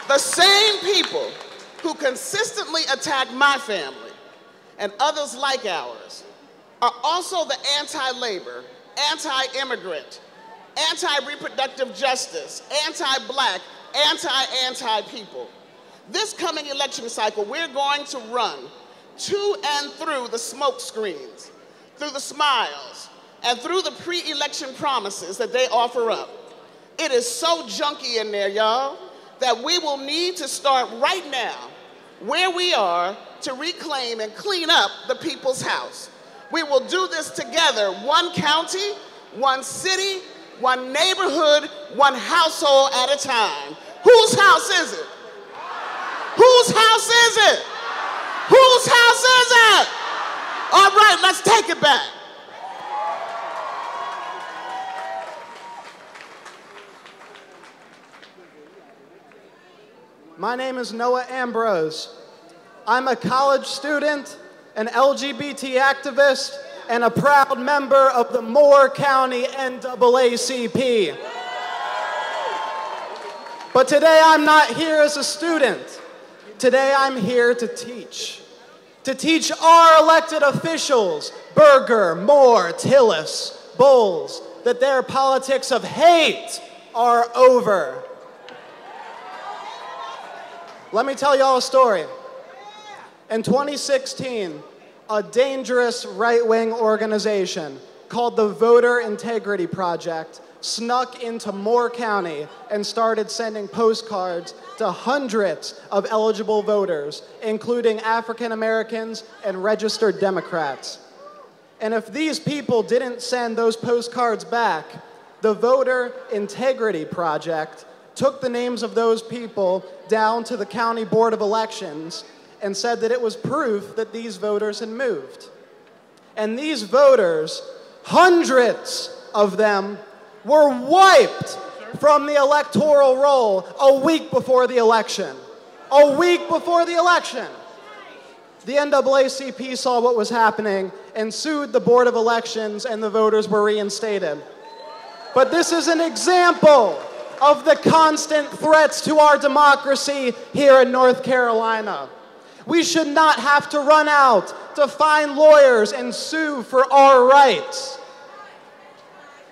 The same people who consistently attack my family and others like ours are also the anti-labor, anti-immigrant, anti-reproductive justice, anti-black, anti-people. This coming election cycle, we're going to run to and through the smoke screens, through the smiles, and through the pre-election promises that they offer up. It is so junky in there, y'all, that we will need to start right now where we are to reclaim and clean up the people's house. We will do this together, one county, one city, one neighborhood, one household at a time. Whose house is it? Whose house is it? Whose house is it? All right, let's take it back. My name is Noah Ambrose. I'm a college student, an LGBT activist, and a proud member of the Moore County NAACP. But today I'm not here as a student. Today I'm here to teach. To teach our elected officials, Berger, Moore, Tillis, Bowles, that their politics of hate are over. Let me tell y'all a story. In 2016, a dangerous right-wing organization called the Voter Integrity Project snuck into Moore County and started sending postcards to hundreds of eligible voters, including African Americans and registered Democrats. And if these people didn't send those postcards back, the Voter Integrity Project took the names of those people down to the County Board of Elections and said that it was proof that these voters had moved. And these voters, hundreds of them, were wiped from the electoral roll a week before the election. A week before the election. The NAACP saw what was happening and sued the Board of Elections, and the voters were reinstated. But this is an example of the constant threats to our democracy here in North Carolina. We should not have to run out to find lawyers and sue for our rights.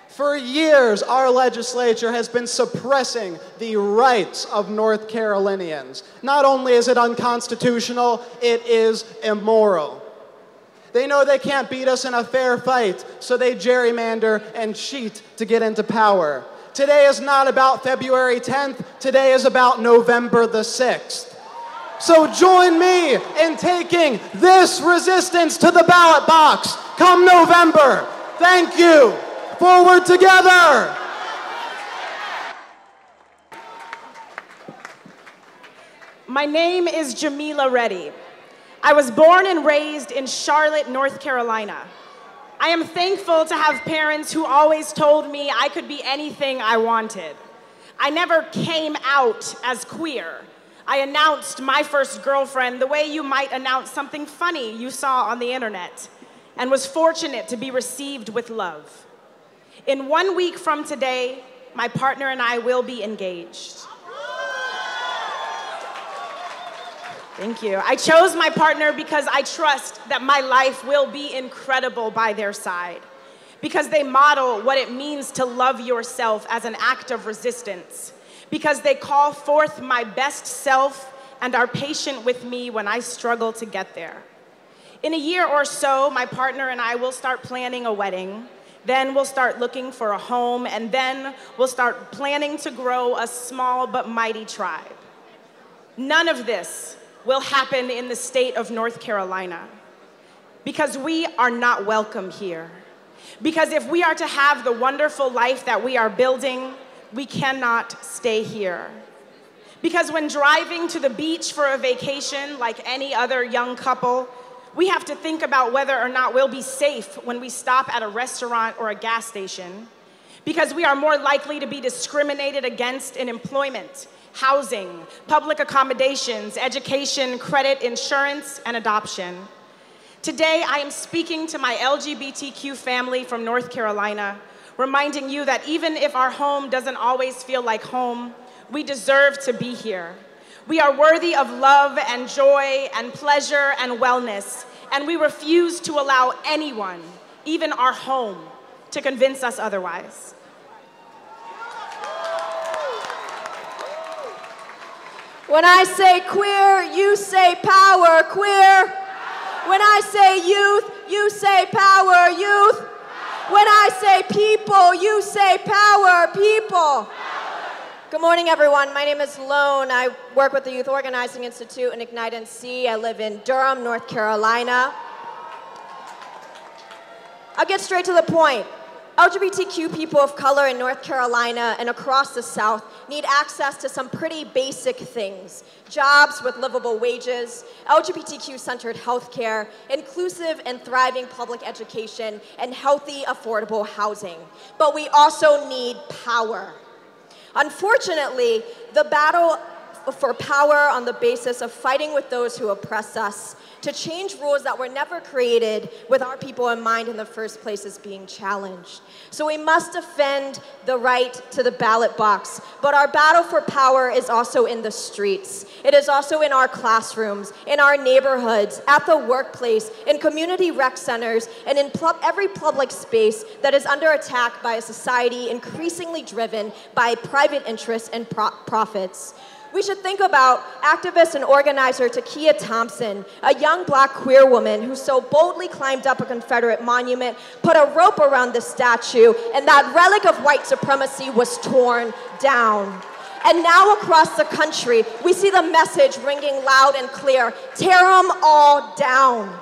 For years, our legislature has been suppressing the rights of North Carolinians. Not only is it unconstitutional, it is immoral. They know they can't beat us in a fair fight, so they gerrymander and cheat to get into power. Today is not about February 10th, today is about November the 6th. So join me in taking this resistance to the ballot box come November. Thank you. Forward together! My name is Jamila Reddy. I was born and raised in Charlotte, North Carolina. I am thankful to have parents who always told me I could be anything I wanted. I never came out as queer. I announced my first girlfriend the way you might announce something funny you saw on the internet, and was fortunate to be received with love. In 1 week from today, my partner and I will be engaged. Thank you. I chose my partner because I trust that my life will be incredible by their side, because they model what it means to love yourself as an act of resistance, because they call forth my best self and are patient with me when I struggle to get there. In a year or so, my partner and I will start planning a wedding. Then we'll start looking for a home, and then we'll start planning to grow a small but mighty tribe. None of this will happen in the state of North Carolina, because we are not welcome here. Because if we are to have the wonderful life that we are building, we cannot stay here. Because when driving to the beach for a vacation, like any other young couple, we have to think about whether or not we'll be safe when we stop at a restaurant or a gas station, because we are more likely to be discriminated against in employment, housing, public accommodations, education, credit, insurance, and adoption. Today, I am speaking to my LGBTQ family from North Carolina, reminding you that even if our home doesn't always feel like home, we deserve to be here. We are worthy of love and joy and pleasure and wellness, and we refuse to allow anyone, even our home, to convince us otherwise. When I say queer, you say power, queer. When I say youth, you say power, youth. When I say people, you say power, people. Good morning, everyone. My name is Lone. I work with the Youth Organizing Institute and Ignite NC. I live in Durham, North Carolina. I'll get straight to the point. LGBTQ people of color in North Carolina and across the South need access to some pretty basic things: jobs with livable wages, LGBTQ-centered healthcare, inclusive and thriving public education, and healthy, affordable housing. But we also need power. Unfortunately, the battle for power on the basis of fighting with those who oppress us to change rules that were never created with our people in mind in the first place is being challenged. So we must defend the right to the ballot box, but our battle for power is also in the streets. It is also in our classrooms, in our neighborhoods, at the workplace, in community rec centers, and in every public space that is under attack by a society increasingly driven by private interests and profits. We should think about activist and organizer Takia Thompson, a young black queer woman who so boldly climbed up a Confederate monument, put a rope around the statue, and that relic of white supremacy was torn down. And now across the country, we see the message ringing loud and clear: tear them all down.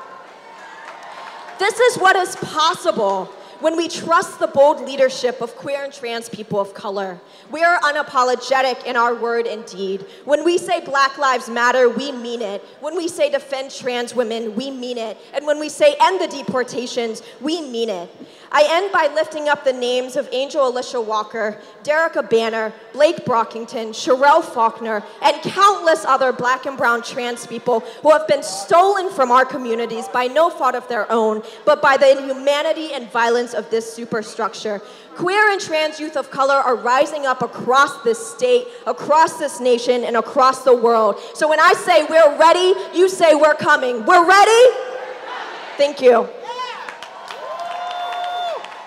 This is what is possible when we trust the bold leadership of queer and trans people of color. We are unapologetic in our word and deed. When we say Black Lives Matter, we mean it. When we say defend trans women, we mean it. And when we say end the deportations, we mean it. I end by lifting up the names of Angel Alicia Walker, Derica Banner, Blake Brockington, Sherelle Faulkner, and countless other black and brown trans people who have been stolen from our communities by no fault of their own, but by the inhumanity and violence of this superstructure. Queer and trans youth of color are rising up across this state, across this nation, and across the world. So when I say we're ready, you say we're coming. We're ready? Thank you.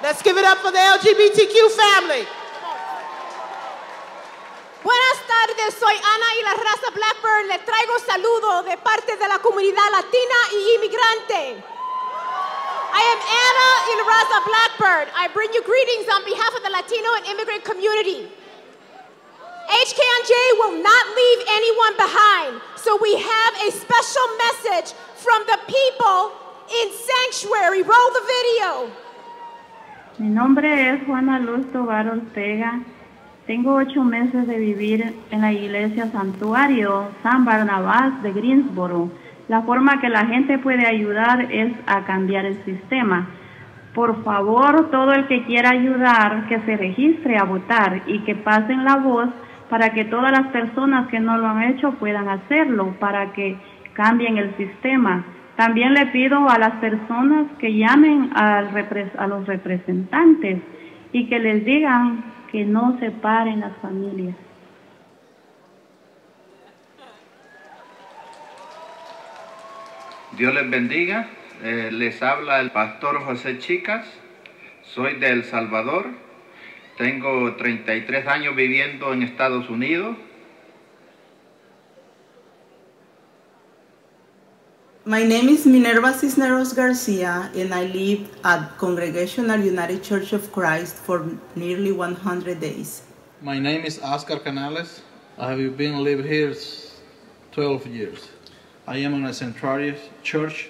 Let's give it up for the LGBTQ family. Buenas tardes, soy Ana y la raza Blackbird. Le traigo saludo de parte de la comunidad latina y inmigrante. I am Anna y la raza Blackbird. I bring you greetings on behalf of the Latino and immigrant community. HKonJ will not leave anyone behind, so we have a special message from the people in Sanctuary. Roll the video. Mi nombre es Juana Luz Tobar Ortega. Tengo 8 meses de vivir en la iglesia Santuario San Barnabás de Greensboro. La forma que la gente puede ayudar es a cambiar el sistema. Por favor, todo el que quiera ayudar, que se registre a votar y que pasen la voz para que todas las personas que no lo han hecho puedan hacerlo, para que cambien el sistema. También le pido a las personas que llamen a los representantes y que les digan que no separen las familias. Dios les bendiga. Les habla el pastor José Chicas. Soy de El Salvador. Tengo 33 años viviendo en Estados Unidos. My name is Minerva Cisneros Garcia, and I live at Congregational United Church of Christ for nearly 100 days. My name is Oscar Canales. I have been living here 12 years. I am in a Sanctuary Church,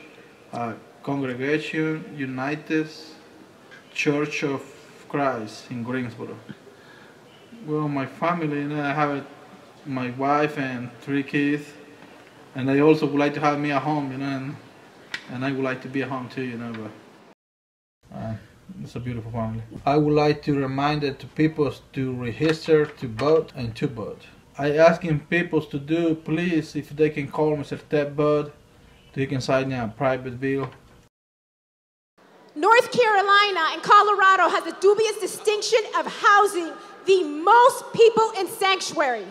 Congregation United Church of Christ in Greensboro. Well, my family, I have my wife and 3 kids. And they also would like to have me at home, and I would like to be at home too, but it's a beautiful family. I would like to remind the people to register to vote and to vote. I asking people to do, please, if they can call Mr. Ted Bud, they can sign a private bill. North Carolina and Colorado has the dubious distinction of housing the most people in Sanctuary.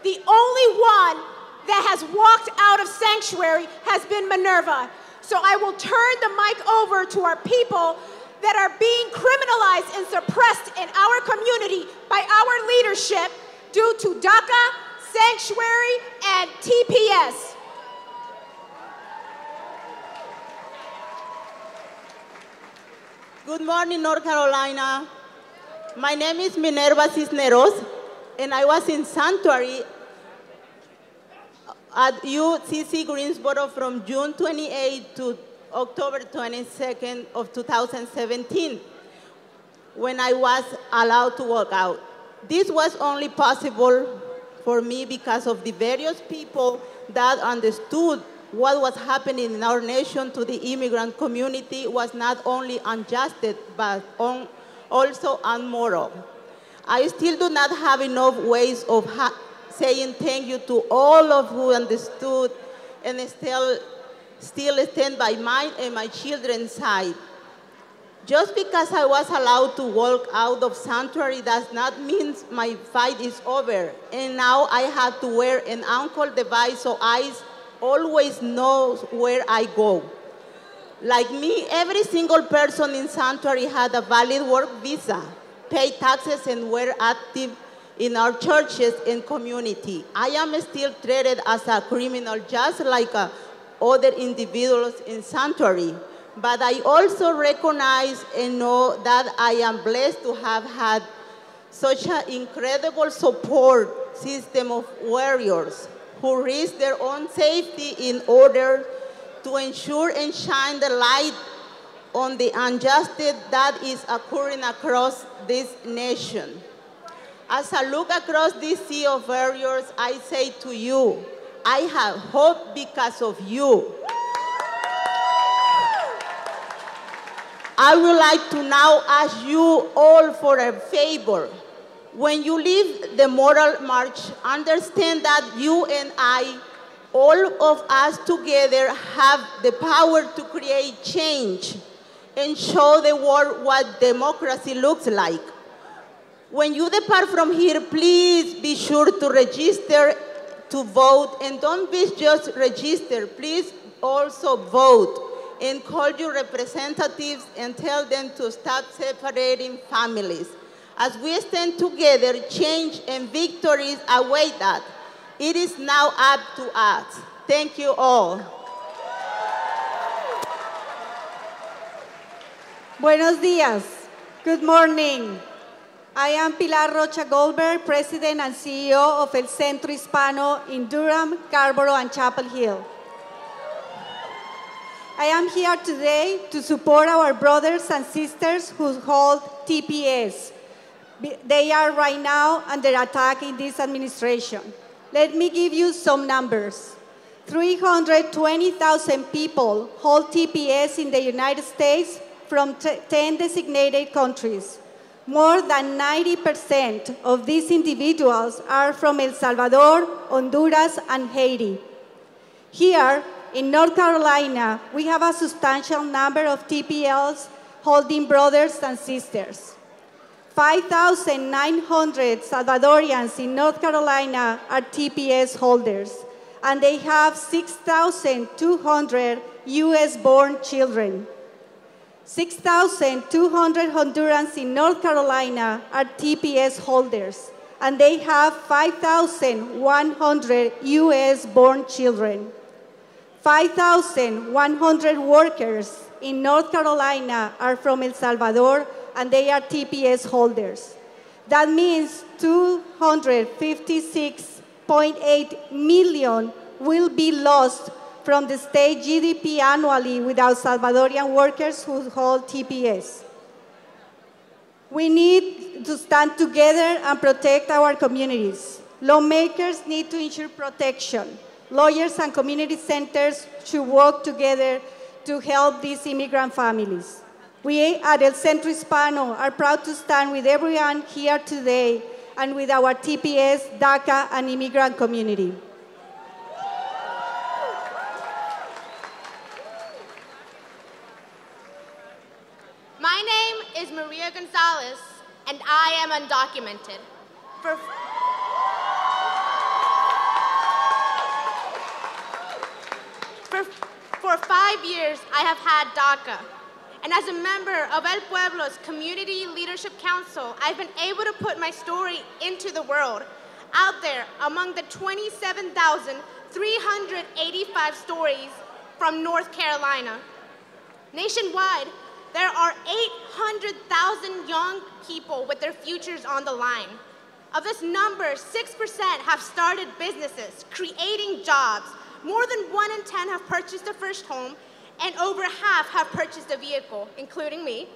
The only one that has walked out of Sanctuary has been Minerva. So I will turn the mic over to our people that are being criminalized and suppressed in our community by our leadership due to DACA, Sanctuary, and TPS. Good morning, North Carolina. My name is Minerva Cisneros, and I was in Sanctuary at UCC Greensboro from June 28 to October 22nd of 2017, when I was allowed to walk out. This was only possible for me because of the various people that understood what was happening in our nation to the immigrant community was not only unjust, but also unmoral. I still do not have enough ways of saying thank you to all of who understood and still stand by mine and my children's side. Just because I was allowed to walk out of Sanctuary does not mean my fight is over. And now I have to wear an ankle device so I always know where I go. Like me, every single person in Sanctuary had a valid work visa, paid taxes, and were active in our churches and community. I am still treated as a criminal just like other individuals in Sanctuary. But I also recognize and know that I am blessed to have had such an incredible support system of warriors who risk their own safety in order to ensure and shine the light on the injustice that is occurring across this nation. As I look across this sea of warriors, I say to you, I have hope because of you. I would like to now ask you all for a favor. When you leave the moral march, understand that you and I, all of us together, have the power to create change and show the world what democracy looks like. When you depart from here, please be sure to register to vote, and don't be just register, please also vote, and call your representatives and tell them to stop separating families. As we stand together, change and victories await us. It is now up to us. Thank you all. Buenos días. Good morning. I am Pilar Rocha Goldberg, President and CEO of El Centro Hispano in Durham, Scarborough, and Chapel Hill. I am here today to support our brothers and sisters who hold TPS. They are right now under attack in this administration. Let me give you some numbers. 320,000 people hold TPS in the United States from 10 designated countries. More than 90% of these individuals are from El Salvador, Honduras, and Haiti. Here in North Carolina, we have a substantial number of TPLs holding brothers and sisters. 5,900 Salvadorians in North Carolina are TPS holders, and they have 6,200 US-born children. 6,200 Hondurans in North Carolina are TPS holders, and they have 5,100 US-born children. 5,100 workers in North Carolina are from El Salvador, and they are TPS holders. That means 256.8 million will be lost from the state GDP annually without Salvadorian workers who hold TPS. We need to stand together and protect our communities. Lawmakers need to ensure protection. Lawyers and community centers should work together to help these immigrant families. We at El Centro Hispano are proud to stand with everyone here today and with our TPS, DACA, and immigrant community. My name is Maria Gonzalez, and I am undocumented. For 5 years, I have had DACA. And as a member of El Pueblo's Community Leadership Council, I've been able to put my story into the world, out there among the 27,385 stories from North Carolina. Nationwide, there are 800,000 young people with their futures on the line. Of this number, 6% have started businesses, creating jobs. More than 1 in 10 have purchased a first home, and over half have purchased a vehicle, including me.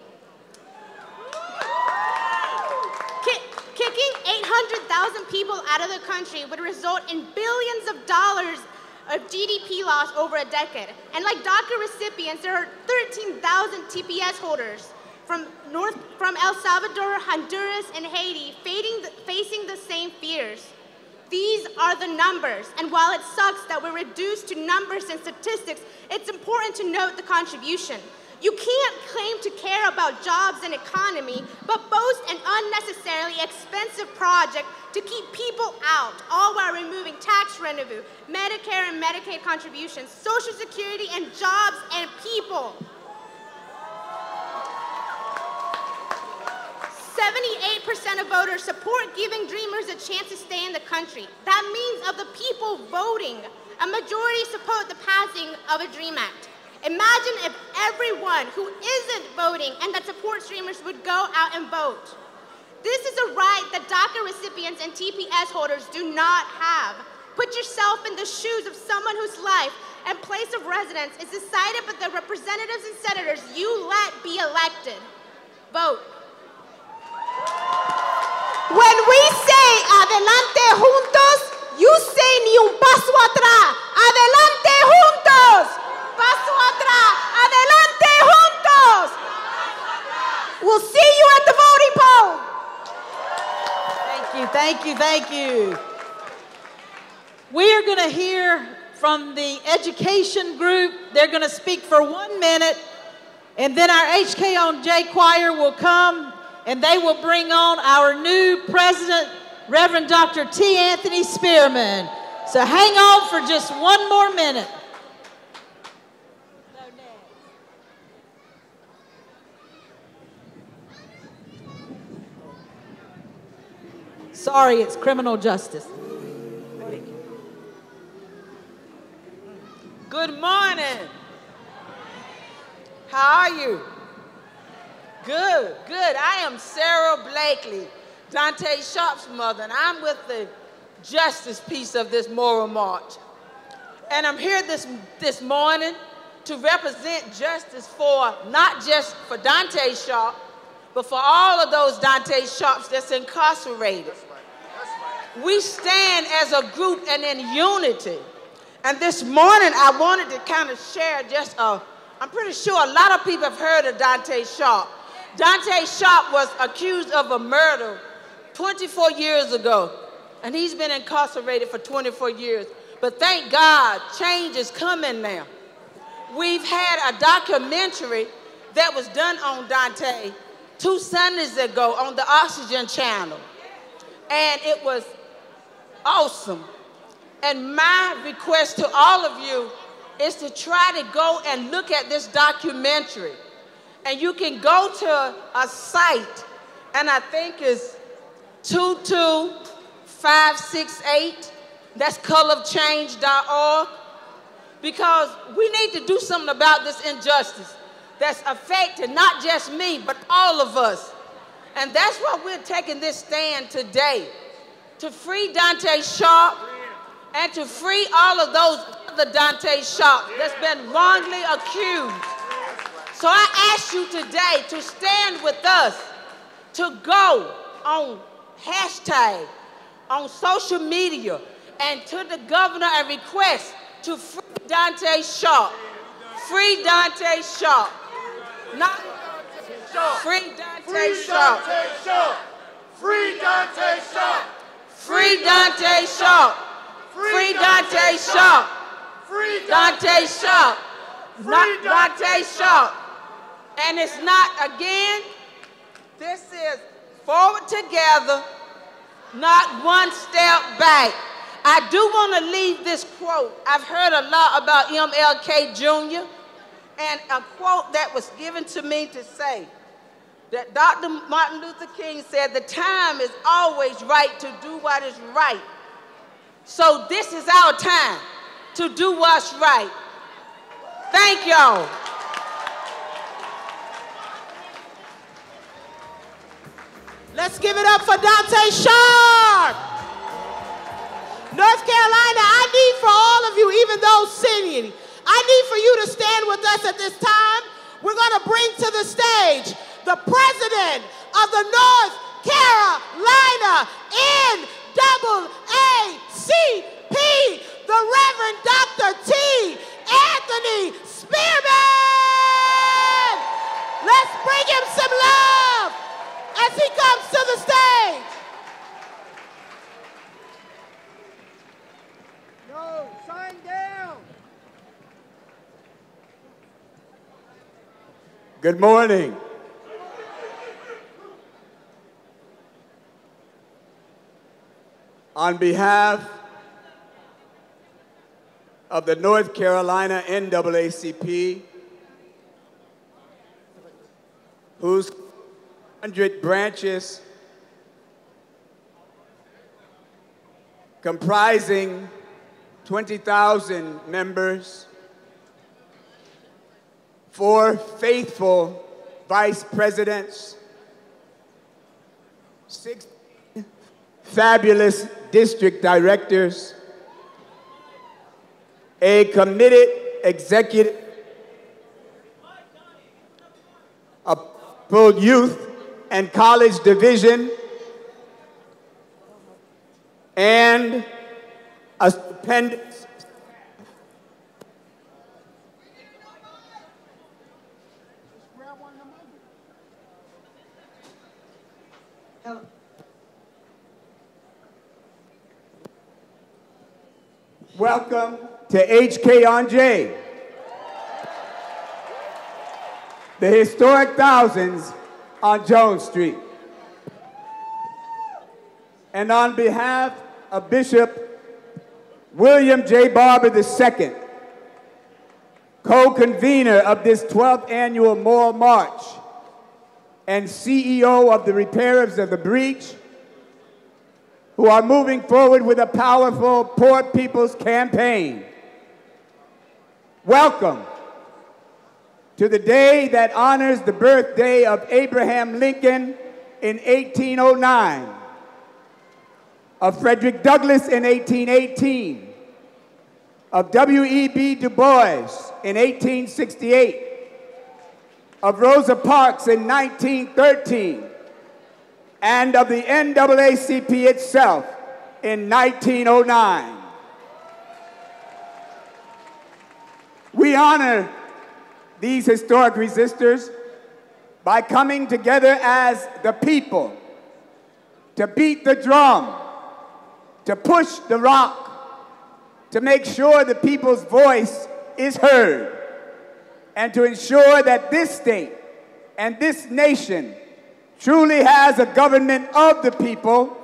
Kicking 800,000 people out of the country would result in billions of dollars of GDP loss over a decade. And like DACA recipients, there are 13,000 TPS holders from El Salvador, Honduras, and Haiti facing the same fears. These are the numbers, and while it sucks that we're reduced to numbers and statistics, it's important to note the contribution. You can't claim to care about jobs and economy, but boast an unnecessarily expensive project to keep people out, all while removing tax revenue, Medicare and Medicaid contributions, Social Security, and jobs and people. 78% of voters support giving dreamers a chance to stay in the country. That means of the people voting, a majority support the passing of a DREAM Act. Imagine if everyone who isn't voting and that supports dreamers would go out and vote. This is a right that DACA recipients and TPS holders do not have. Put yourself in the shoes of someone whose life and place of residence is decided by the representatives and senators you let be elected. Vote. When we say adelante juntos, you say ni un paso atrás. Adelante juntos. Paso atrás. Adelante juntos. will see you at the voting poll. Thank you, thank you, thank you. We are going to hear from the education group. They're going to speak for 1 minute, and then our HKonJ choir will come, and they will bring on our new president, Reverend Dr. T. Anthony Spearman. So hang on for just 1 more minute. Sorry, it's criminal justice. Good morning. How are you? Good, good. I am Sarah Blakely, Dante Sharp's mother, and I'm with the justice piece of this moral march. And I'm here this morning to represent justice for, not just for Dante Sharp, but for all of those Dante Sharps that's incarcerated. We stand as a group and in unity. And this morning, I wanted to kind of share just I'm pretty sure a lot of people have heard of Dante Sharp. Dante Sharp was accused of a murder 24 years ago, and he's been incarcerated for 24 years. But thank God, change is coming now. We've had a documentary that was done on Dante 2 Sundays ago on the Oxygen Channel, and it was awesome. And my request to all of you is to try to go and look at this documentary. And you can go to a site, and I think it's 22568. That's colorofchange.org. Because we need to do something about this injustice that's affecting not just me, but all of us. And that's why we're taking this stand today, to free Dante Sharp and to free all of those other Dante Sharp that's been wrongly accused. So I ask you today to stand with us, to go on hashtag, on social media, and to the governor and request to free Dante Sharp. Free Dante Sharp. Not free Dante Sharp. Free Dante Sharp. Free Dante Sharp. Free Dante Sharp. Free Dante Sharp. Not Dante Sharp. And it's not, again, this is forward together, not one step back. I do want to leave this quote. I've heard a lot about MLK Jr. and a quote that was given to me to say that Dr. Martin Luther King said, the time is always right to do what is right. So this is our time to do what's right. Thank y'all. Let's give it up for Dante Sharp. North Carolina, I need for all of you, even those sitting, I need for you to stand with us at this time. We're going to bring to the stage the president of the North Carolina NAACP, the Reverend Dr. T. Anthony Spearman. Let's bring him some love as he comes to the stage. No, sign down. Good morning. On behalf of the North Carolina NAACP, whose 100 branches comprising 20,000 members, 4 faithful vice presidents, 6 fabulous district directors, a committed executive, a full youth and college division, and a stupendous Welcome to HKonJ, the historic thousands on Jones Street. And on behalf of Bishop William J. Barber II, co-convener of this 12th annual Moral March and CEO of the Repairers of the Breach, who are moving forward with a powerful Poor People's Campaign. Welcome to the day that honors the birthday of Abraham Lincoln in 1809, of Frederick Douglass in 1818, of W.E.B. Du Bois in 1868, of Rosa Parks in 1913, and of the NAACP itself in 1909. We honor these historic resistors by coming together as the people to beat the drum, to push the rock, to make sure the people's voice is heard, and to ensure that this state and this nation truly has a government of the people,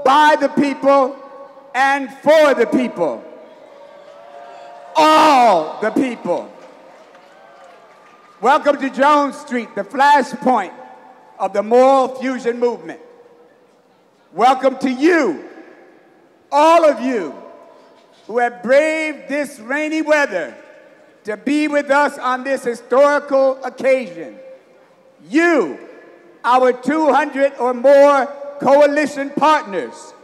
by the people, and for the people. All the people. Welcome to Jones Street, the flashpoint of the moral fusion movement. Welcome to you, all of you, who have braved this rainy weather to be with us on this historical occasion. You, our 200 or more coalition partners,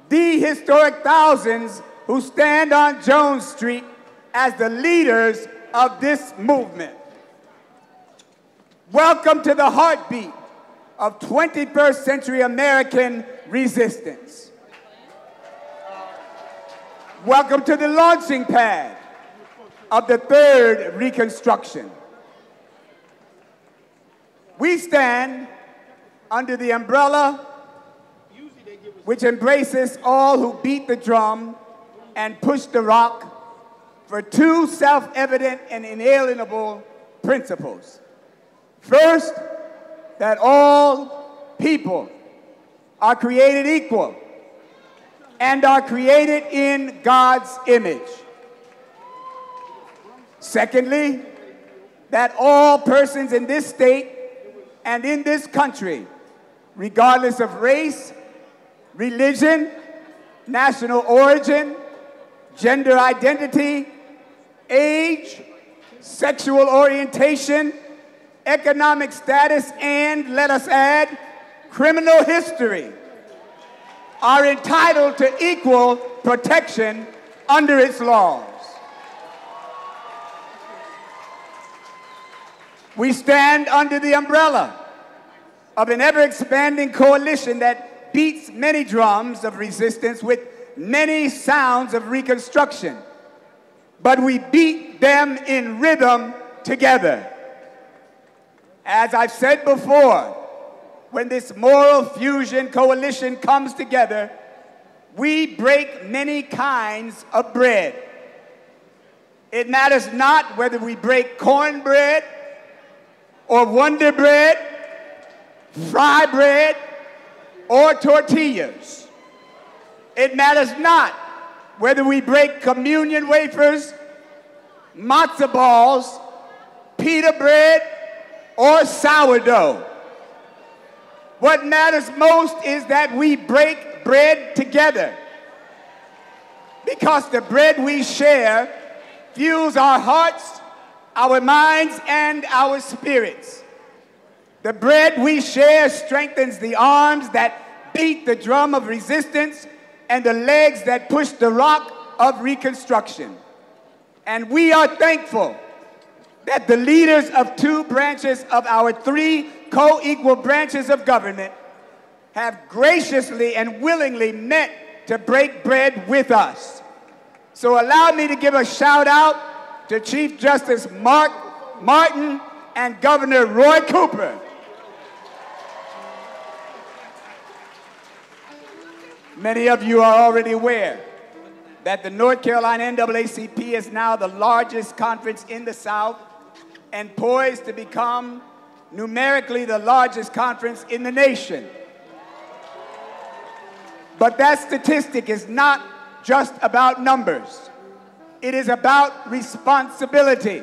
the historic thousands who stand on Jones Street as the leaders of this movement. Welcome to the heartbeat of 21st century American resistance. Welcome to the launching pad of the third Reconstruction. We stand under the umbrella which embraces all who beat the drum and push the rock for two self-evident and inalienable principles. First, that all people are created equal and are created in God's image. Secondly, that all persons in this state and in this country, regardless of race, religion, national origin, gender identity, age, sexual orientation, economic status, and, let us add, criminal history, are entitled to equal protection under its laws. We stand under the umbrella of an ever-expanding coalition that beats many drums of resistance with many sounds of reconstruction, but we beat them in rhythm together. As I've said before, when this moral fusion coalition comes together, we break many kinds of bread. It matters not whether we break cornbread or Wonder Bread, fry bread, or tortillas. It matters not whether we break communion wafers, matzo balls, pita bread, or sourdough. What matters most is that we break bread together, because the bread we share fuels our hearts, our minds, and our spirits. The bread we share strengthens the arms that beat the drum of resistance and the legs that push the rock of reconstruction. And we are thankful that the leaders of two branches of our three co-equal branches of government have graciously and willingly met to break bread with us. So allow me to give a shout out to Chief Justice Mark Martin and Governor Roy Cooper. Many of you are already aware that the North Carolina NAACP is now the largest conference in the South and poised to become numerically the largest conference in the nation. But that statistic is not just about numbers. It is about responsibility.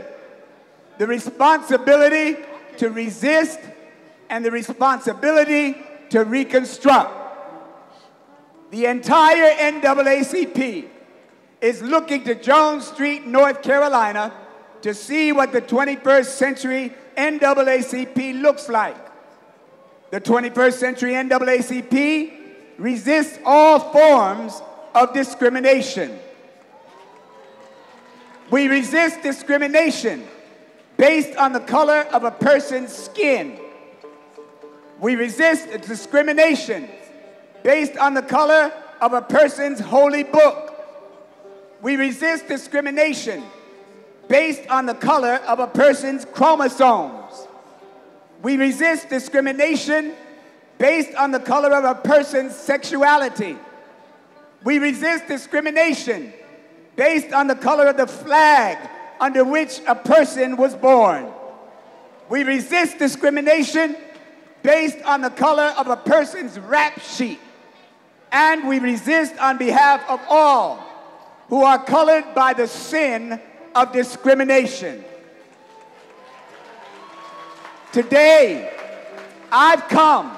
The responsibility to resist and the responsibility to reconstruct. The entire NAACP is looking to Jones Street, North Carolina, to see what the 21st century NAACP looks like. The 21st century NAACP resists all forms of discrimination. We resist discrimination based on the color of a person's skin. We resist discrimination based on the color of a person's holy book. We resist discrimination based on the color of a person's chromosomes. We resist discrimination based on the color of a person's sexuality. We resist discrimination based on the color of the flag under which a person was born. We resist discrimination based on the color of a person's rap sheet. And we resist on behalf of all who are colored by the sin of discrimination. Today, I've come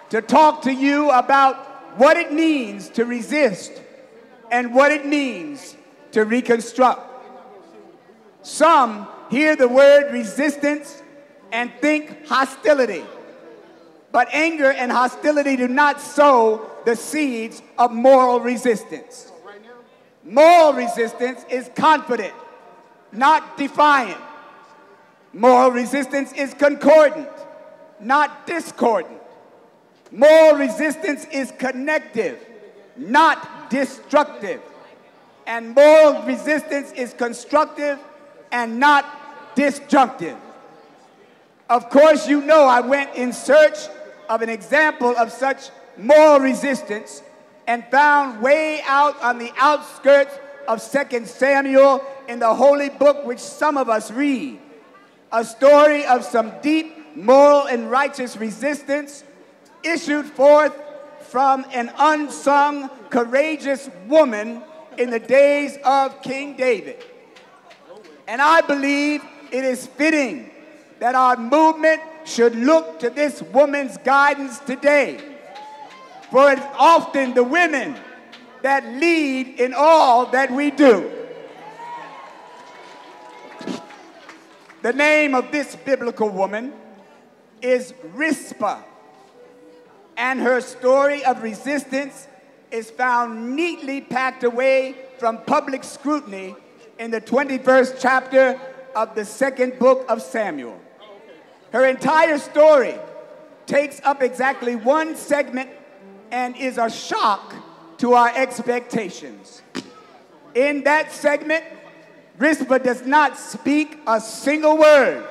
to talk to you about what it means to resist and what it means to reconstruct. Some hear the word resistance and think hostility. But anger and hostility do not sow the seeds of moral resistance. Moral resistance is confident, not defiant. Moral resistance is concordant, not discordant. Moral resistance is connective, not destructive. And moral resistance is constructive and not disjunctive. Of course, you know I went in search of an example of such moral resistance and found way out on the outskirts of 2 Samuel in the holy book which some of us read. A story of some deep moral and righteous resistance issued forth from an unsung, courageous woman in the days of King David. And I believe it is fitting that our movement should look to this woman's guidance today. For it's often the women that lead in all that we do. The name of this biblical woman is Rizpah, and her story of resistance is found neatly packed away from public scrutiny in the 21st chapter of the 2nd book of Samuel. Her entire story takes up exactly one segment and is a shock to our expectations. In that segment, Rizpah does not speak a single word.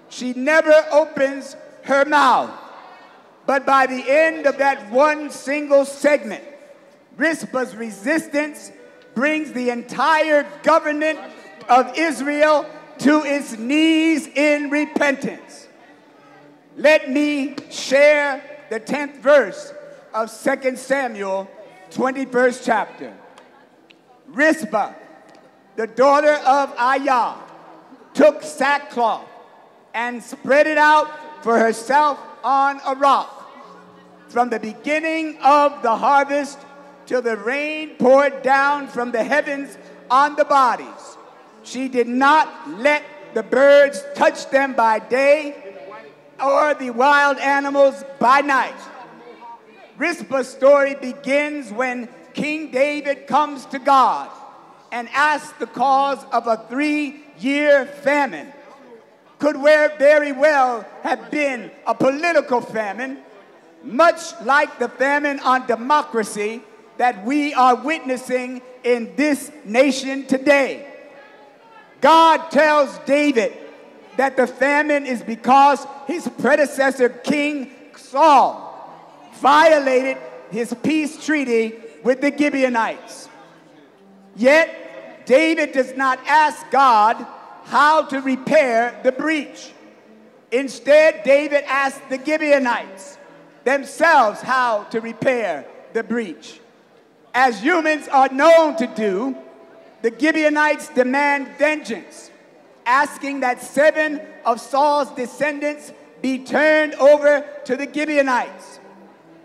She never opens her mouth. But by the end of that one single segment, Rizpah's resistance brings the entire government of Israel to its knees in repentance. Let me share the 10th verse of 2 Samuel, 21st chapter. Rizpah, the daughter of Aiah, took sackcloth and spread it out for herself on a rock. From the beginning of the harvest till the rain poured down from the heavens on the bodies, she did not let the birds touch them by day or the wild animals by night. Rizpah's story begins when King David comes to God and asks the cause of a 3-year famine. Could very well have been a political famine, much like the famine on democracy that we are witnessing in this nation today. God tells David that the famine is because his predecessor, King Saul, violated his peace treaty with the Gibeonites. Yet, David does not ask God how to repair the breach. Instead, David asked the Gibeonites themselves how to repair the breach. As humans are known to do, the Gibeonites demand vengeance, asking that 7 of Saul's descendants be turned over to the Gibeonites.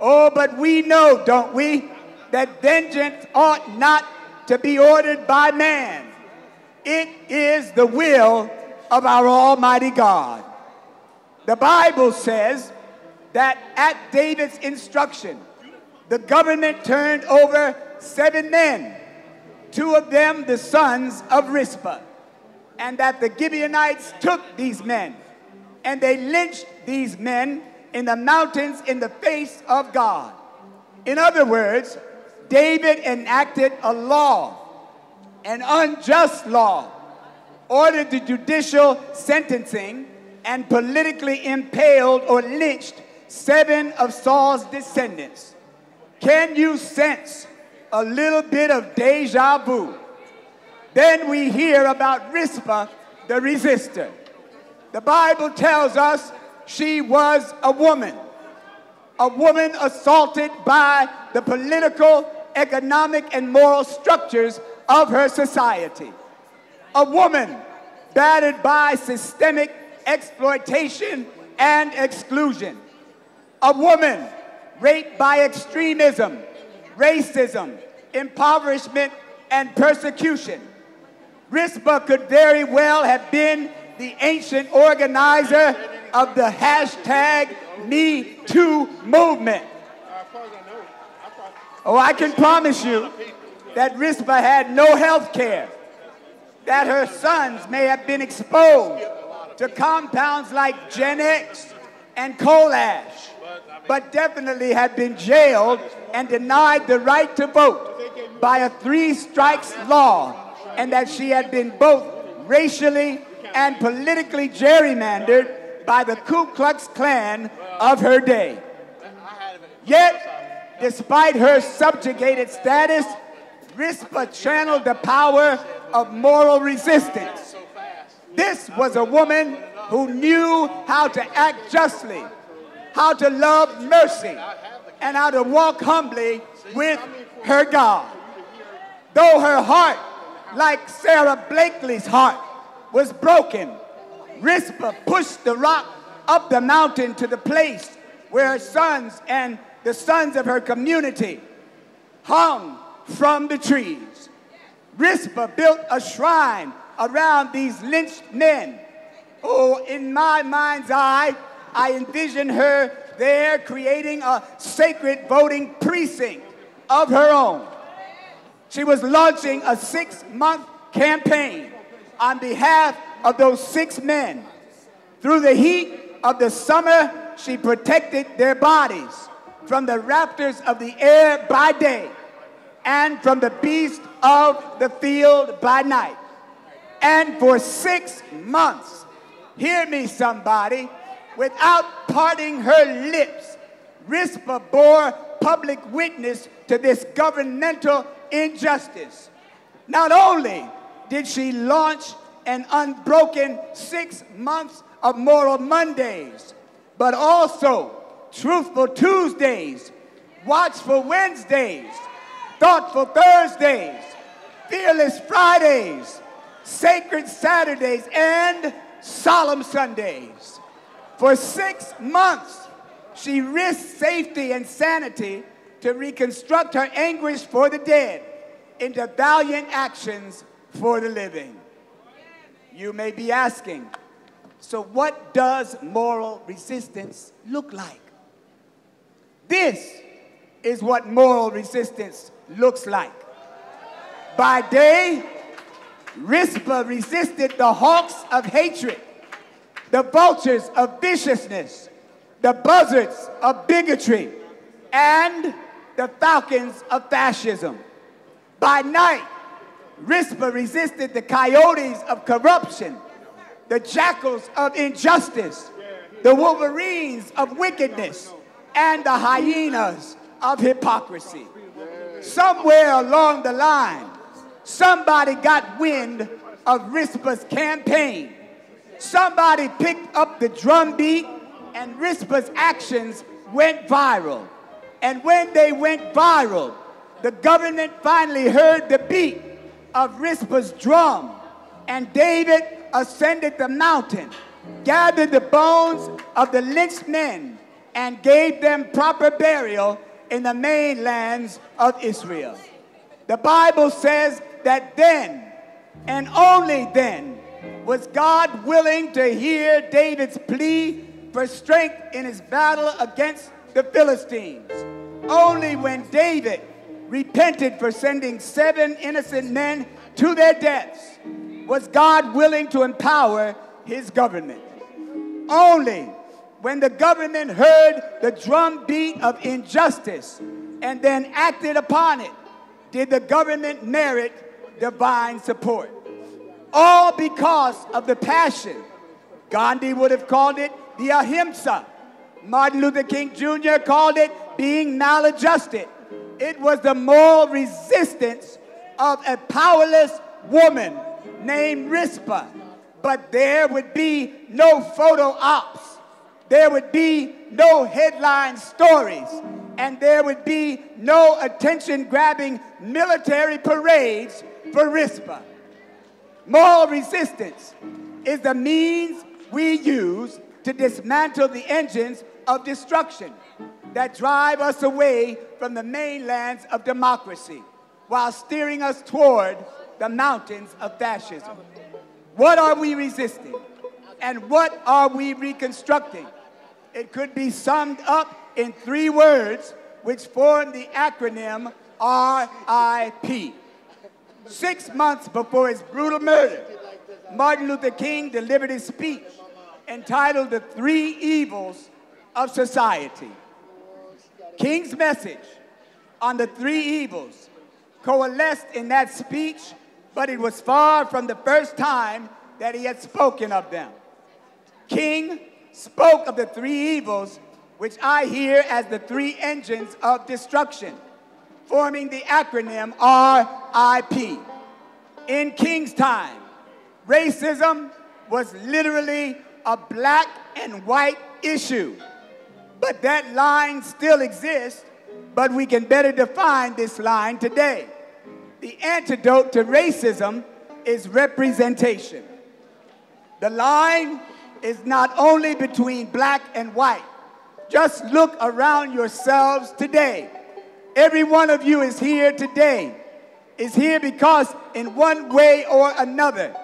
Oh, but we know, don't we, that vengeance ought not to be ordered by man. It is the will of our Almighty God. The Bible says that at David's instruction, the government turned over 7 men, 2 of them the sons of Rizpah, and that the Gibeonites took these men and they lynched these men in the mountains in the face of God. In other words, David enacted a law, an unjust law, ordered the judicial sentencing, and politically impaled or lynched 7 of Saul's descendants. Can you sense a little bit of deja vu? Then we hear about Rizpah, the resistor. The Bible tells us she was a woman assaulted by the political, economic, and moral structures of her society. A woman battered by systemic exploitation and exclusion. A woman raped by extremism, racism, impoverishment, and persecution. Rizpah could very well have been the ancient organizer of the hashtag #MeToo movement. Oh, I can promise you that Rizpah had no health care, that her sons may have been exposed to compounds like Gen X and coal ash, but definitely had been jailed and denied the right to vote by a 3 strikes law, and that she had been both racially and politically gerrymandered by the Ku Klux Klan of her day. Yet, despite her subjugated status, Rizpah channeled the power of moral resistance. This was a woman who knew how to act justly, how to love mercy, and how to walk humbly with her God. Though her heart, like Sarah Blakely's heart, was broken, Rizpah pushed the rock up the mountain to the place where her sons and the sons of her community hung from the trees. Rizpah built a shrine around these lynched men. Oh, in my mind's eye, I envision her there creating a sacred voting precinct of her own. She was launching a 6-month campaign on behalf of those 6 men. Through the heat of the summer, she protected their bodies from the raptors of the air by day and from the beasts of the field by night. And for 6 months, hear me somebody, without parting her lips, Rizpah bore public witness to this governmental injustice. Not only did she launch an unbroken 6 months of Moral Mondays, but also Truthful Tuesdays, Watchful Wednesdays, Thoughtful Thursdays, Fearless Fridays, Sacred Saturdays, and Solemn Sundays. For 6 months, she risked safety and sanity to reconstruct her anguish for the dead into valiant actions for the living. You may be asking, so what does moral resistance look like? This is what moral resistance looks like. By day, Rizpah resisted the hawks of hatred, the vultures of viciousness, the buzzards of bigotry, and the falcons of fascism. By night, Rizpah resisted the coyotes of corruption, the jackals of injustice, the wolverines of wickedness, and the hyenas of hypocrisy. Somewhere along the line, somebody got wind of Rispa's campaign. Somebody picked up the drumbeat, and Rispa's actions went viral. And when they went viral, the government finally heard the beat of Rispa's drum, and David ascended the mountain, gathered the bones of the lynched men, and gave them proper burial in the mainlands of Israel. The Bible says that then, and only then, was God willing to hear David's plea for strength in his battle against the Philistines. Only when David repented for sending 7 innocent men to their deaths was God willing to empower his government. Only when the government heard the drumbeat of injustice and then acted upon it did the government merit divine support. All because of the passion. Gandhi would have called it the ahimsa. Martin Luther King Jr. called it being maladjusted. It was the moral resistance of a powerless woman named Rispa. But there would be no photo ops. There would be no headline stories. And there would be no attention-grabbing military parades for Rispa. Moral resistance is the means we use to dismantle the engines of destruction that drive us away from the mainlands of democracy while steering us toward the mountains of fascism. What are we resisting? And what are we reconstructing? It could be summed up in 3 words, which form the acronym RIP. 6 months before his brutal murder, Martin Luther King delivered his speech entitled The 3 Evils of Society. King's message on the 3 evils coalesced in that speech, but it was far from the first time that he had spoken of them. King spoke of the 3 evils, which I hear as the 3 engines of destruction, forming the acronym RIP. In King's time, racism was literally a black and white issue. But that line still exists, but we can better define this line today. The antidote to racism is representation. The line is not only between black and white. Just look around yourselves today. Every one of you is here today. Is here because in one way or another,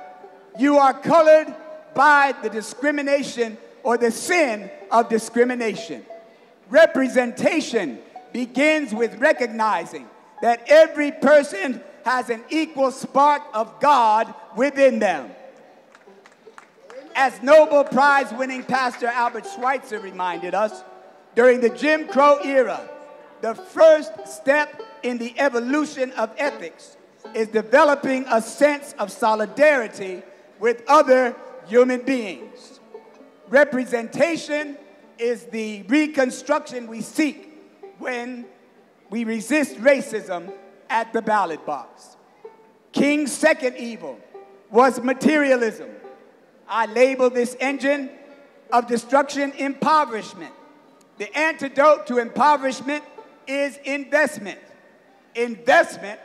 you are colored by the discrimination or the sin of discrimination. Representation begins with recognizing that every person has an equal spark of God within them. As Nobel Prize-winning Pastor Albert Schweitzer reminded us, during the Jim Crow era, the first step in the evolution of ethics is developing a sense of solidarity with other human beings. Representation is the reconstruction we seek when we resist racism at the ballot box. King's second evil was materialism. I label this engine of destruction impoverishment. The antidote to impoverishment is investment. Investment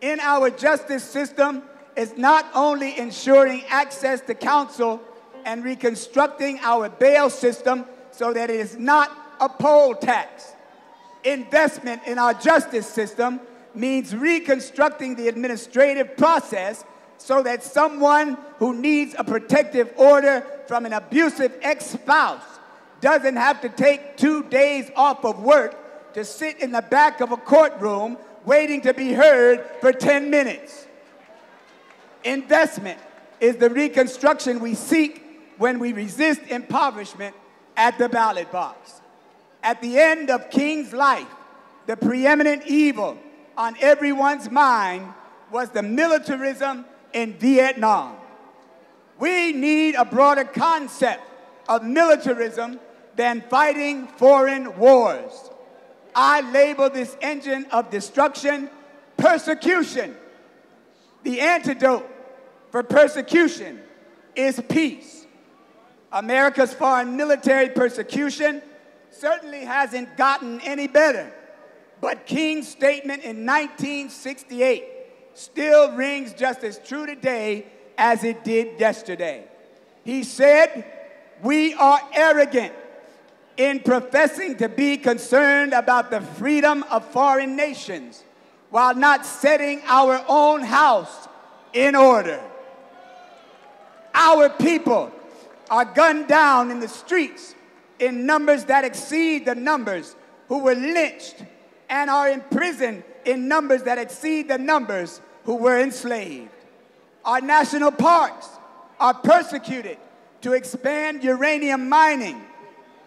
in our justice system is not only ensuring access to counsel and reconstructing our bail system so that it is not a poll tax. Investment in our justice system means reconstructing the administrative process so that someone who needs a protective order from an abusive ex-spouse doesn't have to take 2 days off of work to sit in the back of a courtroom waiting to be heard for 10 minutes. Investment is the reconstruction we seek when we resist impoverishment at the ballot box. At the end of King's life, the preeminent evil on everyone's mind was the militarism in Vietnam. We need a broader concept of militarism than fighting foreign wars. I label this engine of destruction persecution. The antidote for persecution is peace. America's foreign military persecution certainly hasn't gotten any better, but King's statement in 1968 still rings just as true today as it did yesterday. He said, "We are arrogant in professing to be concerned about the freedom of foreign nations while not setting our own house in order." Our people are gunned down in the streets in numbers that exceed the numbers who were lynched, and are imprisoned in numbers that exceed the numbers who were enslaved. Our national parks are persecuted to expand uranium mining.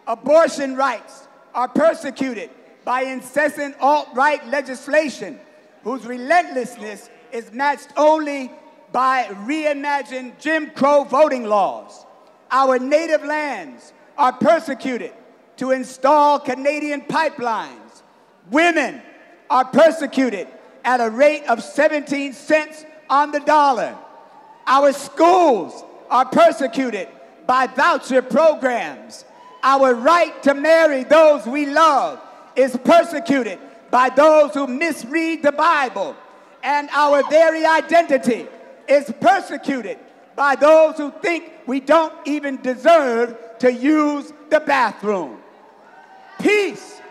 Abortion rights are persecuted by incessant alt-right legislation whose relentlessness is matched only by reimagined Jim Crow voting laws. Our native lands are persecuted to install Canadian pipelines. Women are persecuted at a rate of 17 cents on the dollar. Our schools are persecuted by voucher programs. Our right to marry those we love is persecuted by those who misread the Bible. And our very identity is persecuted by those who think we don't even deserve to use the bathroom. Peace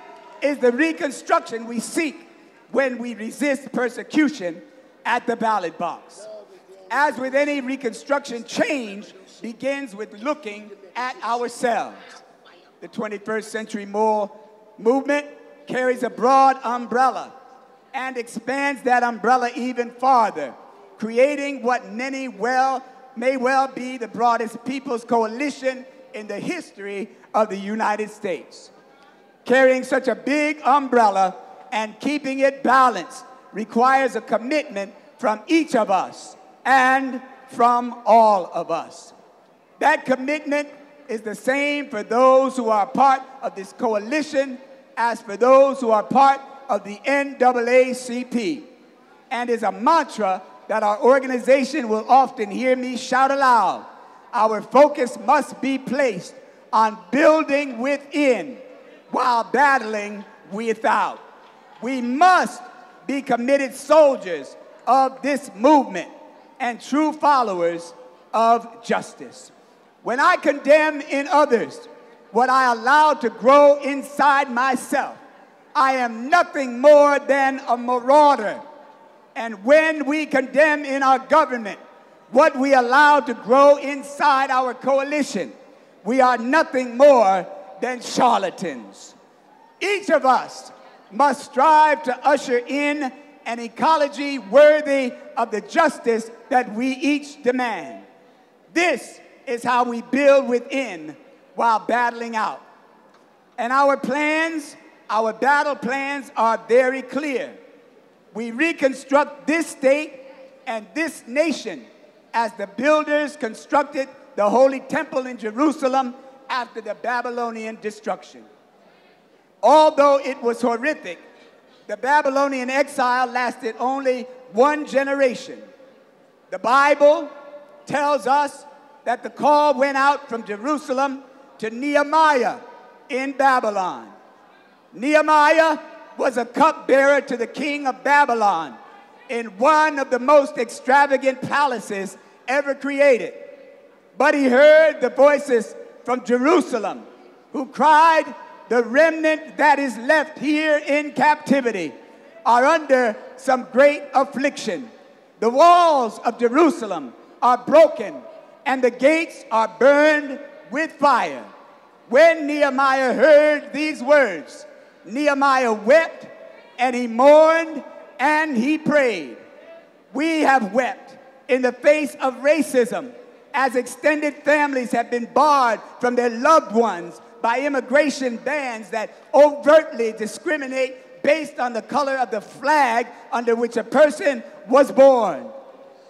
is the reconstruction we seek when we resist persecution at the ballot box. As with any reconstruction, change begins with looking at ourselves. The 21st century moral movement carries a broad umbrella and expands that umbrella even farther, creating what many may well be the broadest people's coalition in the history of the United States. Carrying such a big umbrella and keeping it balanced requires a commitment from each of us and from all of us. That commitment is the same for those who are part of this coalition as for those who are part of the NAACP, and is a mantra that our organization will often hear me shout aloud. Our focus must be placed on building within while battling without. We must be committed soldiers of this movement and true followers of justice. When I condemn in others what I allow to grow inside myself, I am nothing more than a marauder. And when we condemn in our government what we allow to grow inside our coalition, we are nothing more than charlatans. Each of us must strive to usher in an ecology worthy of the justice that we each demand. This is how we build within while battling out. And our battle plans are very clear. We reconstruct this state and this nation as the builders constructed the Holy Temple in Jerusalem after the Babylonian destruction. Although it was horrific, the Babylonian exile lasted only one generation. The Bible tells us that the call went out from Jerusalem to Nehemiah in Babylon. Nehemiah was a cupbearer to the king of Babylon in one of the most extravagant palaces ever created. But he heard the voices from Jerusalem who cried, "The remnant that is left here in captivity are under some great affliction. The walls of Jerusalem are broken and the gates are burned with fire." When Nehemiah heard these words, Nehemiah wept and he mourned and he prayed. We have wept in the face of racism as extended families have been barred from their loved ones by immigration bans that overtly discriminate based on the color of the flag under which a person was born.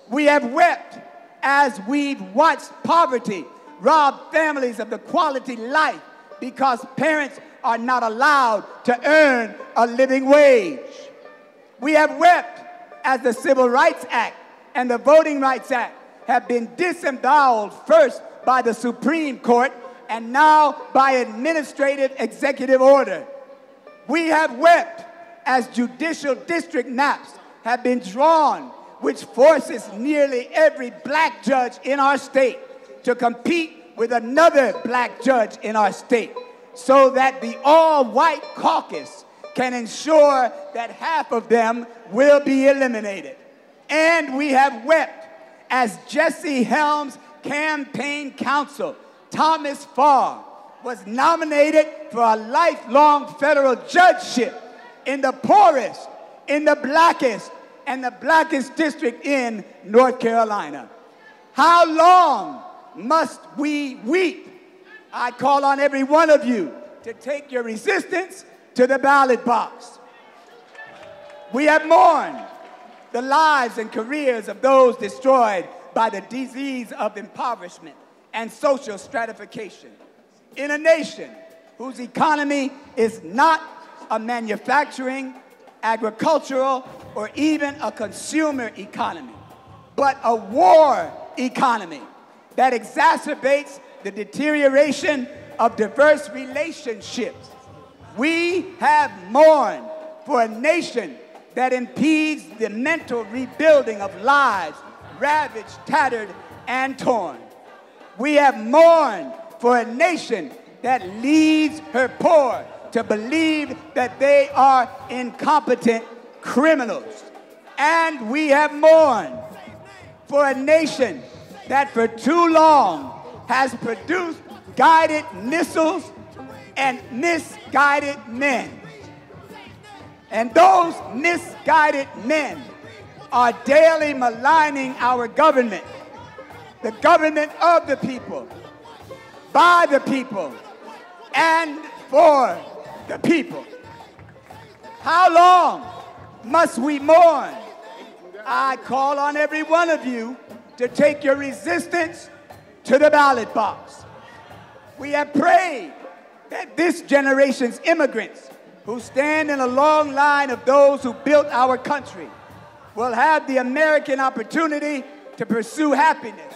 We have wept as we've watched poverty rob families of the quality life because parents are not allowed to earn a living wage. We have wept as the Civil Rights Act and the Voting Rights Act have been disemboweled first by the Supreme Court and now by administrative executive order. We have wept as judicial district maps have been drawn, which forces nearly every black judge in our state to compete with another black judge in our state, so that the all-white caucus can ensure that half of them will be eliminated. And we have wept as Jesse Helms' campaign counsel, Thomas Farr, was nominated for a lifelong federal judgeship in the poorest, in the blackest, and the blackest district in North Carolina. How long must we weep? I call on every one of you to take your resistance to the ballot box. We have mourned the lives and careers of those destroyed by the disease of impoverishment and social stratification in a nation whose economy is not a manufacturing, agricultural, or even a consumer economy, but a war economy that exacerbates the deterioration of diverse relationships. We have mourned for a nation that impedes the mental rebuilding of lives ravaged, tattered, and torn. We have mourned for a nation that leads her poor to believe that they are incompetent criminals. And we have mourned for a nation that for too long has produced guided missiles and misguided men. And those misguided men are daily maligning our government, the government of the people, by the people, and for the people. How long must we mourn? I call on every one of you to take your resistance to the ballot box. We have prayed that this generation's immigrants who stand in a long line of those who built our country will have the American opportunity to pursue happiness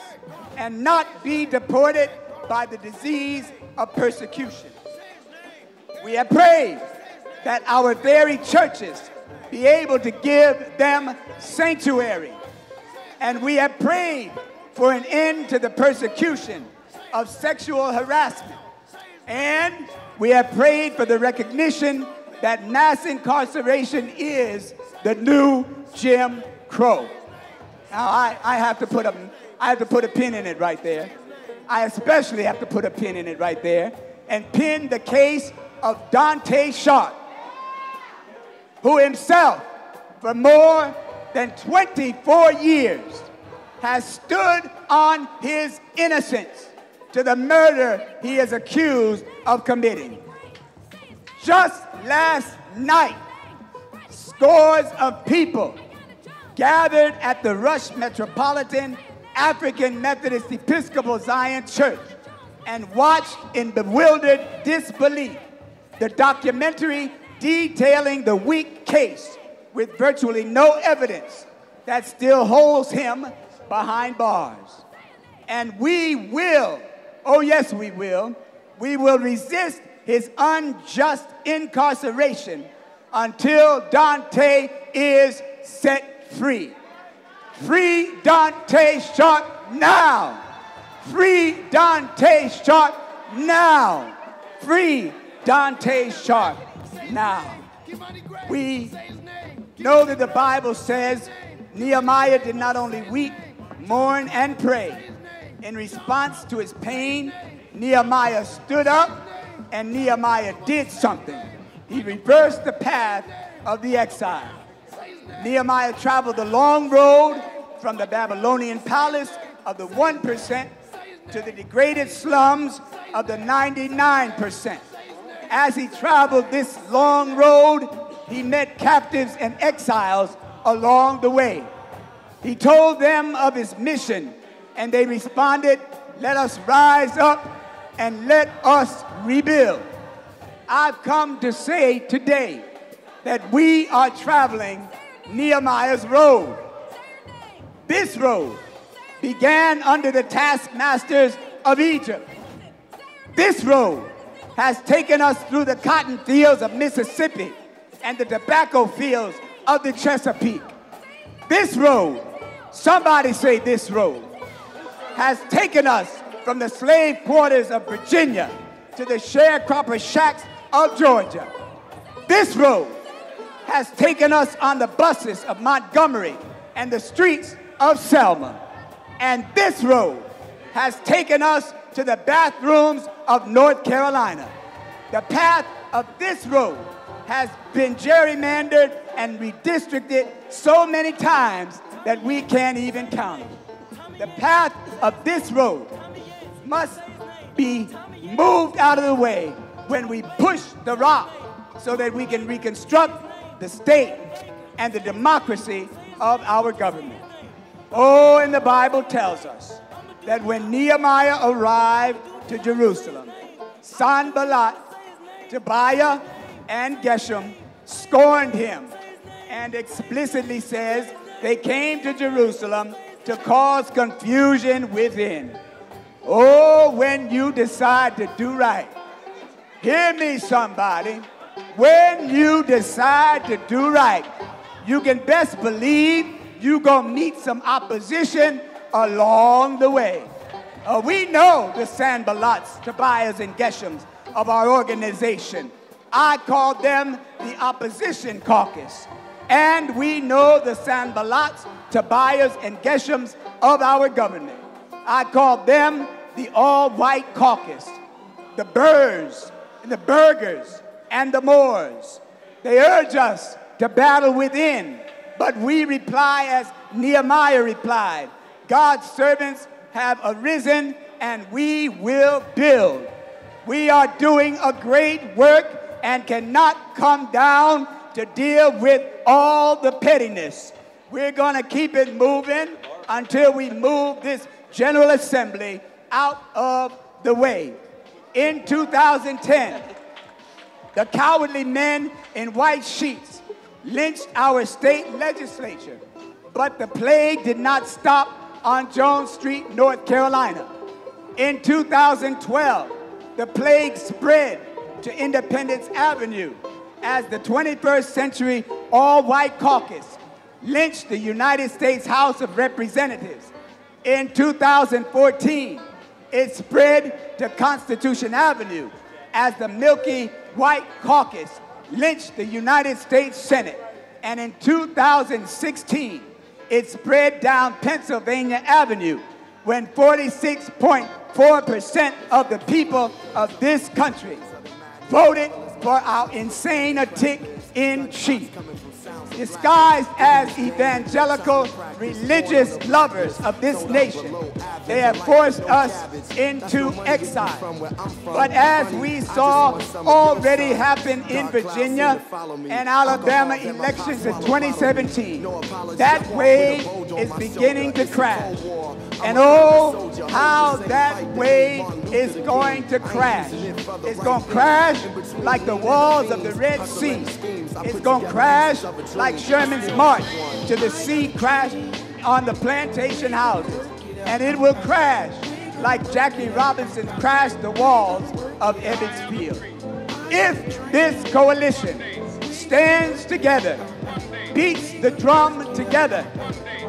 and not be deported by the disease of persecution. We have prayed that our very churches be able to give them sanctuary. And we have prayed for an end to the persecution of sexual harassment. And we have prayed for the recognition that mass incarceration is the new Jim Crow. Now, I have to put a pin in it right there. I especially have to put a pin in it right there and pin the case of Dante Sharp, who himself, for more than 24 years, has stood on his innocence to the murder he is accused of committing. Just last night, scores of people gathered at the Rush Metropolitan African Methodist Episcopal Zion Church and watched in bewildered disbelief the documentary detailing the weak case with virtually no evidence that still holds him behind bars. And we will, oh yes we will resist his unjust incarceration until Dante is set free. Free Dante Sharp now! Free Dante Sharp now! Free Dante Sharp now! We know that the Bible says Nehemiah did not only weep, mourn, and pray. In response to his pain, Nehemiah stood up and Nehemiah did something. He reversed the path of the exile. Nehemiah traveled the long road from the Babylonian palace of the 1% to the degraded slums of the 99%. As he traveled this long road, he met captives and exiles along the way. He told them of his mission, and they responded, "Let us rise up and let us rebuild." I've come to say today that we are traveling Nehemiah's road. This road began under the taskmasters of Egypt. This road has taken us through the cotton fields of Mississippi and the tobacco fields of the Chesapeake. This road, somebody say this road, has taken us from the slave quarters of Virginia to the sharecropper shacks of Georgia. This road has taken us on the buses of Montgomery and the streets of Selma. And this road has taken us to the bathrooms of North Carolina. The path of this road has been gerrymandered and redistricted so many times that we can't even count it. The path of this road must be moved out of the way when we push the rock so that we can reconstruct the state and the democracy of our government. Oh, and the Bible tells us that when Nehemiah arrived to Jerusalem, Sanballat, Tobiah, and Geshem scorned him and explicitly says they came to Jerusalem to cause confusion within. Oh, when you decide to do right, hear me somebody, when you decide to do right, you can best believe you're going to meet some opposition along the way. We know the Sanballats, Tobias, and Geshems of our organization. I call them the opposition caucus. And we know the Sanballats, Tobias, and Geshems of our government. I call them the all-white caucus, the Burrs, the Burgers, and the Moors. They urge us to battle within, but we reply as Nehemiah replied, God's servants have arisen and we will build. We are doing a great work and cannot come down to deal with all the pettiness. We're going to keep it moving until we move this General Assembly out of the way. In 2010, the cowardly men in white sheets lynched our state legislature, but the plague did not stop on Jones Street, North Carolina. In 2012, the plague spread to Independence Avenue as the 21st century all-white caucus lynched the United States House of Representatives. In 2014, it spread to Constitution Avenue as the Milky White Caucus lynched the United States Senate. And in 2016, it spread down Pennsylvania Avenue when 46.4% of the people of this country voted for our insane tick-in-chief. Disguised as evangelical religious lovers of this nation, they have forced us into exile. But as we saw already happen in Virginia and Alabama elections in 2017, that wave is beginning to crash. And oh, how that wave is going to crash. It's going to crash like the walls of the Red Sea. It's going to crash like Sherman's march to the sea crashed on the plantation houses. And it will crash like Jackie Robinson crashed the walls of Ebbets Field. If this coalition stands together, beats the drum together,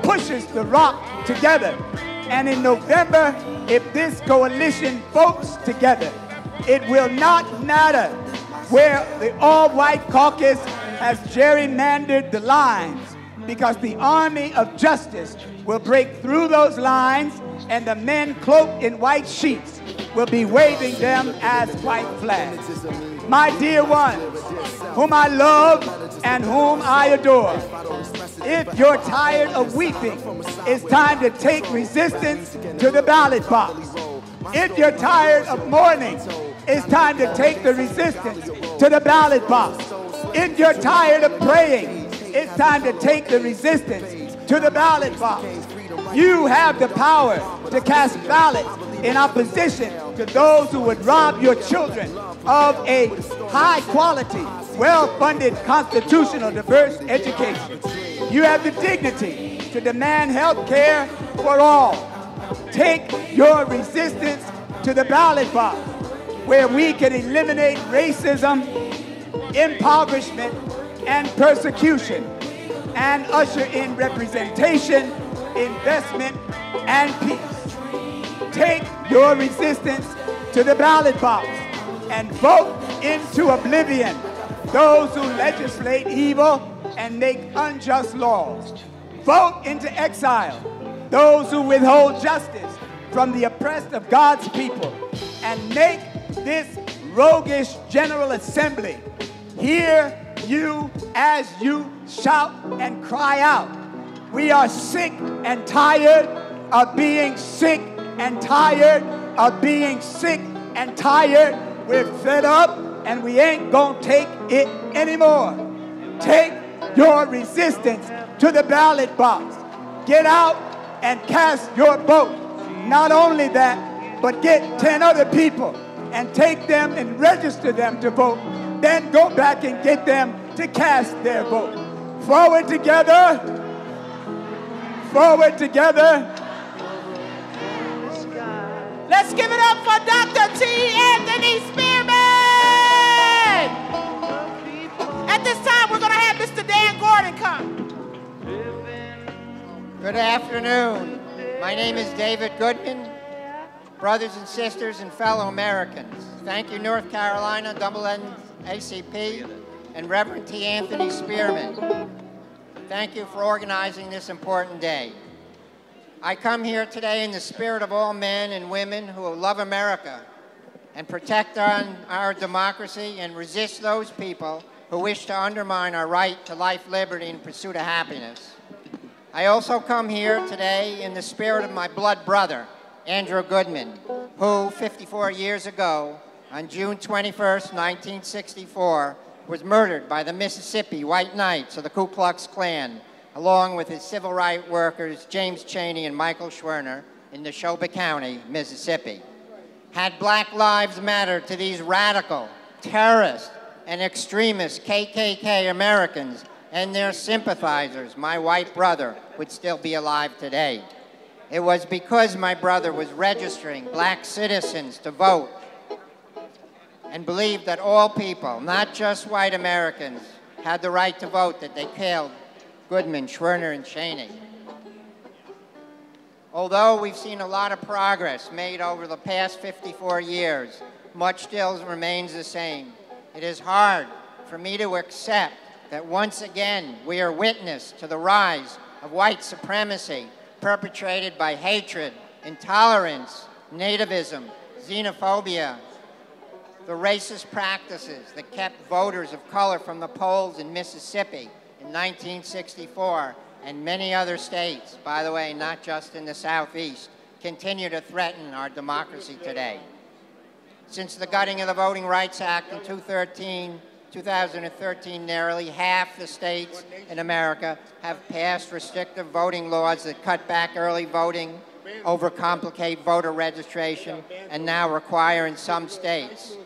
pushes the rock together, and in November, if this coalition votes together, it will not matter where the all-white caucus has gerrymandered the lines, because the army of justice will break through those lines and the men cloaked in white sheets will be waving them as white flags. My dear ones, whom I love and whom I adore, if you're tired of weeping, it's time to take resistance to the ballot box. If you're tired of mourning, it's time to take the resistance to the ballot box. If you're tired of praying, it's time to take the resistance to the ballot box. You have the power to cast ballots in opposition to those who would rob your children of a high-quality, well-funded, constitutional, diverse education. You have the dignity to demand health care for all. Take your resistance to the ballot box, where we can eliminate racism, impoverishment, and persecution, and usher in representation, investment, and peace. Take your resistance to the ballot box and vote into oblivion those who legislate evil and make unjust laws. Vote into exile those who withhold justice from the oppressed of God's people, and make this roguish General Assembly hear you as you shout and cry out. We are sick and tired of being sick and tired of being sick and tired. We're fed up and we ain't gonna take it anymore. Take your resistance to the ballot box. Get out and cast your vote. Not only that, but get 10 other people and take them and register them to vote. Then go back and get them to cast their vote. Forward together. Forward together. Let's give it up for Dr. T. Anthony Spearman. At this time, we're going to have Mr. Dan Gordon come. Good afternoon. My name is David Goodman. Brothers and sisters and fellow Americans, thank you, North Carolina, NAACP, and Reverend T. Anthony Spearman. Thank you for organizing this important day. I come here today in the spirit of all men and women who love America and protect our democracy and resist those people who wish to undermine our right to life, liberty, and pursuit of happiness. I also come here today in the spirit of my blood brother, Andrew Goodman, who 54 years ago, on June 21st, 1964, was murdered by the Mississippi White Knights of the Ku Klux Klan, along with his civil rights workers, James Chaney and Michael Schwerner, in Neshoba County, Mississippi. Had Black Lives mattered to these radical, terrorist, and extremist KKK Americans and their sympathizers, my white brother would still be alive today. It was because my brother was registering black citizens to vote and believed that all people, not just white Americans, had the right to vote that they killed Goodman, Schwerner, and Chaney. Although we've seen a lot of progress made over the past 54 years, much still remains the same. It is hard for me to accept that once again we are witness to the rise of white supremacy perpetrated by hatred, intolerance, nativism, xenophobia, the racist practices that kept voters of color from the polls in Mississippi in 1964 and many other states, by the way, not just in the Southeast, continue to threaten our democracy today. Since the gutting of the Voting Rights Act in 2013, nearly half the states in America have passed restrictive voting laws that cut back early voting, overcomplicate voter registration, and now require in some states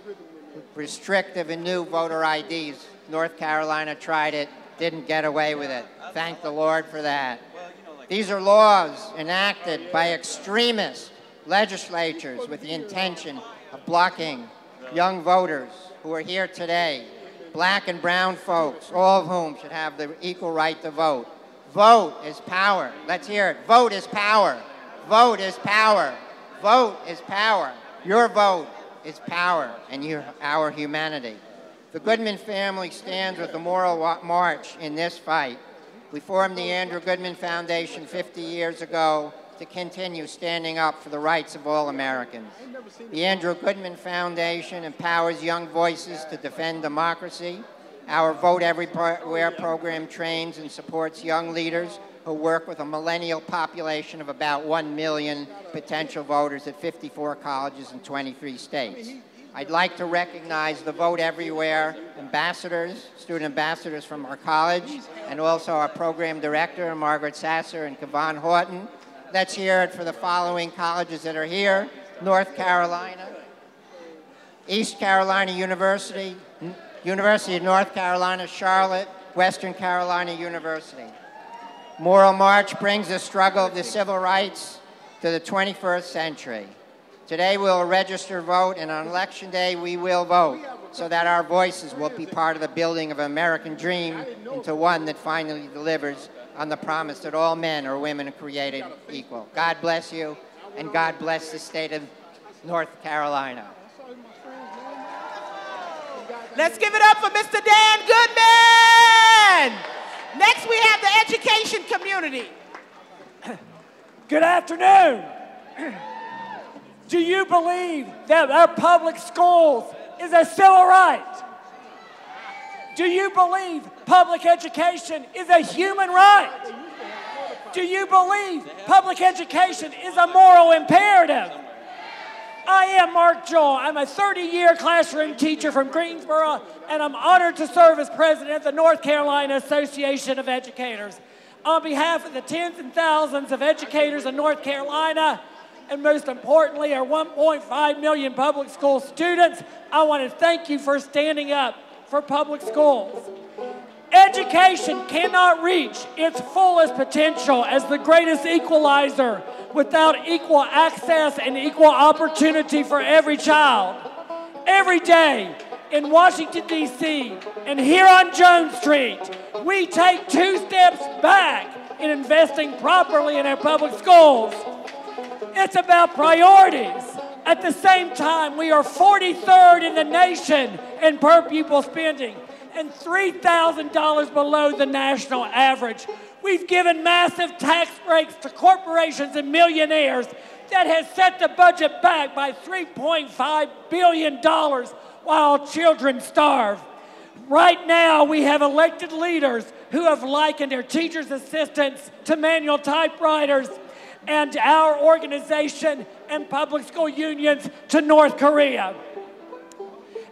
restrictive and new voter IDs. North Carolina tried it, didn't get away with it. Thank the Lord for that. These are laws enacted by extremist legislatures with the intention of blocking young voters who are here today, black and brown folks, all of whom should have the equal right to vote. Vote is power. Let's hear it. Vote is power. Vote is power. Vote is power. Your vote is power and our humanity. The Goodman family stands with the moral march in this fight. We formed the Andrew Goodman Foundation 50 years ago to continue standing up for the rights of all Americans. The Andrew Goodman Foundation empowers young voices to defend democracy. Our Vote Everywhere program trains and supports young leaders who work with a millennial population of about 1 million potential voters at 54 colleges in 23 states. I'd like to recognize the Vote Everywhere ambassadors, student ambassadors from our college, and also our program director, Margaret Sasser and Kevon Horton. Let's hear it for the following colleges that are here: North Carolina, East Carolina University, University of North Carolina, Charlotte, Western Carolina University. Moral March brings the struggle of the civil rights to the 21st century. Today we'll register vote, and on Election Day we will vote so that our voices will be part of the building of an American dream into one that finally delivers on the promise that all men or women are created equal. God bless you, and God bless the state of North Carolina. Let's give it up for Mr. Dan Goodman. Next we have the education community. Good afternoon. Do you believe that our public schools is a civil right? Do you believe public education is a human right? Do you believe public education is a moral imperative? I am Mark Joel. I'm a 30-year classroom teacher from Greensboro, and I'm honored to serve as president of the North Carolina Association of Educators. On behalf of the tens and thousands of educators in North Carolina, and most importantly, our 1.5 million public school students, I want to thank you for standing up for public schools. Education cannot reach its fullest potential as the greatest equalizer without equal access and equal opportunity for every child. Every day in Washington, D.C., and here on Jones Street, we take 2 steps back in investing properly in our public schools. It's about priorities. At the same time, we are 43rd in the nation in per pupil spending and $3,000 below the national average. We've given massive tax breaks to corporations and millionaires that has set the budget back by $3.5 billion while children starve. Right now, we have elected leaders who have likened their teachers' assistants to manual typewriters and our organization and public school unions to North Korea.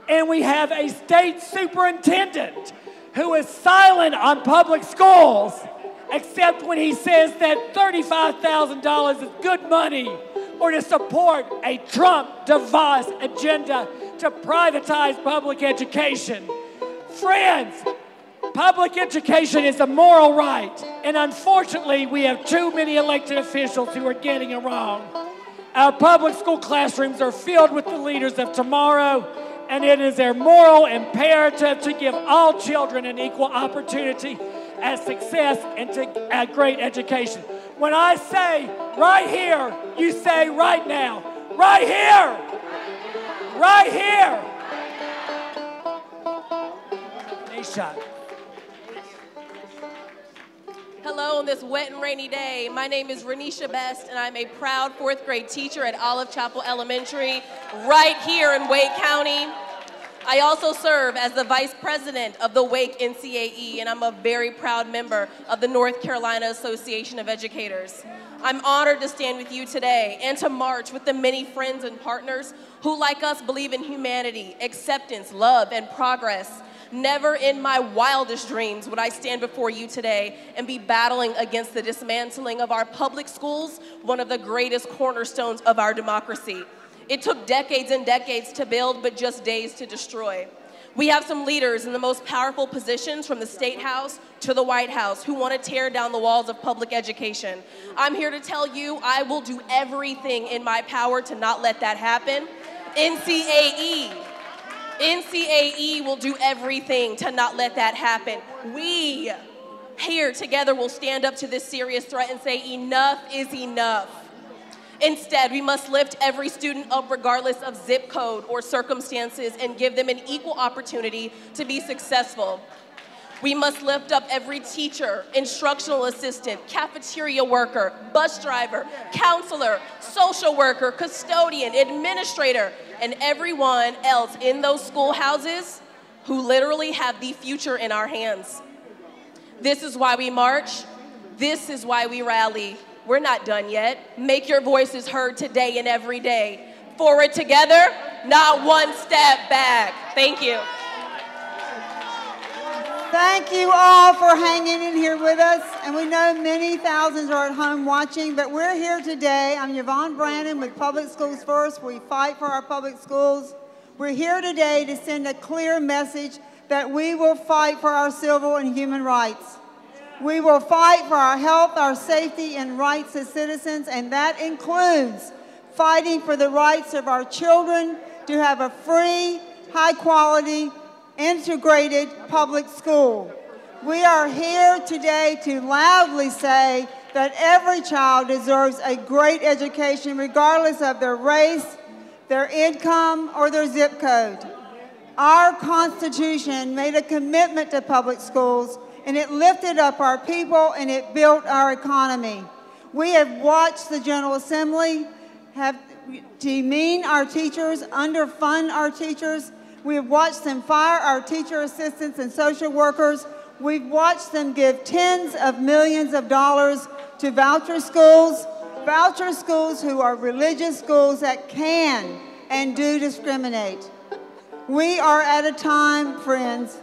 And we have a state superintendent who is silent on public schools, except when he says that $35,000 is good money, or to support a Trump device agenda to privatize public education. Friends, public education is a moral right, and unfortunately, we have too many elected officials who are getting it wrong. Our public school classrooms are filled with the leaders of tomorrow, and it is their moral imperative to give all children an equal opportunity at success and to a great education. When I say right here, you say right now. Right here! Right here! Nisha. Hello on this wet and rainy day. My name is Renisha Best, and I'm a proud 4th grade teacher at Olive Chapel Elementary right here in Wake County. I also serve as the vice president of the Wake NCAE, and I'm a very proud member of the North Carolina Association of Educators. I'm honored to stand with you today and to march with the many friends and partners who, like us, believe in humanity, acceptance, love, and progress. Never in my wildest dreams would I stand before you today and be battling against the dismantling of our public schools, one of the greatest cornerstones of our democracy. It took decades and decades to build, but just days to destroy. We have some leaders in the most powerful positions from the State House to the White House who want to tear down the walls of public education. I'm here to tell you I will do everything in my power to not let that happen. NCAE will do everything to not let that happen. We here together will stand up to this serious threat and say enough is enough. Instead, we must lift every student up regardless of zip code or circumstances and give them an equal opportunity to be successful. We must lift up every teacher, instructional assistant, cafeteria worker, bus driver, counselor, social worker, custodian, administrator, and everyone else in those schoolhouses who literally have the future in our hands. This is why we march. This is why we rally. We're not done yet. Make your voices heard today and every day. Forward together, not one step back. Thank you. Thank you all for hanging in here with us. And we know many thousands are at home watching, but we're here today. I'm Yvonne Brandon with Public Schools First. We fight for our public schools. We're here today to send a clear message that we will fight for our civil and human rights. We will fight for our health, our safety, and rights as citizens, and that includes fighting for the rights of our children to have a free, high-quality, integrated public school. We are here today to loudly say that every child deserves a great education regardless of their race, their income, or their zip code. Our Constitution made a commitment to public schools, and it lifted up our people and it built our economy. We have watched the General Assembly have demean our teachers, underfund our teachers. We have watched them fire our teacher assistants and social workers. We've watched them give tens of millions of dollars to voucher schools who are religious schools that can and do discriminate. We are at a time, friends,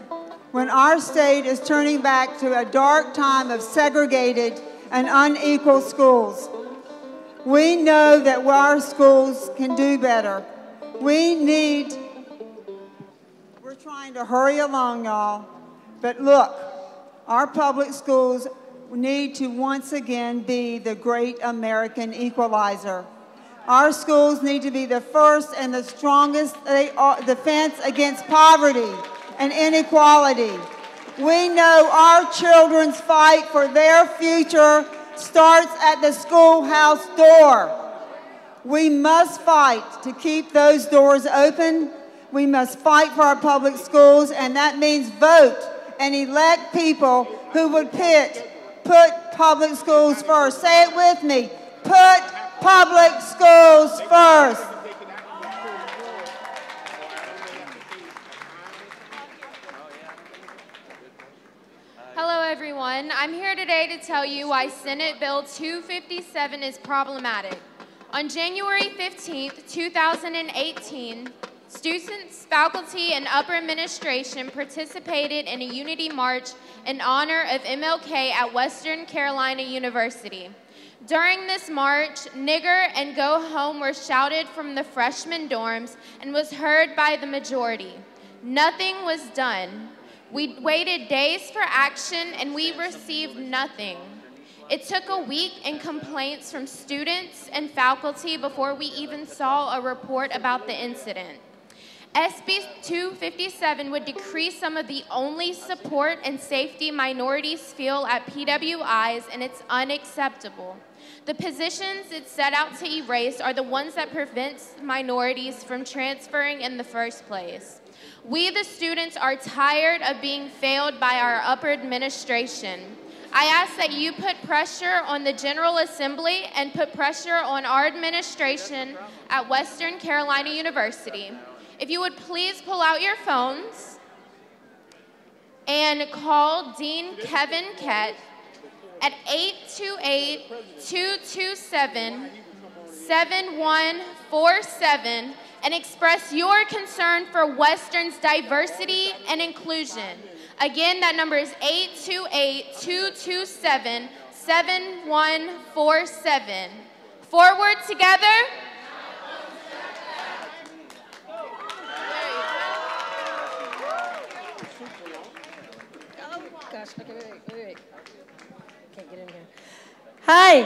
when our state is turning back to a dark time of segregated and unequal schools. We know that our schools can do better. We're trying to hurry along, y'all. But look, our public schools need to once again be the great American equalizer. Our schools need to be the first and the strongest defense against poverty and inequality. We know our children's fight for their future starts at the schoolhouse door. We must fight to keep those doors open. We must fight for our public schools, and that means vote and elect people who would put public schools first. Say it with me. Put public schools first. Hello, everyone. I'm here today to tell you why Senate Bill 257 is problematic. On January 15th, 2018, students, faculty, and upper administration participated in a unity march in honor of MLK at Western Carolina University. During this march, "Nigger" and "Go home" were shouted from the freshman dorms and was heard by the majority. Nothing was done. We waited days for action and we received nothing. It took a week and complaints from students and faculty before we even saw a report about the incident. SB 257 would decrease some of the only support and safety minorities feel at PWIs, and it's unacceptable. The positions it set out to erase are the ones that prevent minorities from transferring in the first place. We, the students, are tired of being failed by our upper administration. I ask that you put pressure on the General Assembly and put pressure on our administration at Western Carolina University. If you would please pull out your phones and call Dean Kevin Kett at 828-227-7147 and express your concern for Western's diversity and inclusion. Again, that number is 828-227-7147. Forward together. Wait. Can't get in here. Hi.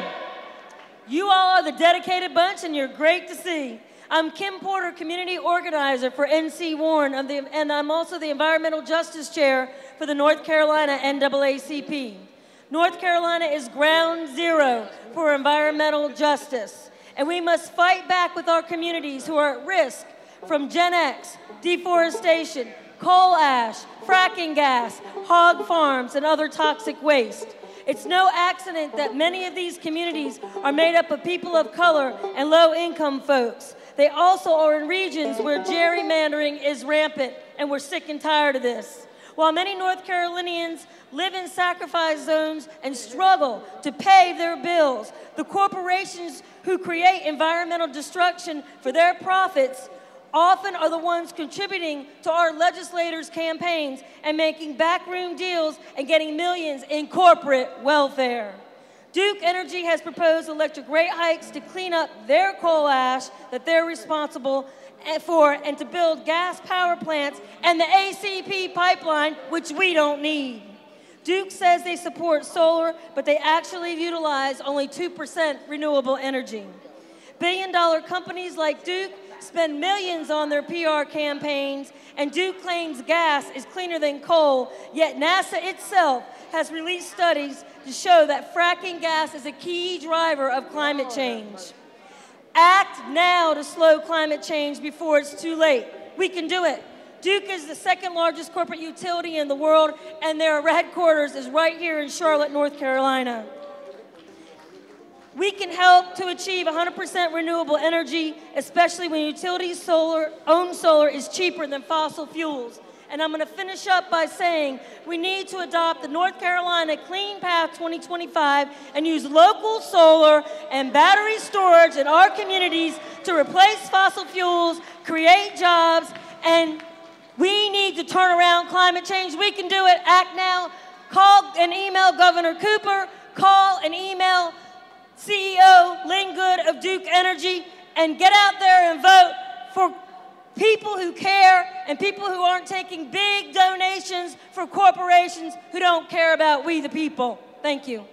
You all are the dedicated bunch, and you're great to see. I'm Kim Porter, Community Organizer for NC Warren, and I'm also the Environmental Justice Chair for the North Carolina NAACP. North Carolina is ground zero for environmental justice, and we must fight back with our communities who are at risk from Gen X, deforestation, coal ash, fracking gas, hog farms, and other toxic waste. It's no accident that many of these communities are made up of people of color and low-income folks. They also are in regions where gerrymandering is rampant, and we're sick and tired of this. While many North Carolinians live in sacrifice zones and struggle to pay their bills, the corporations who create environmental destruction for their profits often are the ones contributing to our legislators' campaigns and making backroom deals and getting millions in corporate welfare. Duke Energy has proposed electric rate hikes to clean up their coal ash that they're responsible for and to build gas power plants and the ACP pipeline, which we don't need. Duke says they support solar, but they actually utilize only 2% renewable energy. Billion-dollar companies like Duke spend millions on their PR campaigns, and Duke claims gas is cleaner than coal, yet NASA itself has released studies to show that fracking gas is a key driver of climate change. Act now to slow climate change before it's too late. We can do it. Duke is the second largest corporate utility in the world, and their headquarters is right here in Charlotte, North Carolina. We can help to achieve 100% renewable energy, especially when utilities' own solar is cheaper than fossil fuels. And I'm going to finish up by saying we need to adopt the North Carolina Clean Path 2025 and use local solar and battery storage in our communities to replace fossil fuels, create jobs, and we need to turn around climate change. We can do it. Act now. Call and email Governor Cooper. Call and email CEO Lynn Good of Duke Energy, and get out there and vote for people who care and people who aren't taking big donations for corporations who don't care about we the people. Thank you.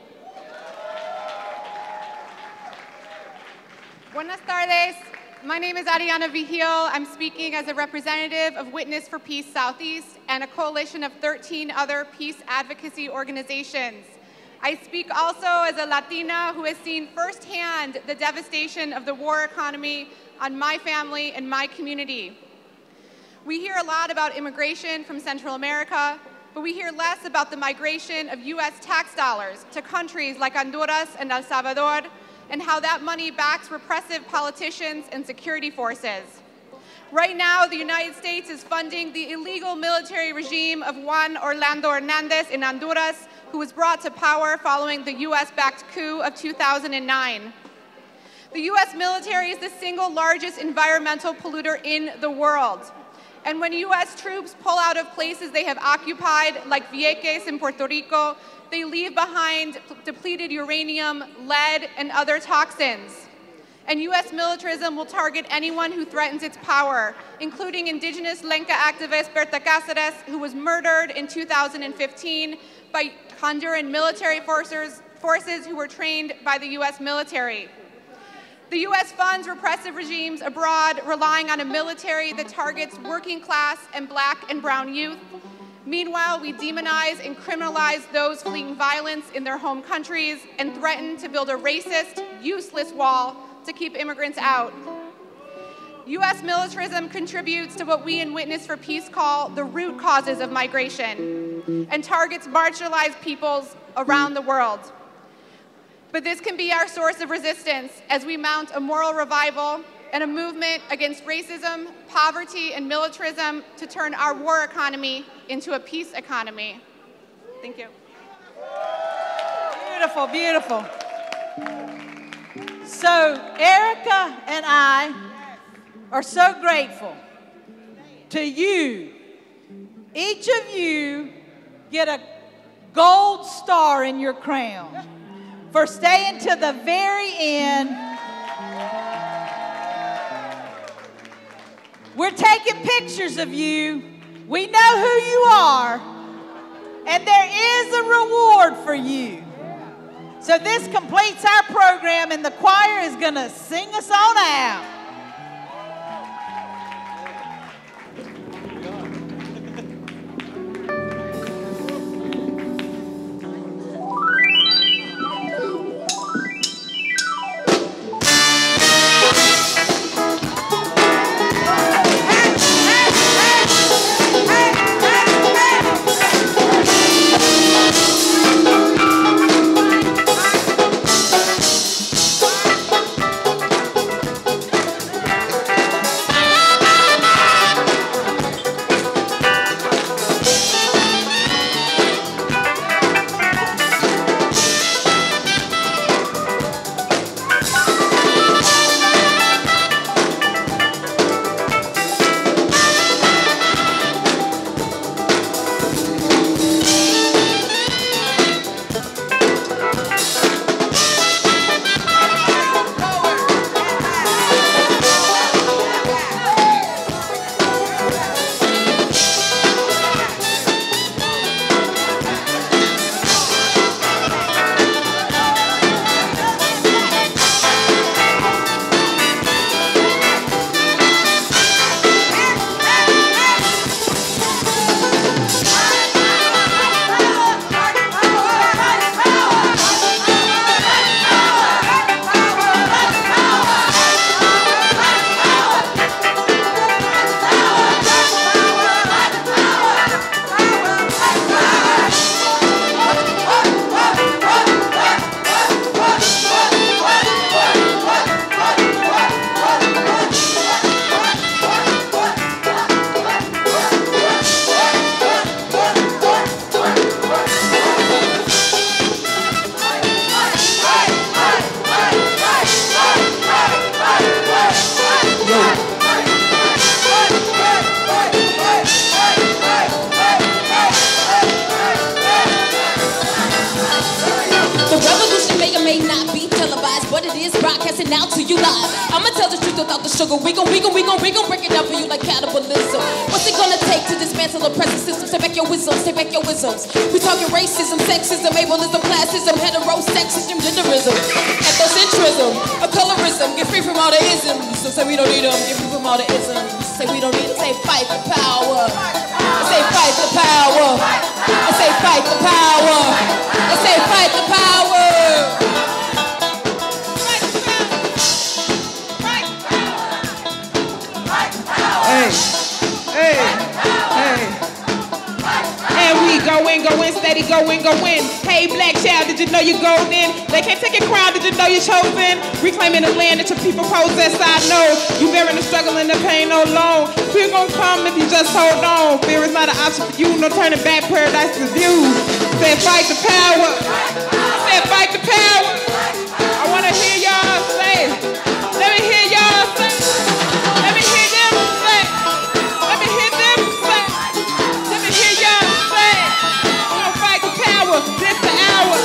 Buenas tardes. My name is Ariana Vigil. I'm speaking as a representative of Witness for Peace Southeast and a coalition of 13 other peace advocacy organizations. I speak also as a Latina who has seen firsthand the devastation of the war economy on my family and my community. We hear a lot about immigration from Central America, but we hear less about the migration of U.S. tax dollars to countries like Honduras and El Salvador, and how that money backs repressive politicians and security forces. Right now, the United States is funding the illegal military regime of Juan Orlando Hernandez in Honduras, who was brought to power following the U.S.-backed coup of 2009. The U.S. military is the single largest environmental polluter in the world. And when U.S. troops pull out of places they have occupied, like Vieques in Puerto Rico, they leave behind depleted uranium, lead, and other toxins. And U.S. militarism will target anyone who threatens its power, including indigenous Lenca activist Berta Cáceres, who was murdered in 2015 by Honduran military forces who were trained by the U.S. military. The U.S. funds repressive regimes abroad, relying on a military that targets working class and black and brown youth. Meanwhile, we demonize and criminalize those fleeing violence in their home countries and threaten to build a racist, useless wall to keep immigrants out. U.S. militarism contributes to what we in Witness for Peace call the root causes of migration and targets marginalized peoples around the world. But this can be our source of resistance as we mount a moral revival and a movement against racism, poverty, and militarism to turn our war economy into a peace economy. Thank you. Beautiful, beautiful. So Erica and I are so grateful to you. Each of you get a gold star in your crown for staying to the very end. We're taking pictures of you. We know who you are, and there is a reward for you. So this completes our program, and the choir is going to sing us on out. coming out to you live. I'ma tell the truth without the sugar. We gon' break it down for you like cannibalism. What's it gonna take to dismantle oppressive systems? Take back your wisdoms, take back your wisdoms. We talking racism, sexism, ableism, classism, heterosexism, genderism, ethnocentrism, a colorism. Get free from all the isms. So say we don't need them. Get free from all the isms. Say we don't need them. Say fight for power. I say fight for power. I say fight for power. I say fight for power. And we go in, steady, go in. Hey, black child, did you know you're golden? They can't take your crown, did you know you're chosen? Reclaiming the land that your people possess, I know. You bearing the struggle and the pain no long. Fear gon' come if you just hold on. Fear is not an option for you, no turning back, paradise is you. Said fight the power. Said fight the power. I wanna hear y'all say. Let me hear y'all say. Let me hear them say. Let me hear them say. Let me hear y'all say. We're gonna fight the power. This the hour.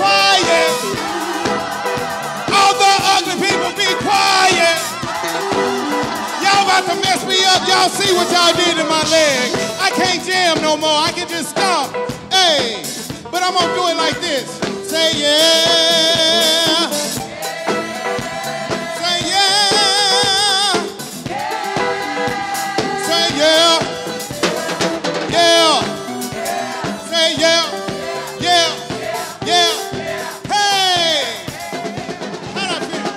quiet. All the ugly people be quiet. Y'all about to mess me up. Y'all see what y'all did to my leg. I can't jam no more. I can just stomp. Hey, but I'm gonna do it like this. Say yeah. Say yeah. Say yeah. Yeah. Say yeah. Yeah. Yeah. Hey. How'd I feel?